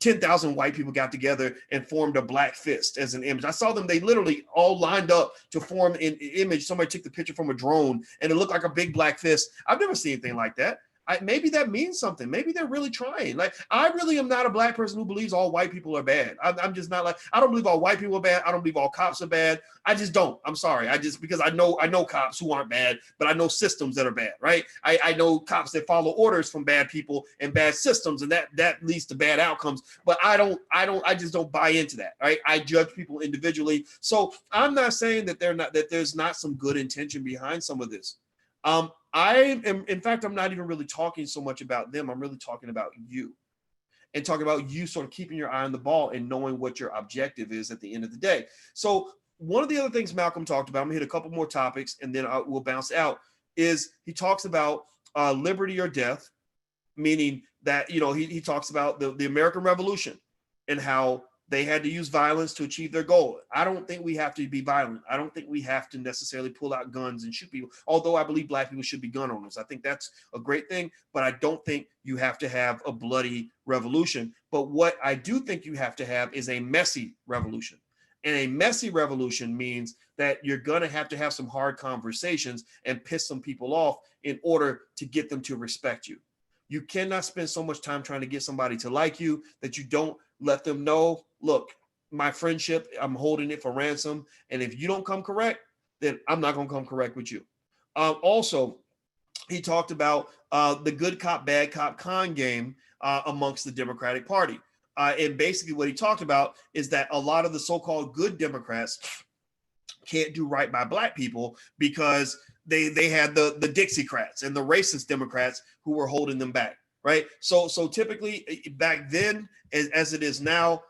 10,000 white people got together and formed a black fist as an image. I saw them, they literally all lined up to form an image. Somebody took the picture from a drone and it looked like a big black fist. I've never seen anything like that. Maybe that means something. Maybe they're really trying. Like, I really am not a black person who believes all white people are bad. I'm just not like, I don't believe all white people are bad. I don't believe all cops are bad. I just don't. I'm sorry. Because I know cops who aren't bad, but I know systems that are bad, right? I know cops that follow orders from bad people and bad systems, and that leads to bad outcomes. But I just don't buy into that, right? I judge people individually. So I'm not saying that there's not some good intention behind some of this. In fact, I'm not even really talking so much about them. I'm really talking about you, and talking about you sort of keeping your eye on the ball and knowing what your objective is at the end of the day. So one of the other things Malcolm talked about, I'm gonna hit a couple more topics and then we'll bounce out, is he talks about liberty or death, meaning that, he talks about the American Revolution and how They had to use violence to achieve their goal. I don't think we have to be violent. I don't think we have to necessarily pull out guns and shoot people, although I believe Black people should be gun owners. I think that's a great thing, but I don't think you have to have a bloody revolution. But what I do think you have to have is a messy revolution. And a messy revolution means that you're going to have some hard conversations and piss some people off in order to get them to respect you. You cannot spend so much time trying to get somebody to like you that you don't let them know, look, my friendship, I'm holding it for ransom. And if you don't come correct, then I'm not going to come correct with you. Also, he talked about the good cop, bad cop con game amongst the Democratic Party. And basically what he talked about is that a lot of the so-called good Democrats can't do right by Black people because they had the Dixiecrats and the racist Democrats who were holding them back, right? So typically back then, as it is now,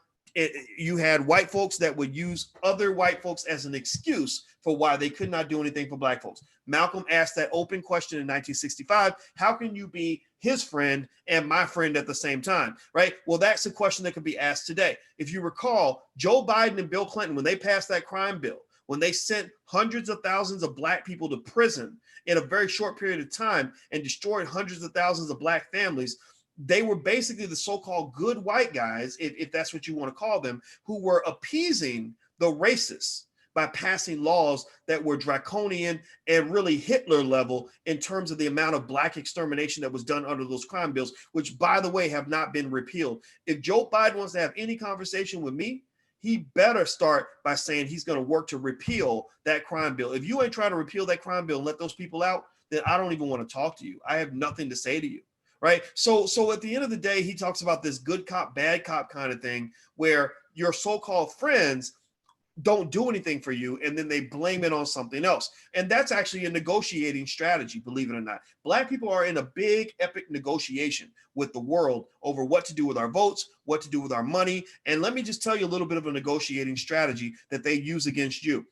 you had white folks that would use other white folks as an excuse for why they could not do anything for Black folks. Malcolm asked that open question in 1965, how can you be his friend and my friend at the same time, right? Well, that's a question that could be asked today. If you recall, Joe Biden and Bill Clinton, when they passed that crime bill, when they sent hundreds of thousands of Black people to prison in a very short period of time and destroyed hundreds of thousands of Black families, they were basically the so-called good white guys, if that's what you want to call them, who were appeasing the racists by passing laws that were draconian and really Hitler level in terms of the amount of Black extermination that was done under those crime bills, which, by the way, have not been repealed. If Joe Biden wants to have any conversation with me, he better start by saying he's going to work to repeal that crime bill. If you ain't trying to repeal that crime bill and let those people out, then I don't even want to talk to you. I have nothing to say to you. Right. So at the end of the day, he talks about this good cop, bad cop kind of thing where your so-called friends don't do anything for you and then they blame it on something else. And that's actually a negotiating strategy, believe it or not. Black people are in a big epic negotiation with the world over what to do with our votes, what to do with our money. And let me just tell you a little bit of a negotiating strategy that they use against you.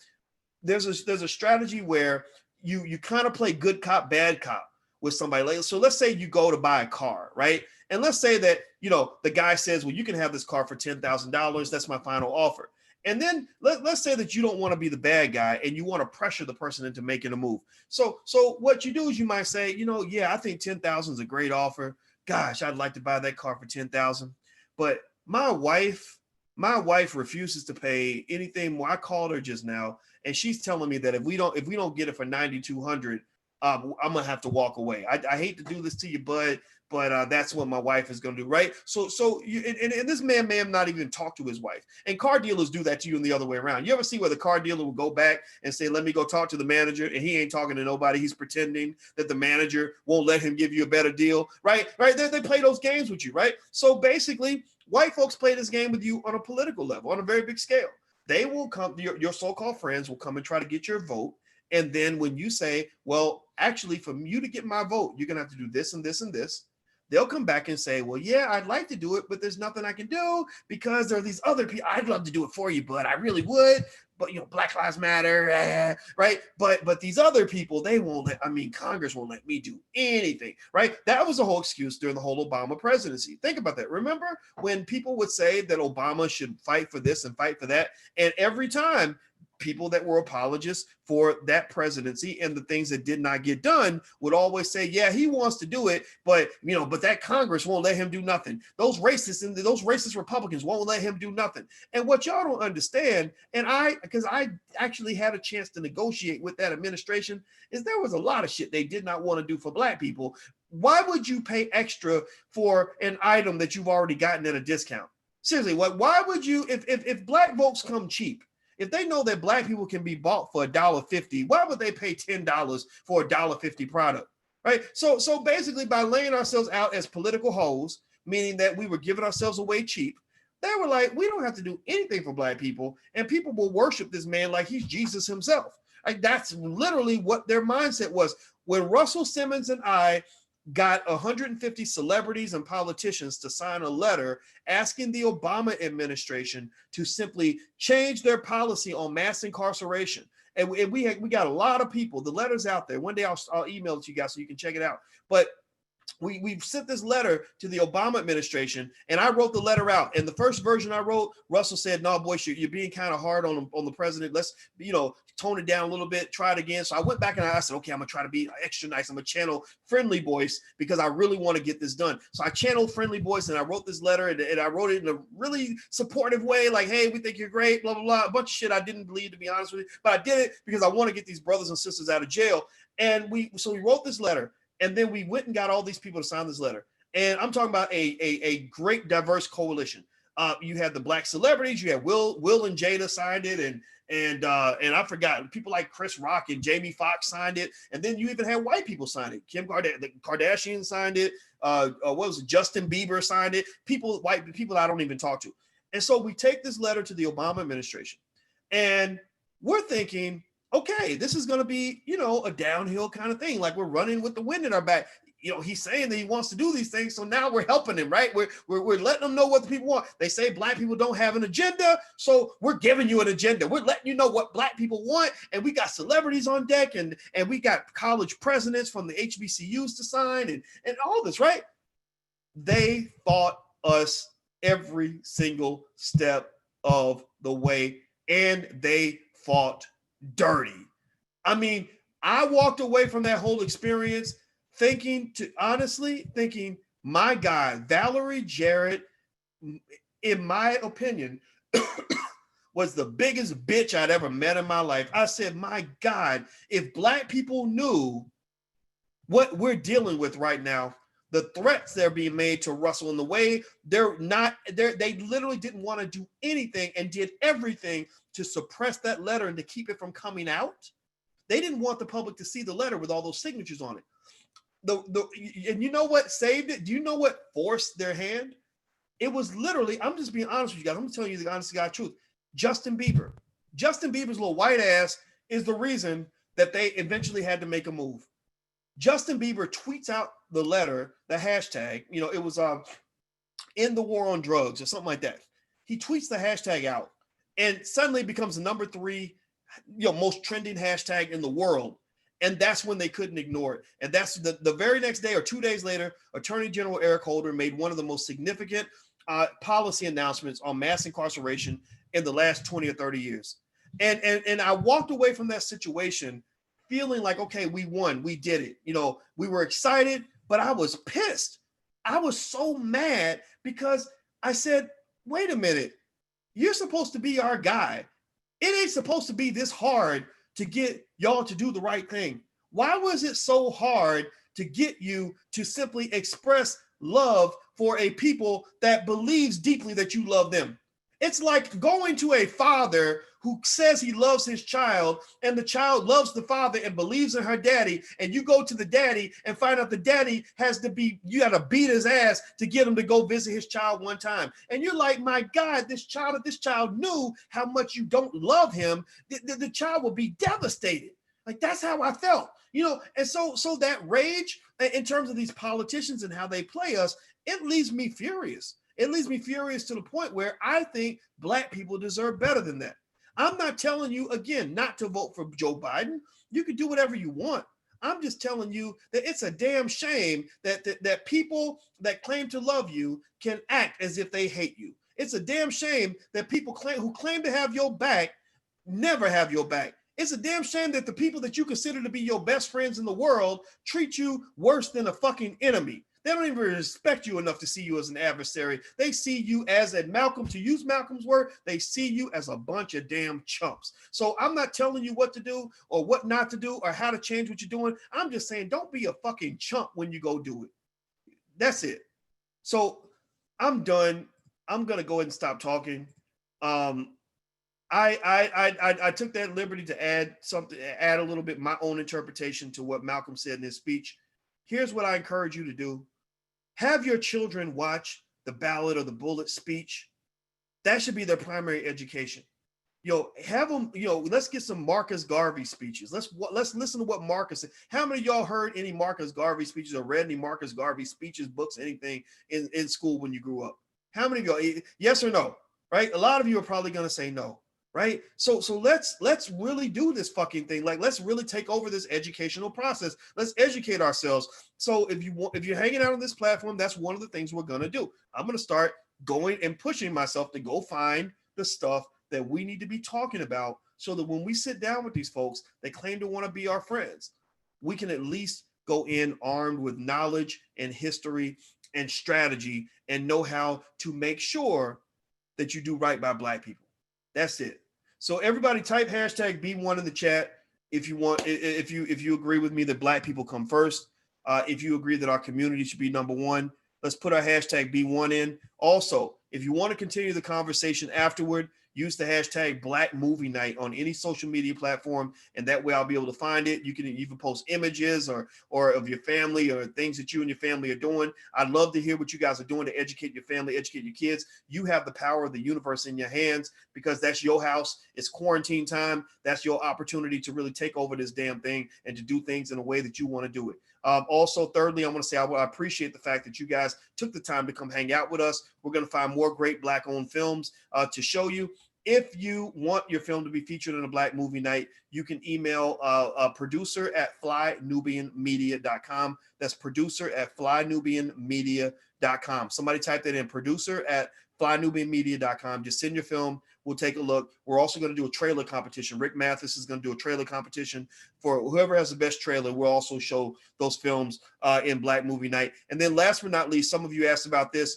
There's a strategy where you kind of play good cop, bad cop with somebody. Like, so let's say you go to buy a car, right? And let's say that, the guy says, well, you can have this car for $10,000. That's my final offer. And then let's say that you don't want to be the bad guy and you want to pressure the person into making a move. So what you do is you might say, yeah, I think 10,000 is a great offer. Gosh, I'd like to buy that car for 10,000. But my wife refuses to pay anything more. I called her just now and she's telling me that if we don't get it for 9,200, I'm gonna have to walk away. I hate to do this to you, bud, but that's what my wife is gonna do, right? So this man may have not even talked to his wife. And car dealers do that to you in the other way around. You ever see where the car dealer will go back and say, let me go talk to the manager, and he ain't talking to nobody. He's pretending that the manager won't let him give you a better deal, right? They play those games with you, right? So basically, white folks play this game with you on a political level, on a very big scale. They will come, your so-called friends will come and try to get your vote. And then when you say, well, actually, for you to get my vote, you're going to have to do this and this and this. They'll come back and say, well, yeah, I'd like to do it, but there's nothing I can do because there are these other people. I'd love to do it for you, but I really would. But, Black Lives Matter, right? But these other people, they won't Congress won't let me do anything, right? That was the whole excuse during the whole Obama presidency. Think about that. Remember when people would say that Obama should fight for this and fight for that? And every time, people that were apologists for that presidency and the things that did not get done would always say, yeah, he wants to do it, but that Congress won't let him do nothing. Those racists and those racist Republicans won't let him do nothing. And what y'all don't understand, because I actually had a chance to negotiate with that administration, is there was a lot of shit they did not want to do for Black people. Why would you pay extra for an item that you've already gotten at a discount? Seriously, why would you, if Black folks come cheap, if they know that Black people can be bought for $1.50, why would they pay $10 for a $1.50 product, right? So basically, by laying ourselves out as political hoes, meaning that we were giving ourselves away cheap, they were like, we don't have to do anything for Black people, and people will worship this man like he's Jesus himself. Like, that's literally what their mindset was. When Russell Simmons and I got 150 celebrities and politicians to sign a letter asking the Obama administration to simply change their policy on mass incarceration. And we got a lot of people, the letter's out there. One day I'll email it to you guys so you can check it out. But we sent this letter to the Obama administration, and I wrote the letter out. And the first version I wrote, Russell said, "No, Boyce, you're being kind of hard on the president. Let's, tone it down a little bit. Try it again." So I went back and I said, "Okay, I'm gonna try to be extra nice. I'm gonna channel Friendly Boyce because I really want to get this done." So I channeled Friendly Boyce and I wrote this letter, and I wrote it in a really supportive way, like, "Hey, we think you're great, blah blah blah." A bunch of shit I didn't believe, to be honest with you, but I did it because I want to get these brothers and sisters out of jail. And we wrote this letter. And then we went and got all these people to sign this letter. And I'm talking about a great diverse coalition. You had the black celebrities. You had Will and Jada signed it, and I forgot, people like Chris Rock and Jamie Foxx signed it. And then you even had white people sign it. Kim Kardashian signed it. What was it? Justin Bieber signed it. White people I don't even talk to. And so we take this letter to the Obama administration, and we're thinking, okay, this is going to be, a downhill kind of thing. Like we're running with the wind in our back. He's saying that he wants to do these things. So now we're helping him, right? We're letting them know what the people want. They say black people don't have an agenda. So we're giving you an agenda. We're letting you know what black people want. And we got celebrities on deck, and we got college presidents from the HBCUs to sign and all this, right? They fought us every single step of the way, and they fought dirty. I mean, I walked away from that whole experience thinking, my God, Valerie Jarrett, in my opinion, was the biggest bitch I'd ever met in my life. I said, my God, if black people knew what we're dealing with right now, the threats that are being made to Russell, in the way they literally didn't want to do anything and did everything to suppress that letter and to keep it from coming out. They didn't want the public to see the letter with all those signatures on it. And you know what saved it? Do you know what forced their hand? It was literally, I'm just being honest with you guys. I'm telling you the honest to God truth. Justin Bieber. Justin Bieber's little white ass is the reason that they eventually had to make a move. Justin Bieber tweets out the letter, the hashtag, it was "End the War on Drugs" or something like that. He tweets the hashtag out, and suddenly it becomes the number 3, most trending hashtag in the world. And that's when they couldn't ignore it. And that's the very next day or 2 days later, Attorney General Eric Holder made one of the most significant policy announcements on mass incarceration in the last 20 or 30 years. And I walked away from that situation feeling like, okay, we won, we did it. We were excited, but I was pissed. I was so mad because I said, wait a minute, you're supposed to be our guy. It ain't supposed to be this hard to get y'all to do the right thing. Why was it so hard to get you to simply express love for a people that believes deeply that you love them? It's like going to a father who says he loves his child, and the child loves the father and believes in her daddy, and you go to the daddy and find out the daddy you got to beat his ass to get him to go visit his child one time. And you're like, my God, this child knew how much you don't love him. The child will be devastated. Like, that's how I felt, and so that rage in terms of these politicians and how they play us, it leaves me furious. It leaves me furious to the point where I think black people deserve better than that. I'm not telling you, again, not to vote for Joe Biden. You can do whatever you want. I'm just telling you that it's a damn shame that people that claim to love you can act as if they hate you. It's a damn shame that people who claim to have your back never have your back. It's a damn shame that the people that you consider to be your best friends in the world treat you worse than a fucking enemy. They don't even respect you enough to see you as an adversary. They see you as to use Malcolm's word, they see you as a bunch of damn chumps. So I'm not telling you what to do or what not to do or how to change what you're doing. I'm just saying, don't be a fucking chump when you go do it. That's it. So I'm done. I'm going to go ahead and stop talking. I took that liberty to add a little bit my own interpretation to what Malcolm said in his speech. Here's what I encourage you to do. Have your children watch the Ballot or the Bullet speech. That should be their primary education. Have them, let's get some Marcus Garvey speeches. Let's listen to what Marcus said. How many of y'all heard any Marcus Garvey speeches or read any Marcus Garvey speeches, books, anything in school when you grew up? How many of y'all, yes or no, right? A lot of you are probably going to say no. right? So let's really do this fucking thing. Like, let's really take over this educational process. Let's educate ourselves. So if you're hanging out on this platform, that's one of the things we're gonna do. I'm gonna start going and pushing myself to go find the stuff that we need to be talking about, so that when we sit down with these folks, they claim to want to be our friends, we can at least go in armed with knowledge and history and strategy and know how to make sure that you do right by Black people. That's it. So everybody type hashtag B1 in the chat if you want, if you agree with me that Black people come first. If you agree that our community should be number one, let's put our hashtag B1 in. Also, if you want to continue the conversation afterward, use the hashtag Black Movie Night on any social media platform, and that way I'll be able to find it. You can even post images or of your family or things that you and your family are doing. I'd love to hear what you guys are doing to educate your family, educate your kids. You have the power of the universe in your hands, because that's your house. It's quarantine time. That's your opportunity to really take over this damn thing and to do things in a way that you want to do it. Also, thirdly, I want to say I appreciate the fact that you guys took the time to come hang out with us. We're going to find more great Black-owned films to show you. If you want your film to be featured in a Black Movie Night, you can email a producer at flynubianmedia.com. That's producer at flynubianmedia.com. Somebody type that in, producer at flynubianmedia.com. Just send your film. We'll take a look. We're also going to do a trailer competition. Rick Mathis is going to do a trailer competition for whoever has the best trailer. We'll also show those films in Black Movie Night. And then last but not least, some of you asked about this.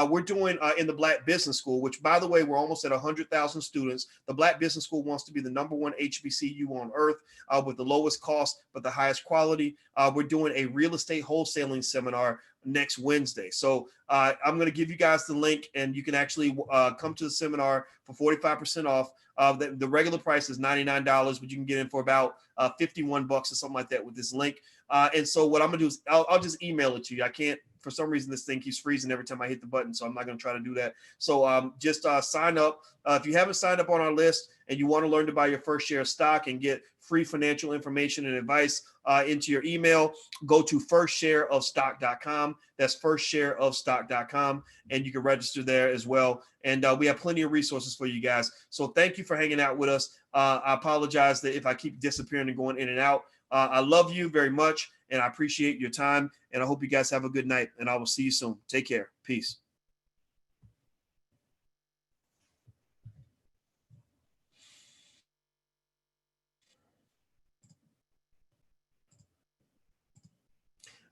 We're doing in the Black Business School, which, by the way, we're almost at 100,000 students. The Black Business School wants to be the #1 HBCU on earth with the lowest cost but the highest quality. We're doing a real estate wholesaling seminar next Wednesday. So I'm going to give you guys the link, and you can actually come to the seminar for 45% off. The regular price is $99, but you can get in for about $51 or something like that with this link. And so what I'm going to do is I'll just email it to you. I can't, for some reason, this thing keeps freezing every time I hit the button, so I'm not going to try to do that. So just sign up. If you haven't signed up on our list and you want to learn to buy your first share of stock and get free financial information and advice into your email, go to firstshareofstock.com. That's firstshareofstock.com, and you can register there as well. And we have plenty of resources for you guys. So thank you for hanging out with us. I apologize that if I keep disappearing and going in and out. I love you very much, and I appreciate your time, and I hope you guys have a good night, and I will see you soon. Take care. Peace.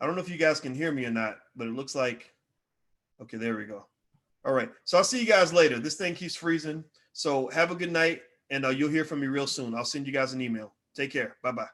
I don't know if you guys can hear me or not, but it looks like, okay, there we go. All right. So I'll see you guys later. This thing keeps freezing. So have a good night, and you'll hear from me real soon. I'll send you guys an email. Take care. Bye-bye.